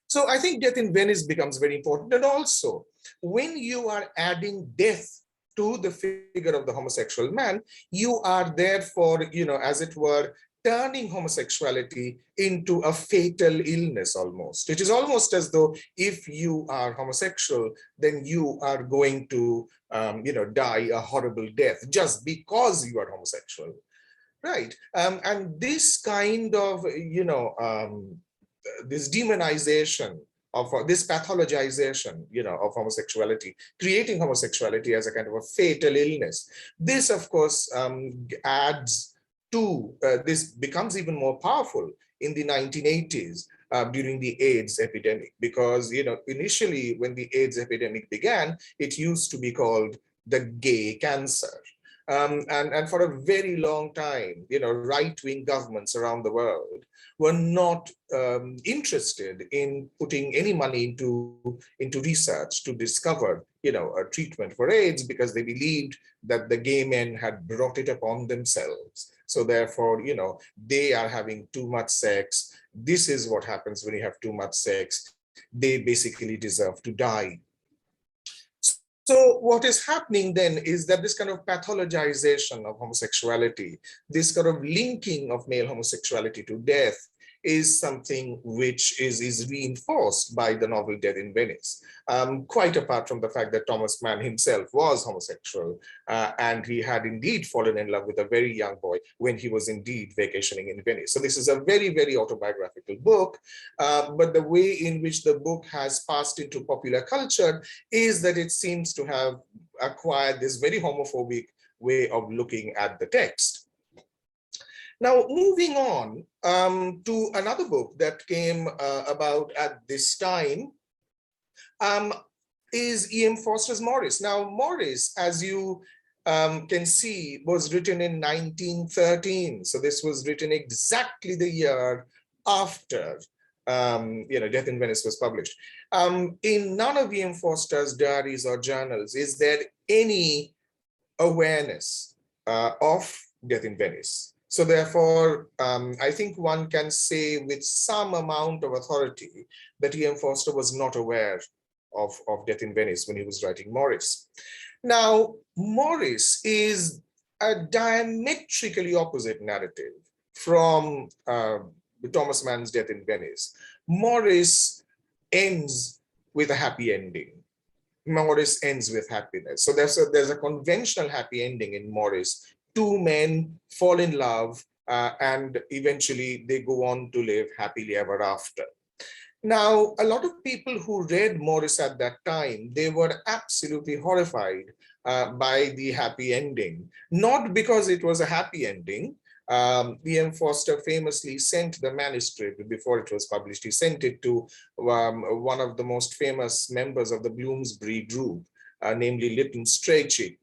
So I think Death in Venice becomes very important. And also, when you are adding death to the figure of the homosexual man, you are therefore, as it were, turning homosexuality into a fatal illness almost. It is almost as though if you are homosexual, then you are going to, die a horrible death just because you are homosexual, right? And this kind of, this demonization of this pathologization, of homosexuality, creating homosexuality as a kind of a fatal illness. This, of course, adds to, this becomes even more powerful in the 1980s during the AIDS epidemic, because, initially when the AIDS epidemic began, it used to be called the gay cancer. And for a very long time, right-wing governments around the world were not interested in putting any money into research to discover, a treatment for AIDS, because they believed that the gay men had brought it upon themselves. So therefore, they are having too much sex. This is what happens when you have too much sex. They basically deserve to die. So what is happening then is that this kind of pathologization of homosexuality, this kind of linking of male homosexuality to death, is something which is reinforced by the novel Death in Venice, quite apart from the fact that Thomas Mann himself was homosexual, and he had indeed fallen in love with a very young boy when he was indeed vacationing in Venice. So this is a very, very autobiographical book, but the way in which the book has passed into popular culture is that it seems to have acquired this very homophobic way of looking at the text. Now, moving on to another book that came about at this time is E.M. Foster's Morris. Now, Morris, as you can see, was written in 1913. So this was written exactly the year after Death in Venice was published. In none of E.M. Foster's diaries or journals is there any awareness of Death in Venice. So therefore, I think one can say with some amount of authority that E.M. Foster was not aware of Death in Venice when he was writing Morris. Now, Morris is a diametrically opposite narrative from Thomas Mann's Death in Venice. Morris ends with a happy ending. Morris ends with happiness. So there's a conventional happy ending in Morris. Two men fall in love and eventually they go on to live happily ever after. Now, a lot of people who read Morris at that time, they were absolutely horrified by the happy ending, not because it was a happy ending. E.M. Foster famously sent the manuscript before it was published. He sent it to one of the most famous members of the Bloomsbury group, namely Lytton Strachey.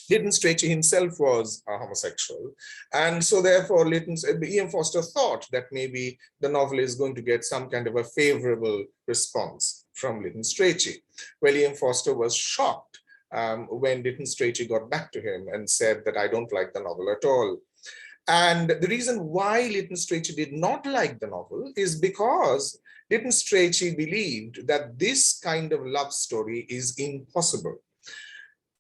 Lytton Strachey himself was a homosexual. And so therefore, E.M. Foster thought that maybe the novel is going to get some kind of a favorable response from Lytton Strachey. Well, E.M. Foster was shocked when Lytton Strachey got back to him and said that I don't like the novel at all. And the reason why Lytton Strachey did not like the novel is because Lytton Strachey believed that this kind of love story is impossible.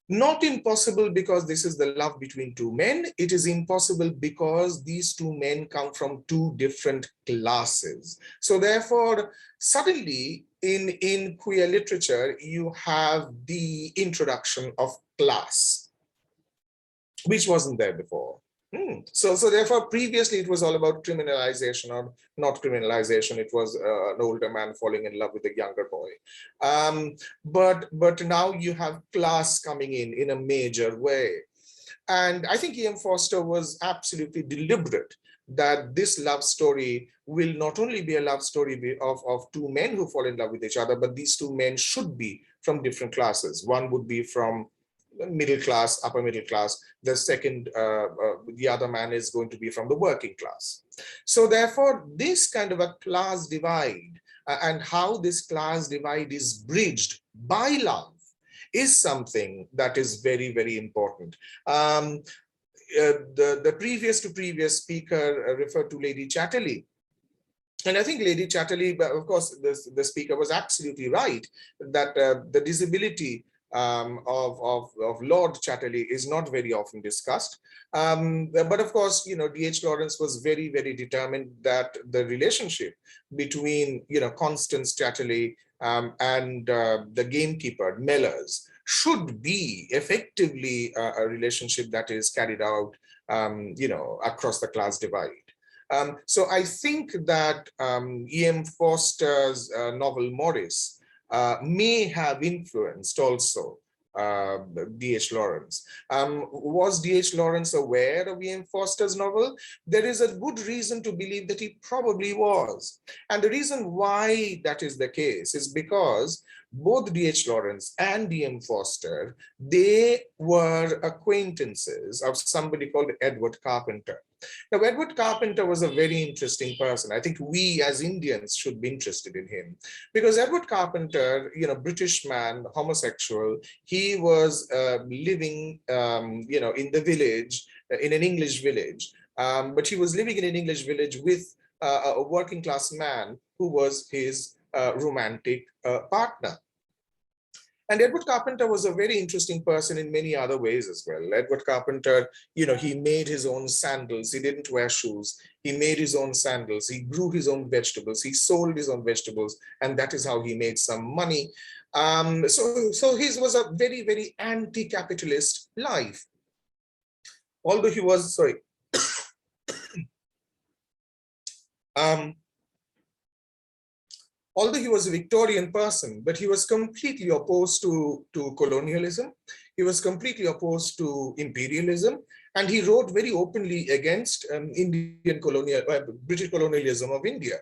Not impossible because this is the love between two men. It is impossible because these two men come from two different classes. So therefore, suddenly in queer literature, you have the introduction of class, which wasn't there before. So therefore, previously it was all about criminalization or not criminalization. It was an older man falling in love with a younger boy. But now you have class coming in a major way. And I think E.M. Foster was absolutely deliberate that this love story will not only be a love story of two men who fall in love with each other, but these two men should be from different classes. One would be from middle class, upper middle class. The second, the other man is going to be from the working class. So therefore, this kind of a class divide and how this class divide is bridged by love is something that is very, very important. The previous speaker referred to Lady Chatterley. And I think Lady Chatterley, of course, the speaker was absolutely right that the disability of Lord Chatterley is not very often discussed. But of course, D.H. Lawrence was very, very determined that the relationship between, Constance Chatterley and the gamekeeper, Mellors, should be effectively a relationship that is carried out, across the class divide. So I think that E.M. Foster's novel Morris may have influenced also D.H. Lawrence. Was D.H. Lawrence aware of E.M. Foster's novel? There is a good reason to believe that he probably was. And the reason why that is the case is because both D.H. Lawrence and E.M. Foster, they were acquaintances of somebody called Edward Carpenter. Now, Edward Carpenter was a very interesting person. I think we as Indians should be interested in him because Edward Carpenter, British man, homosexual, he was living, in the village, in an English village, but he was living in an English village with a working class man who was his romantic partner. And Edward Carpenter was a very interesting person in many other ways as well. Edward Carpenter, he made his own sandals. He didn't wear shoes. He made his own sandals. He grew his own vegetables. He sold his own vegetables. And that is how he made some money. So his was a very, very anti-capitalist life. Although he was, sorry, although he was a Victorian person, but he was completely opposed to colonialism. He was completely opposed to imperialism, and he wrote very openly against British colonialism of India.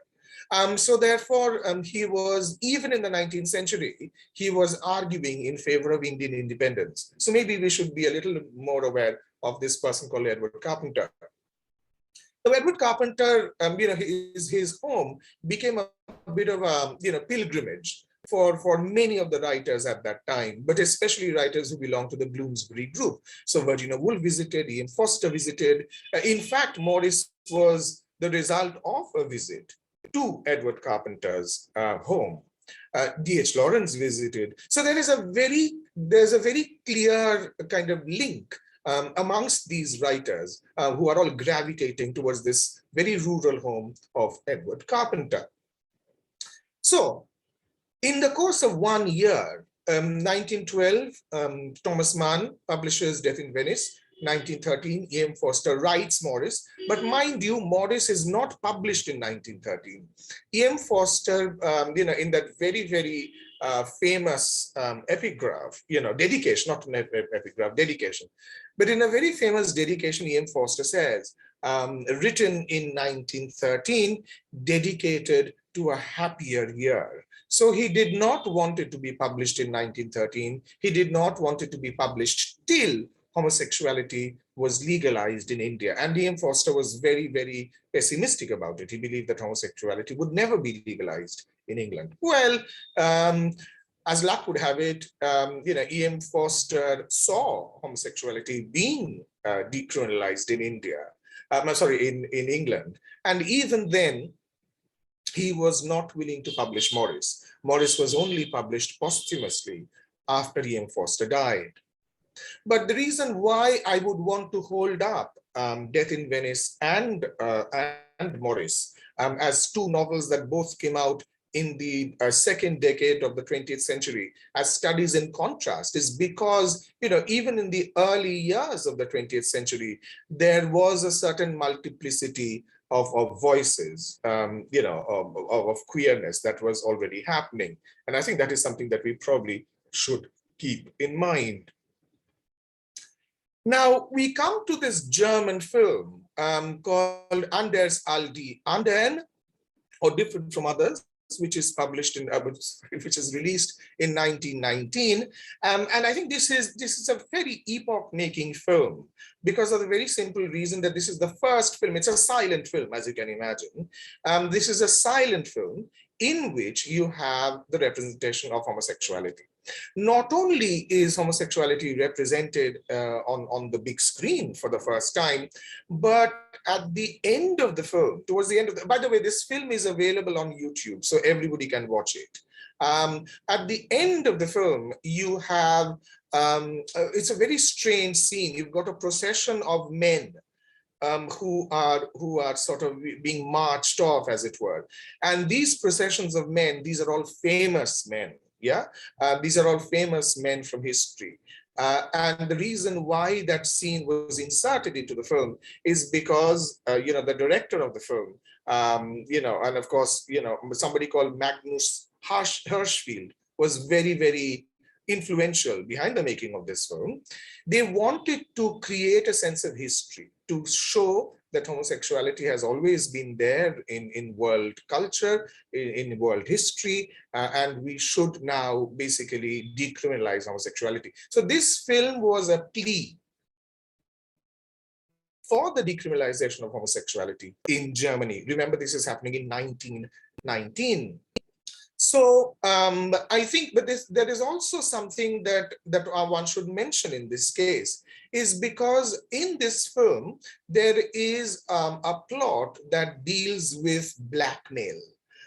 So therefore, he was, even in the 19th century, he was arguing in favor of Indian independence. So maybe we should be a little more aware of this person called Edward Carpenter. So Edward Carpenter, his home became a bit of a pilgrimage for many of the writers at that time, but especially writers who belong to the Bloomsbury group. So Virginia Woolf visited, E.M. Forster visited. In fact, Morris was the result of a visit to Edward Carpenter's home. D.H. Lawrence visited. So there's a very clear kind of link amongst these writers who are all gravitating towards this very rural home of Edward Carpenter. So in the course of 1 year, 1912, Thomas Mann publishes Death in Venice. 1913, E.M. Forster writes Morris, but mind you, Morris is not published in 1913. E.M. Forster, in that very, very famous epigraph, dedication, not an epigraph, dedication, but in a very famous dedication, E.M. Forster says, written in 1913, dedicated to a happier year. So he did not want it to be published in 1913. He did not want it to be published till homosexuality was legalized in India. And E.M. Forster was very, very pessimistic about it. He believed that homosexuality would never be legalized in England. Well, as luck would have it, E.M. Forster saw homosexuality being decriminalized in India. In England. And even then, he was not willing to publish Morris. Morris was only published posthumously after E.M. Forster died. But the reason why I would want to hold up Death in Venice and Morris as two novels that both came out in the second decade of the 20th century as studies in contrast is because, even in the early years of the 20th century, there was a certain multiplicity of voices, of queerness that was already happening. And I think that is something that we probably should keep in mind. Now, we come to this German film called Anders Aldi Anden, or different from others, which is published in, which is released in 1919. And I think this is a very epoch-making film because of the very simple reason that this is the first film. It's a silent film, as you can imagine. This is a silent film in which you have the representation of homosexuality. Not only is homosexuality represented on the big screen for the first time, but at the end of the film, towards the end of by the way, this film is available on YouTube, so everybody can watch it. At the end of the film, you have, it's a very strange scene. You've got a procession of men who are sort of being marched off, as it were. And these processions of men, these are all famous men. Yeah, these are all famous men from history. And the reason why that scene was inserted into the film is because, the director of the film, and of course, somebody called Magnus Hirschfeld was very, very influential behind the making of this film. They wanted to create a sense of history to show that homosexuality has always been there in world culture, in world history, and we should now basically decriminalize homosexuality. So this film was a plea for the decriminalization of homosexuality in Germany. Remember, this is happening in 1919. So I think, but there is also something that one should mention in this case, is because in this film, there is a plot that deals with blackmail.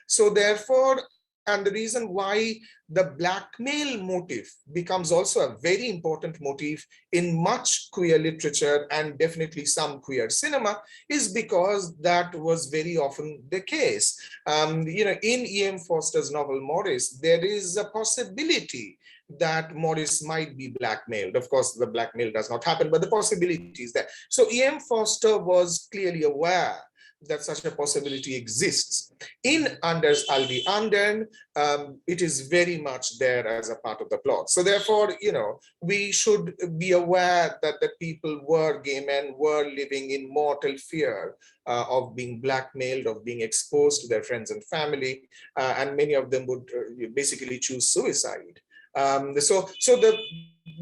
So therefore, and the reason why the blackmail motive becomes also a very important motif in much queer literature and definitely some queer cinema is because that was very often the case. You know, in E.M. Forster's novel Morris, there is a possibility that Morris might be blackmailed. Of course, the blackmail does not happen, but the possibility is there. So E.M. Forster was clearly aware that such a possibility exists. In Anders Aldi Anden, it is very much there as a part of the plot. So therefore, you know, we should be aware that the people were, gay men were living in mortal fear of being blackmailed, of being exposed to their friends and family, and many of them would basically choose suicide.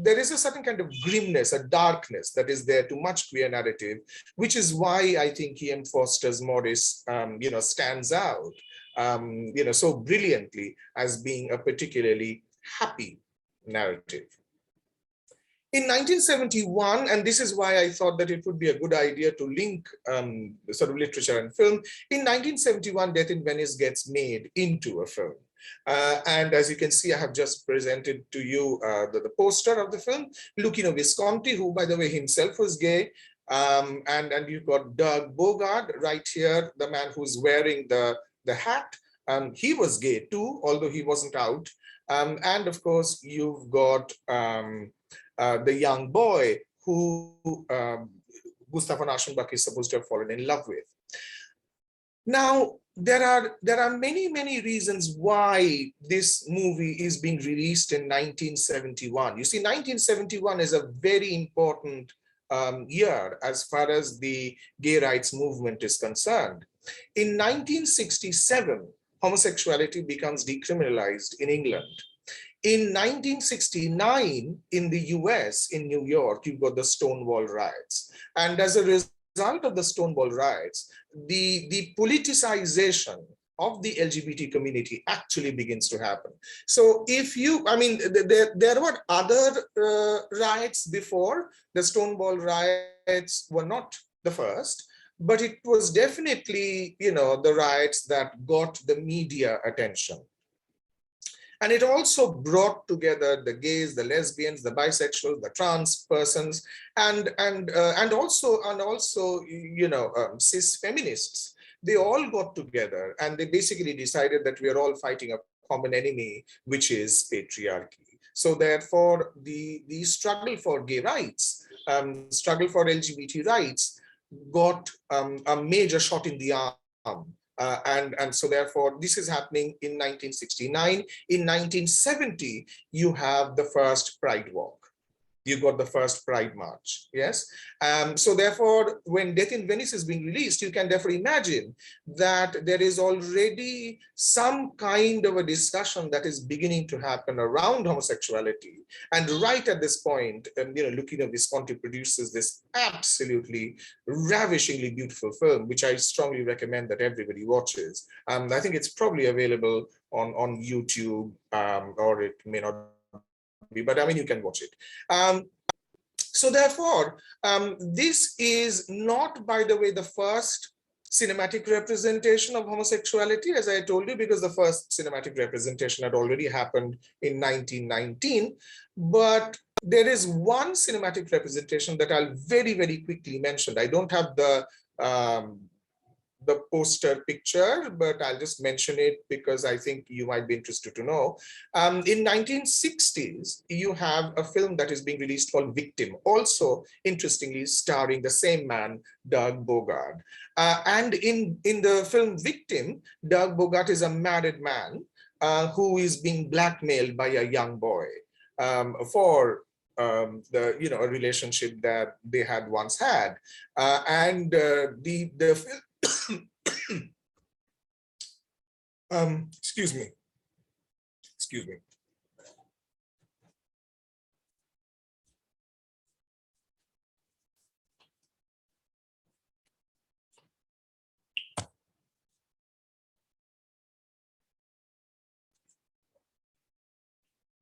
There is a certain kind of grimness, a darkness that is there to much queer narrative, which is why I think E.M. Forster's Morris, you know, stands out, you know, so brilliantly as being a particularly happy narrative. In 1971, and this is why I thought that it would be a good idea to link sort of literature and film, in 1971, Death in Venice gets made into a film. And as you can see, I have just presented to you the poster of the film. Luchino Visconti, who, by the way, himself was gay. And you've got Doug Bogart right here, the man who's wearing the hat. He was gay too, although he wasn't out. And of course, you've got the young boy who Gustav von Aschenbach is supposed to have fallen in love with. Now, there are many reasons why this movie is being released in 1971. You see, 1971 is a very important year as far as the gay rights movement is concerned. In 1967, homosexuality becomes decriminalized in England. In 1969, in the US, in New York, you've got the Stonewall riots. And as a result of the Stonewall riots, the politicization of the LGBT community actually begins to happen. So if you, I mean, there were other riots before. The Stonewall riots were not the first, but it was definitely, you know, the riots that got the media attention. And it also brought together the gays, the lesbians, the bisexuals, the trans persons, and also you know, cis feminists. They all got together and they basically decided that we are all fighting a common enemy, which is patriarchy. So therefore, the struggle for gay rights, struggle for LGBT rights, got a major shot in the arm. And so therefore, this is happening in 1969. In 1970, you have the first Pride Walk. You got the first Pride March, yes? So therefore, when Death in Venice is being released, you can therefore imagine that there is already some kind of a discussion that is beginning to happen around homosexuality. And right at this point, you know, Luchino Visconti produces this absolutely ravishingly beautiful film, which I strongly recommend that everybody watches. I think it's probably available on YouTube, or it may not be, but I mean, you can watch it. So therefore, this is not, by the way, the first cinematic representation of homosexuality, as I told you, because the first cinematic representation had already happened in 1919. But there is one cinematic representation that I'll very quickly mention. I don't have the poster picture, but I'll just mention it because I think you might be interested to know. In 1960s, you have a film that is being released called Victim, also interestingly starring the same man, Doug Bogart. And in the film Victim, Doug Bogart is a married man who is being blackmailed by a young boy for a relationship that they had once had. The film excuse me.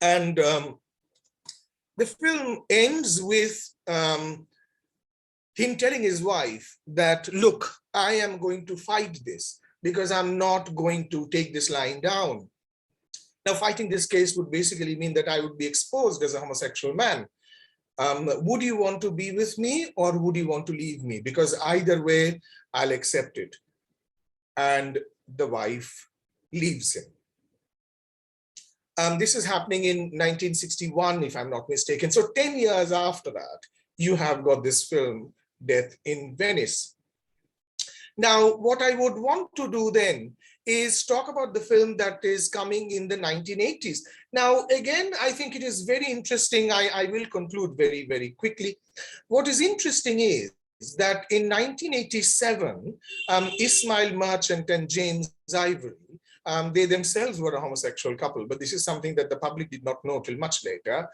And the film ends with him telling his wife that, look, I am going to fight this because I'm not going to take this lying down. Now, fighting this case would basically mean that I would be exposed as a homosexual man. Would you want to be with me or would you want to leave me? Because either way, I'll accept it. And the wife leaves him. This is happening in 1961, if I'm not mistaken. So 10 years after that, you have got this film, Death in Venice. Now, what I would want to do then is talk about the film that is coming in the 1980s. Now, again, I think it is very interesting. I will conclude very, very quickly. What is interesting is that in 1987, Ismail Merchant and James Ivory, they themselves were a homosexual couple, but this is something that the public did not know till much later.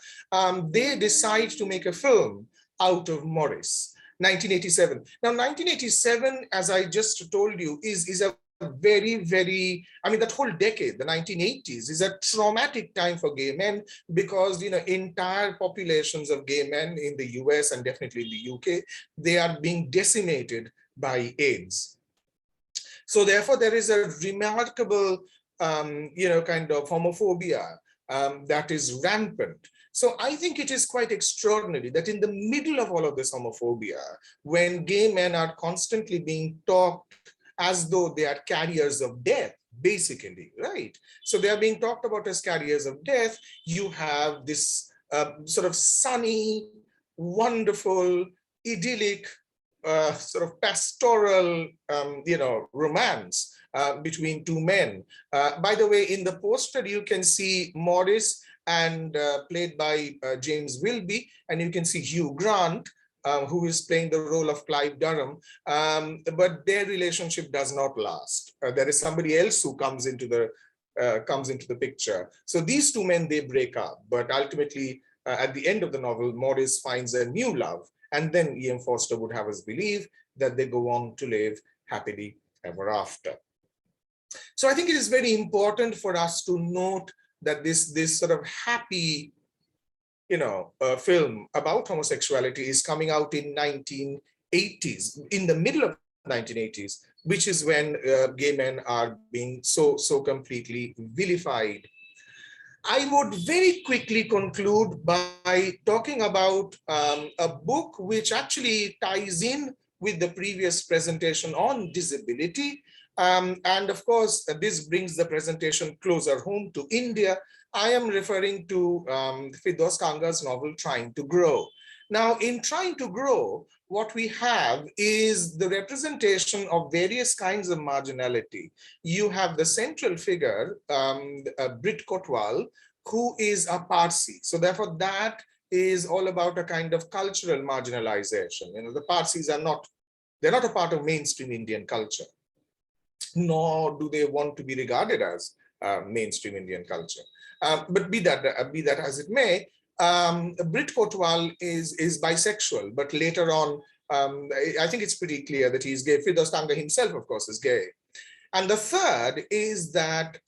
They decide to make a film out of Morris. 1987. Now, 1987, as I just told you, is a very, very, I mean, that whole decade, the 1980s, is a traumatic time for gay men because, you know, entire populations of gay men in the US and definitely in the UK, they are being decimated by AIDS. So therefore, there is a remarkable, you know, kind of homophobia that is rampant. So I think it is quite extraordinary that in the middle of all of this homophobia, when gay men are constantly being talked as though they are carriers of death, basically, right? So they are being talked about as carriers of death. You have this sort of sunny, wonderful, idyllic, sort of pastoral, you know, romance between two men. By the way, in the poster, you can see Morris and played by James Wilby, and you can see Hugh Grant, who is playing the role of Clive Durham, but their relationship does not last. There is somebody else who comes into the picture. So these two men, they break up, but ultimately, at the end of the novel, Morris finds a new love, and then Ian Foster would have us believe that they go on to live happily ever after. So I think it is very important for us to note that this sort of happy, you know, film about homosexuality is coming out in 1980s, in the middle of 1980s, which is when gay men are being so completely vilified. I would very quickly conclude by talking about a book which actually ties in with the previous presentation on disability. And of course, this brings the presentation closer home to India. I am referring to Firdaus Kanga's novel, Trying to Grow. Now, in Trying to Grow, what we have is the representation of various kinds of marginality. You have the central figure, Brit Kotwal, who is a Parsi. So therefore, that is all about a kind of cultural marginalization. You know, the Parsis are not, they're not a part of mainstream Indian culture, nor do they want to be regarded as mainstream Indian culture. But be that as it may, Brit Kotwal is bisexual, but later on, I think it's pretty clear that he's gay. Firdaus Kanga himself, of course, is gay. And the third is that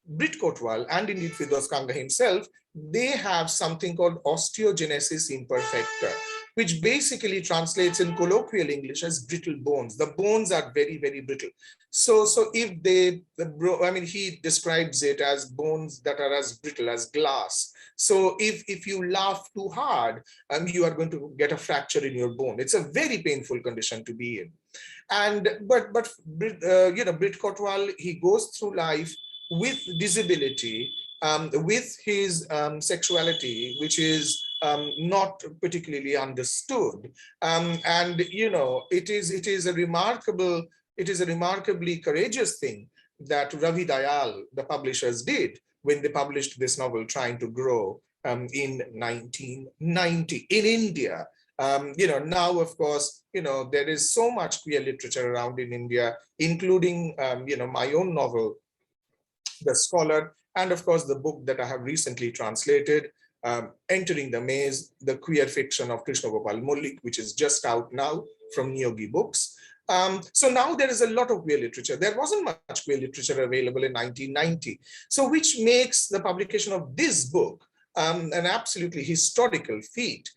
Brit Kotwal and indeed Firdaus Kanga himself, they have something called osteogenesis imperfecta, which basically translates in colloquial English as brittle bones. The bones are very, very brittle. So if they, I mean, he describes it as bones that are as brittle as glass. So if you laugh too hard, you are going to get a fracture in your bone. It's a very painful condition to be in. And but you know, Brit Kotwal, he goes through life with disability, with his sexuality, which is not particularly understood, and you know, it is a remarkably courageous thing that Ravi Dayal, the publishers, did when they published this novel, Trying to Grow, in 1990 in India. You know, now, of course, you know, there is so much queer literature around in India, including, you know, my own novel, The Scholar, and of course, the book that I have recently translated, Entering the Maze, the queer fiction of Krishna Gopal Mullik, which is just out now from Niyogi Books. So now there is a lot of queer literature. There wasn't much queer literature available in 1990. So which makes the publication of this book an absolutely historical feat,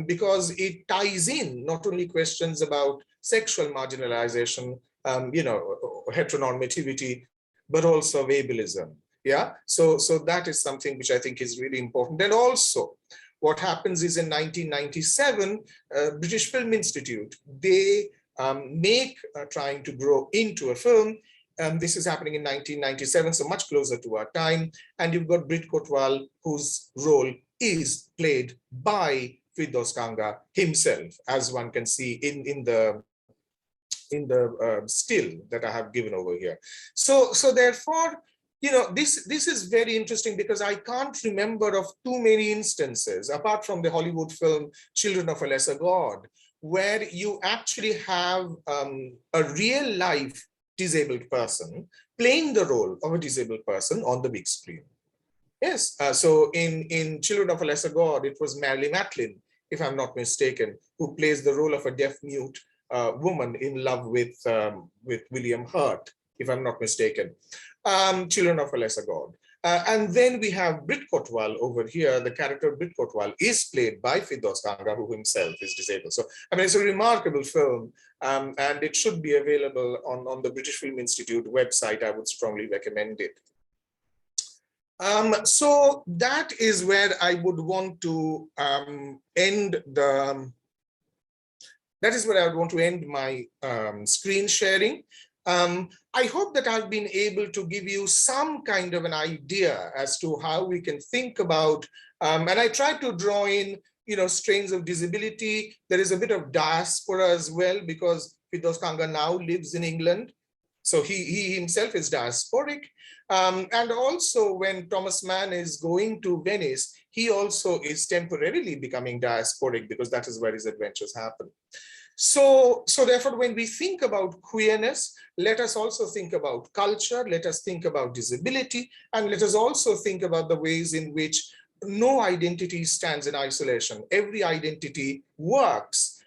because it ties in not only questions about sexual marginalization, you know, heteronormativity, but also ableism. Yeah, so that is something which I think is really important. And also, what happens is in 1997, British Film Institute, they make Trying to Grow into a film. This is happening in 1997, so much closer to our time. And you've got Brit Kotwal, whose role is played by Firdaus Kanga himself, as one can see in the still that I have given over here. So therefore, you know, this is very interesting, because I can't remember of too many instances, apart from the Hollywood film Children of a Lesser God, where you actually have a real life disabled person playing the role of a disabled person on the big screen. Yes, so in Children of a Lesser God, it was Marilyn Matlin, if I'm not mistaken, who plays the role of a deaf-mute woman in love with William Hurt, if I'm not mistaken. Children of a Lesser God. And then we have Brit Kotwal over here. The character Brit Kotwal is played by Firdaus Kanga, who himself is disabled. So, I mean, it's a remarkable film, and it should be available on the British Film Institute website. I would strongly recommend it. So that is where I would want to end the, that is where I would want to end my screen sharing. I hope that I've been able to give you some kind of an idea as to how we can think about, and I try to draw in, you know, strains of disability. There is a bit of diaspora as well, because Firdaus Kanga now lives in England. So he himself is diasporic. And also when Thomas Mann is going to Venice, he also is temporarily becoming diasporic, because that is where his adventures happen. So therefore, when we think about queerness, let us also think about culture, let us think about disability, and let us also think about the ways in which no identity stands in isolation. Every identity works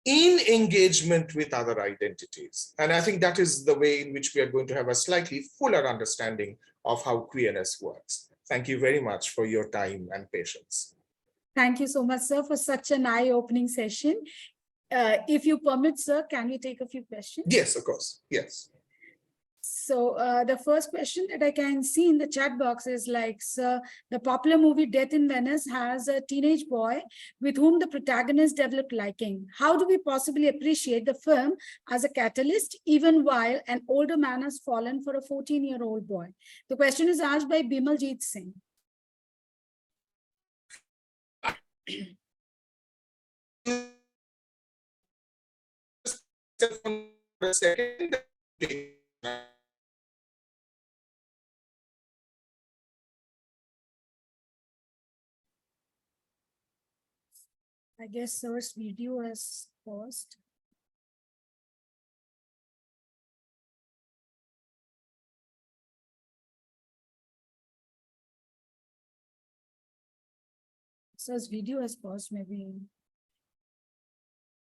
in engagement with other identities. And I think that is the way in which we are going to have a slightly fuller understanding of how queerness works. Thank you very much for your time and patience. Thank you so much, sir, for such an eye-opening session. If you permit, sir, can we take a few questions? Yes, of course. Yes. So the first question that I can see in the chat box is like, sir, the popular movie Death in Venice has a teenage boy with whom the protagonist developed liking. How do we possibly appreciate the film as a catalyst, even while an older man has fallen for a 14-year-old boy? The question is asked by Bimaljit Singh. For a second. I guess sir's video has paused. Sir's video has paused, maybe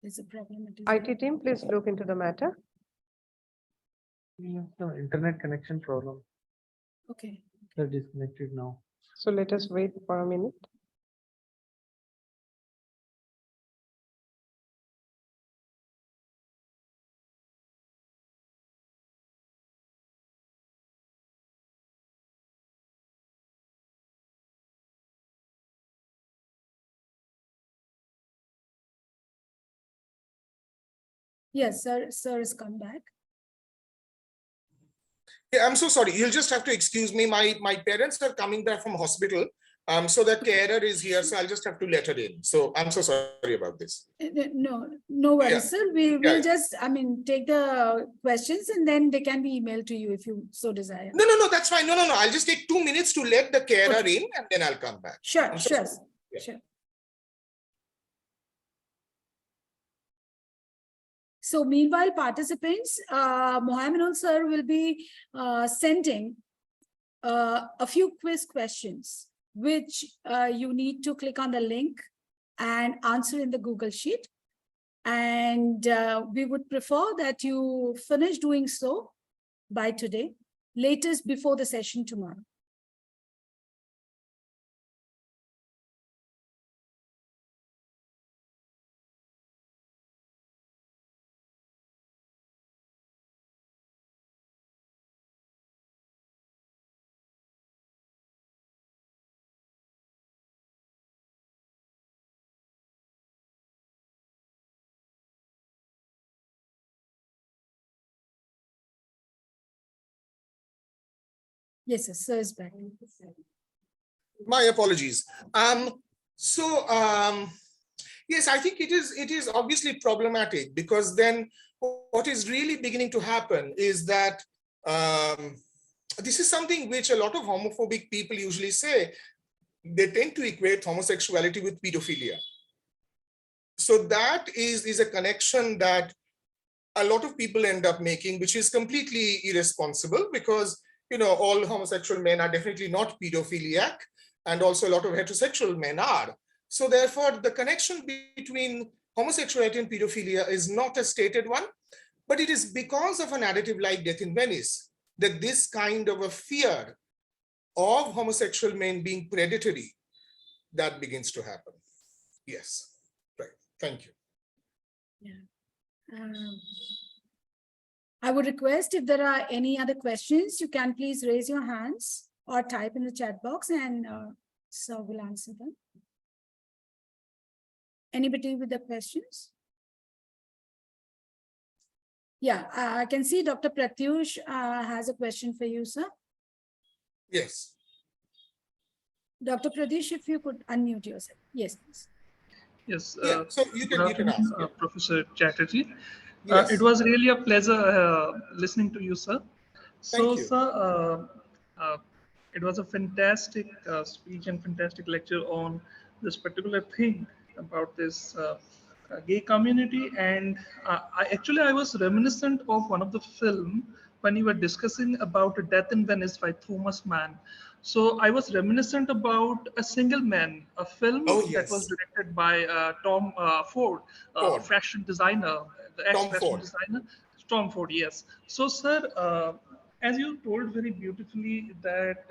there's a problem. IT team, please look into the matter. No, internet connection problem. Okay. They're disconnected now. So let us wait for a minute. Yes, sir has come back. Yeah, I'm so sorry. You'll just have to excuse me. My parents are coming back from hospital. So the carer is here, so I'll just have to let her in. So I'm so sorry about this. No worries, Yeah. sir. We will Yeah. just, take the questions and then they can be emailed to you if you so desire. No, that's fine. No. I'll just take 2 minutes to let the carer Okay. in, and then I'll come back. Sure, I'm so sure, sorry. Yeah. sure. So meanwhile, participants, Mohammed sir will be sending a few quiz questions, which you need to click on the link and answer in the Google Sheet. And we would prefer that you finish doing so by today, latest before the session tomorrow. Yes, sir is back. My apologies. Yes, I think it is obviously problematic, because then what is really beginning to happen is that this is something which a lot of homophobic people usually say. They tend to equate homosexuality with pedophilia. So that is a connection that a lot of people end up making, which is completely irresponsible, because all homosexual men are definitely not pedophiliac, and also a lot of heterosexual men are. So therefore, the connection between homosexuality and pedophilia is not a stated one, but it is because of a narrative like Death in Venice that this kind of a fear of homosexual men being predatory, that begins to happen. Yes, right. Thank you. Yeah. I would request, if there are any other questions, you can please raise your hands or type in the chat box, and sir will answer them. Anybody with the questions? Yeah, I can see Dr. Pratyush has a question for you, sir. Yes. Dr. Pratyush, if you could unmute yourself. Yes, please. Yes. Yeah, so you Good can afternoon, ask. Yeah. Professor Chatterjee. Yes. It was really a pleasure listening to you, sir. Thank So, you. sir, it was a fantastic speech and fantastic lecture on this particular thing about this gay community. And I was reminiscent of one of the film when you were discussing about Death in Venice by Thomas Mann. So I was reminiscent about A Single Man, a film Oh, that was yes. directed by Tom Ford, Ford. fashion designer, the Tom ex-fashion Ford. designer, Tom Ford, yes. So, sir, as you told very beautifully that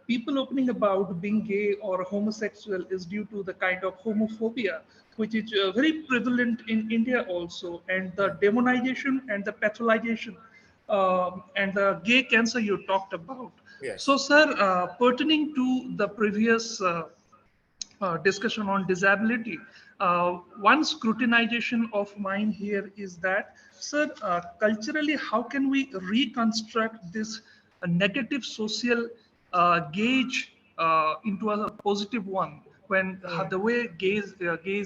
people opening about being gay or homosexual is due to the kind of homophobia, which is very prevalent in India also, and the demonization and the pathologization and the gay cancer you talked about. Yes. So, sir, pertaining to the previous discussion on disability, one scrutinization of mine here is that, sir, culturally, how can we reconstruct this negative social gauge into a positive one, when the way gays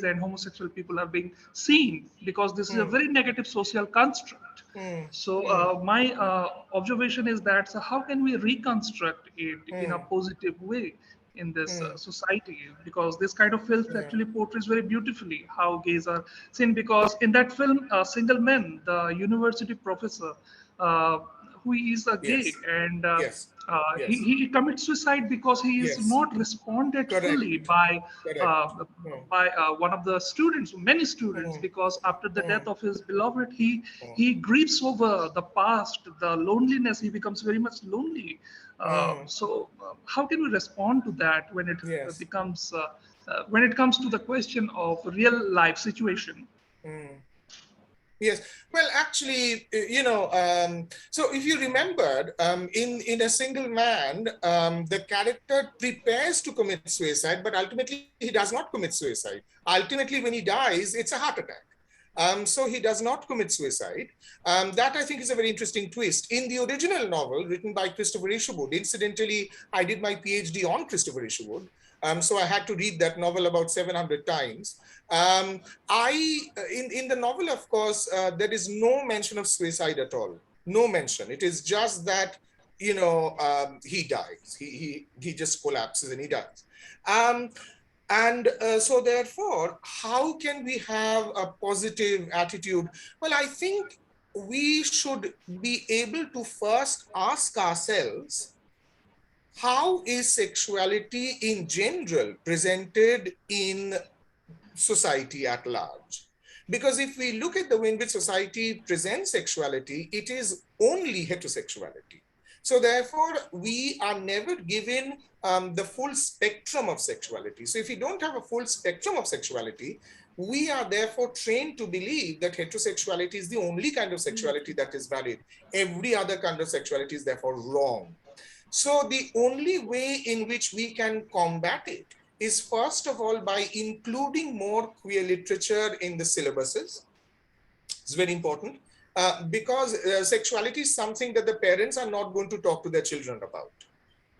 and homosexual people are being seen, because this is a very negative social construct. So my observation is that, so how can we reconstruct it in a positive way in this society? Because this kind of film actually portrays very beautifully how gays are seen. Because in that film, Single Man, the university professor, who is a gay, Yes. and Yes. Yes. he commits suicide because he is Yes. not responded Correct. fully by Correct. one of the students, many students, because after the death of his beloved, he grieves over the past, the loneliness. He becomes very much lonely. How can we respond to that when it Yes. becomes when it comes to the question of real life situation? Yes. Well, actually, so if you remembered, in A Single Man, the character prepares to commit suicide, but ultimately he does not commit suicide. Ultimately, when he dies, it's a heart attack. So he does not commit suicide. That, I think, is a very interesting twist. In the original novel written by Christopher Isherwood, incidentally, I did my PhD on Christopher Isherwood. So I had to read that novel about 700 times. In the novel, of course, there is no mention of suicide at all. No mention. It is just that, he dies. He just collapses and he dies. So therefore, how can we have a positive attitude? Well, I think we should be able to first ask ourselves, how is sexuality in general presented in society at large? Because if we look at the way in which society presents sexuality, it is only heterosexuality. So therefore, we are never given the full spectrum of sexuality. So if we don't have a full spectrum of sexuality, we are therefore trained to believe that heterosexuality is the only kind of sexuality that is valid. Every other kind of sexuality is therefore wrong. So the only way in which we can combat it is, first of all, by including more queer literature in the syllabuses. It's very important because sexuality is something that the parents are not going to talk to their children about.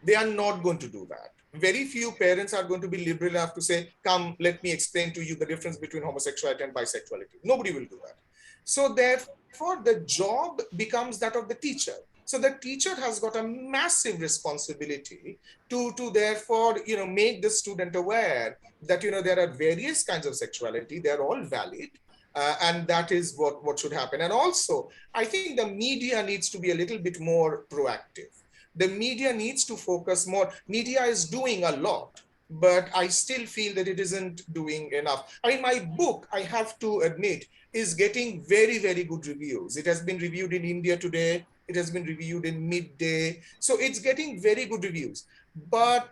They are not going to do that. Very few parents are going to be liberal enough to say, come, let me explain to you the difference between homosexuality and bisexuality. Nobody will do that. So therefore, the job becomes that of the teacher. So the teacher has got a massive responsibility to therefore, make the student aware that, there are various kinds of sexuality. They're all valid. And that is what should happen. And also, I think the media needs to be a little bit more proactive. The media needs to focus more. Media is doing a lot, but I still feel that it isn't doing enough. I mean, my book, I have to admit, is getting very, very good reviews. It has been reviewed in India Today. It has been reviewed in Midday. So it's getting very good reviews. But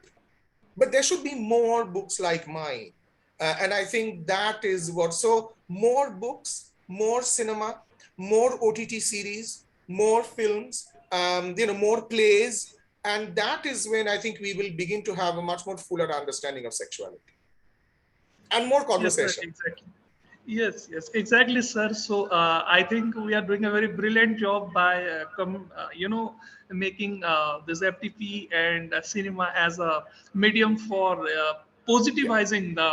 there should be more books like mine. And I think that is what, so more books, more cinema, more OTT series, more films, more plays. And that is when I think we will begin to have a much more fuller understanding of sexuality and more conversation. Yes, sir, exactly. Yes, exactly, sir. So I think we are doing a very brilliant job by, making this FDP and cinema as a medium for positivizing the,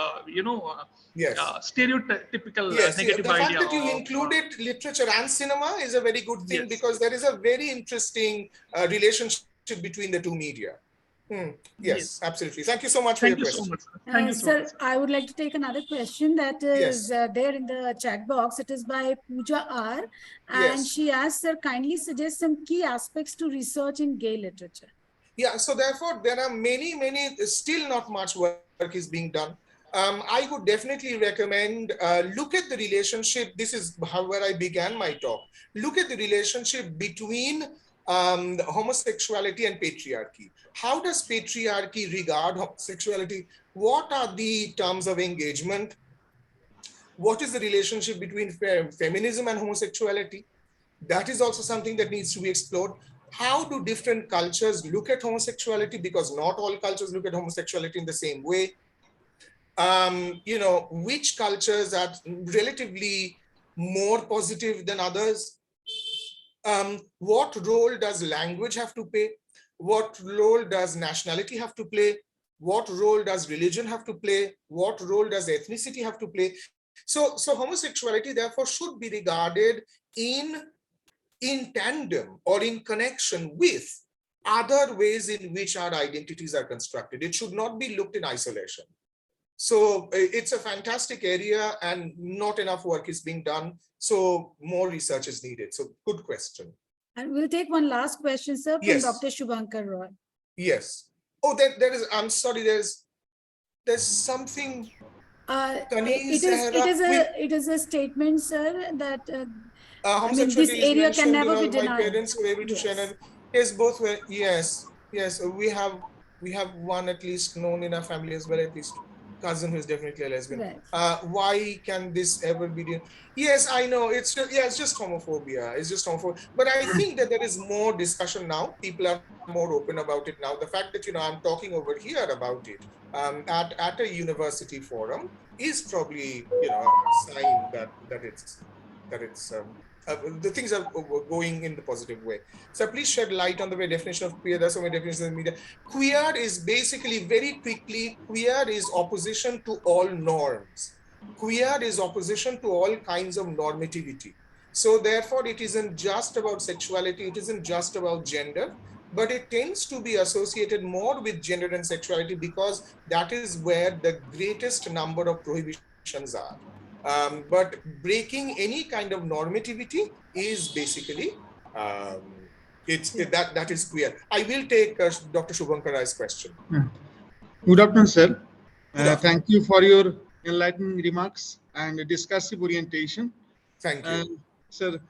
Yes. stereotypical Yes, negative the fact idea that you of, included literature and cinema is a very good thing, yes. because there is a very interesting relationship between the two media. Yes, absolutely. Thank you so much for your Thank you so question. much, sir. Thank you so Sir, much, sir. I would like to take another question that is Yes. there in the chat box. It is by Pooja R. And Yes. she asks, sir, kindly suggest some key aspects to research in gay literature. Yeah, so therefore, there are many, still not much work is being done. I would definitely recommend, look at the relationship. This is where I began my talk. Look at the relationship between homosexuality and patriarchy. How does patriarchy regard homosexuality? What are the terms of engagement? What is the relationship between feminism and homosexuality? That is also something that needs to be explored. How do different cultures look at homosexuality? Because not all cultures look at homosexuality in the same way. Which cultures are relatively more positive than others? What role does language have to play? What role does nationality have to play? What role does religion have to play? What role does ethnicity have to play? So homosexuality therefore should be regarded in tandem or in connection with other ways in which our identities are constructed. It should not be looked in isolation. So it's a fantastic area and not enough work is being done. So more research is needed. So good question. And we'll take one last question, sir, from Yes. Dr. Shubhankar Roy. Yes. Oh, there is, I'm sorry, there's something. It is a statement, sir, that homosexuality this area can never be my denied. parents were able to share. Yes, both were. Yes. We have one at least known in our family as well, at least cousin who is definitely a lesbian. Right. Why can this ever be done? Yes, I know. It's just homophobia. It's just homophobia. But I think that there is more discussion now. People are more open about it now. The fact that I'm talking over here about it at a university forum is probably a sign that it's the things are going in the positive way. So please shed light on the definition of queer. There's so many definitions in the media. Queer is basically, very quickly, queer is opposition to all norms. Queer is opposition to all kinds of normativity. So therefore, it isn't just about sexuality. It isn't just about gender, but it tends to be associated more with gender and sexuality because that is where the greatest number of prohibitions are. But breaking any kind of normativity is basically that is queer. I will take Dr. Shubhankar Rai's question. Good afternoon, sir. Good afternoon. Thank you for your enlightening remarks and discursive orientation. Thank you. Sir,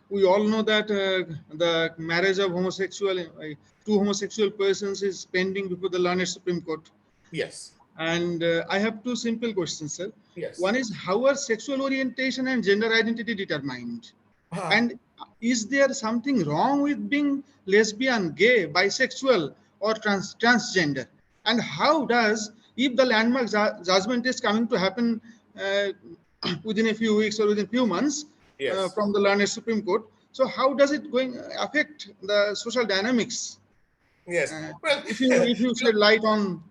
we all know that the marriage of two homosexual persons is pending before the learned Supreme Court. Yes. And I have two simple questions, sir. Yes. One is, how are sexual orientation and gender identity determined? And is there something wrong with being lesbian, gay, bisexual, or transgender? And how does, if the landmark judgment is coming to happen within a few weeks or within a few months from the learned Supreme Court, so how does it affect the social dynamics Yes. Well, if you shed light on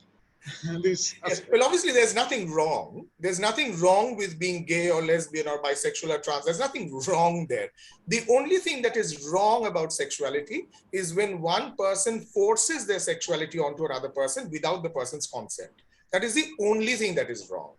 this. yes. Well, obviously, there's nothing wrong. There's nothing wrong with being gay or lesbian or bisexual or trans. There's nothing wrong there. The only thing that is wrong about sexuality is when one person forces their sexuality onto another person without the person's consent. That is the only thing that is wrong.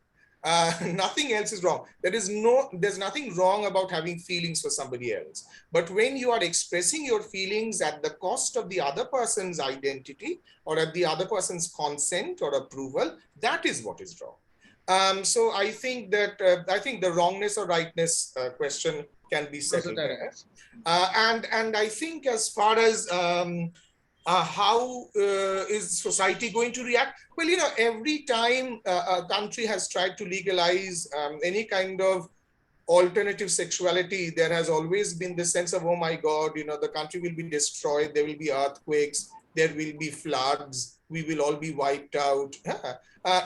Nothing else is wrong. There's nothing wrong about having feelings for somebody else. But when you are expressing your feelings at the cost of the other person's identity or at the other person's consent or approval, that is what is wrong. So I think that the wrongness or rightness question can be settled there. And I think as far as how is society going to react? Well, every time a country has tried to legalize any kind of alternative sexuality, there has always been this sense of, oh my God, the country will be destroyed, there will be earthquakes, there will be floods, we will all be wiped out.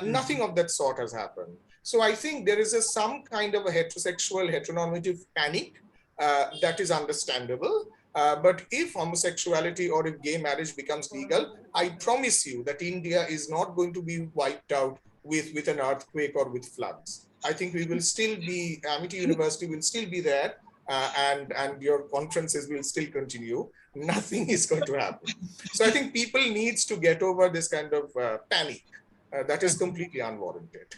Nothing of that sort has happened. So I think there is some kind of a heteronormative panic that is understandable. But if homosexuality or if gay marriage becomes legal, I promise you that India is not going to be wiped out with an earthquake or with floods. I think we will still be, Amity University will still be there, and your conferences will still continue. Nothing is going to happen. So I think people needs to get over this kind of panic. That is completely unwarranted.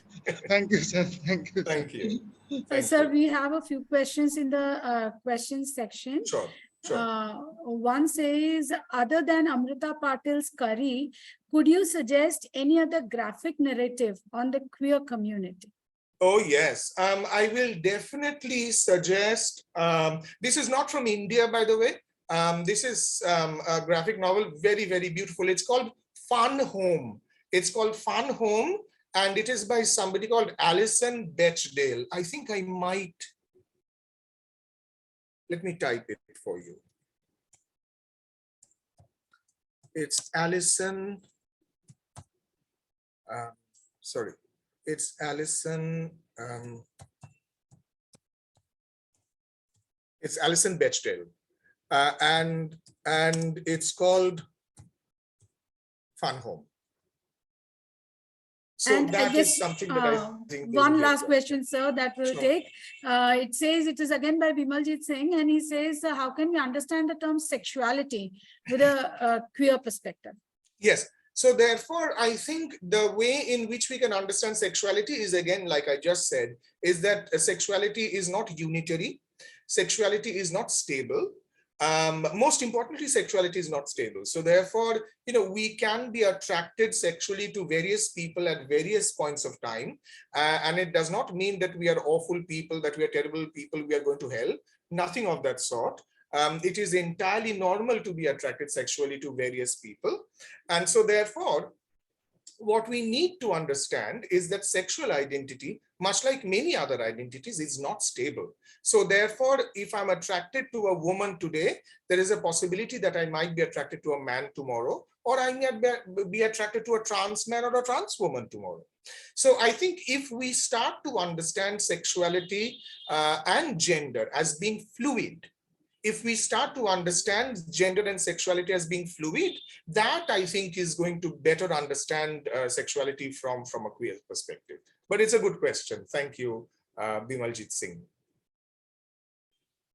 Thank you, sir. Thank you. Thank you. Sir, we have a few questions in the questions section. Sure. Sure. One says, other than Amrita Patil's curry, could you suggest any other graphic narrative on the queer community? Oh, yes. I will definitely suggest, this is not from India, by the way. This is a graphic novel, very, very beautiful. It's called Fun Home. It's called Fun Home, and it is by somebody called Alison Bechdale. I think I might, let me type it for you. It's Alison, sorry. It's Alison, it's Alison Bechdale, and it's called Fun Home. So And that I guess is something that I think. one last question, sir, that will Sure. take. It says it is again by Bimaljit Singh, and he says, how can we understand the term sexuality with a queer perspective? Yes. So therefore, I think the way in which we can understand sexuality is, again, like I just said, is that sexuality is not unitary. Sexuality is not stable. Most importantly, sexuality is not stable. So therefore, we can be attracted sexually to various people at various points of time. And it does not mean that we are awful people, that we are terrible people, we are going to hell. Nothing of that sort. It is entirely normal to be attracted sexually to various people. And so therefore, what we need to understand is that sexual identity, much like many other identities, is not stable. So therefore, if I'm attracted to a woman today, there is a possibility that I might be attracted to a man tomorrow, or I might be attracted to a trans man or a trans woman tomorrow. So I think if we start to understand sexuality and gender as being fluid, if we start to understand gender and sexuality as being fluid, that I think is going to better understand sexuality from a queer perspective. But it's a good question. Thank you, Bimaljit Singh.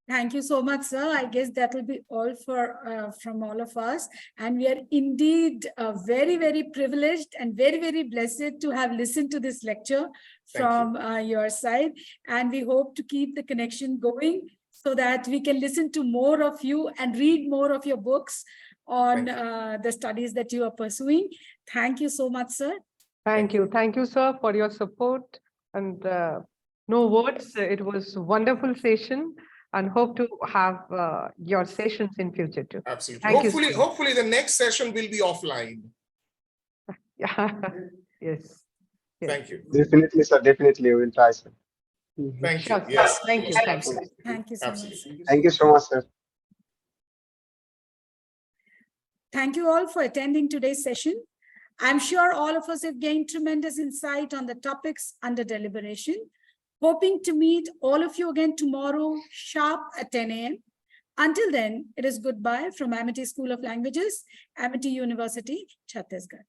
Thank you so much, sir. I guess that will be all for from all of us. And we are indeed very, very privileged and very, very blessed to have listened to this lecture from your side. And we hope to keep the connection going so that we can listen to more of you and read more of your books on the studies that you are pursuing. Thank you so much, sir. Thank you. Thank you, sir, for your support. And no words. It was a wonderful session, and hope to have your sessions in future too. Absolutely. Hopefully the next session will be offline. Yeah. Yes. Thank you. Definitely, sir. Definitely, we will try, sir. Thank you. Sure. Yes. Thank you. Thank you. Thank you so much. Absolutely. Thank you so much, sir. Thank you all for attending today's session. I'm sure all of us have gained tremendous insight on the topics under deliberation. Hoping to meet all of you again tomorrow, sharp at 10 a.m. Until then, it is goodbye from Amity School of Languages, Amity University, Chhattisgarh.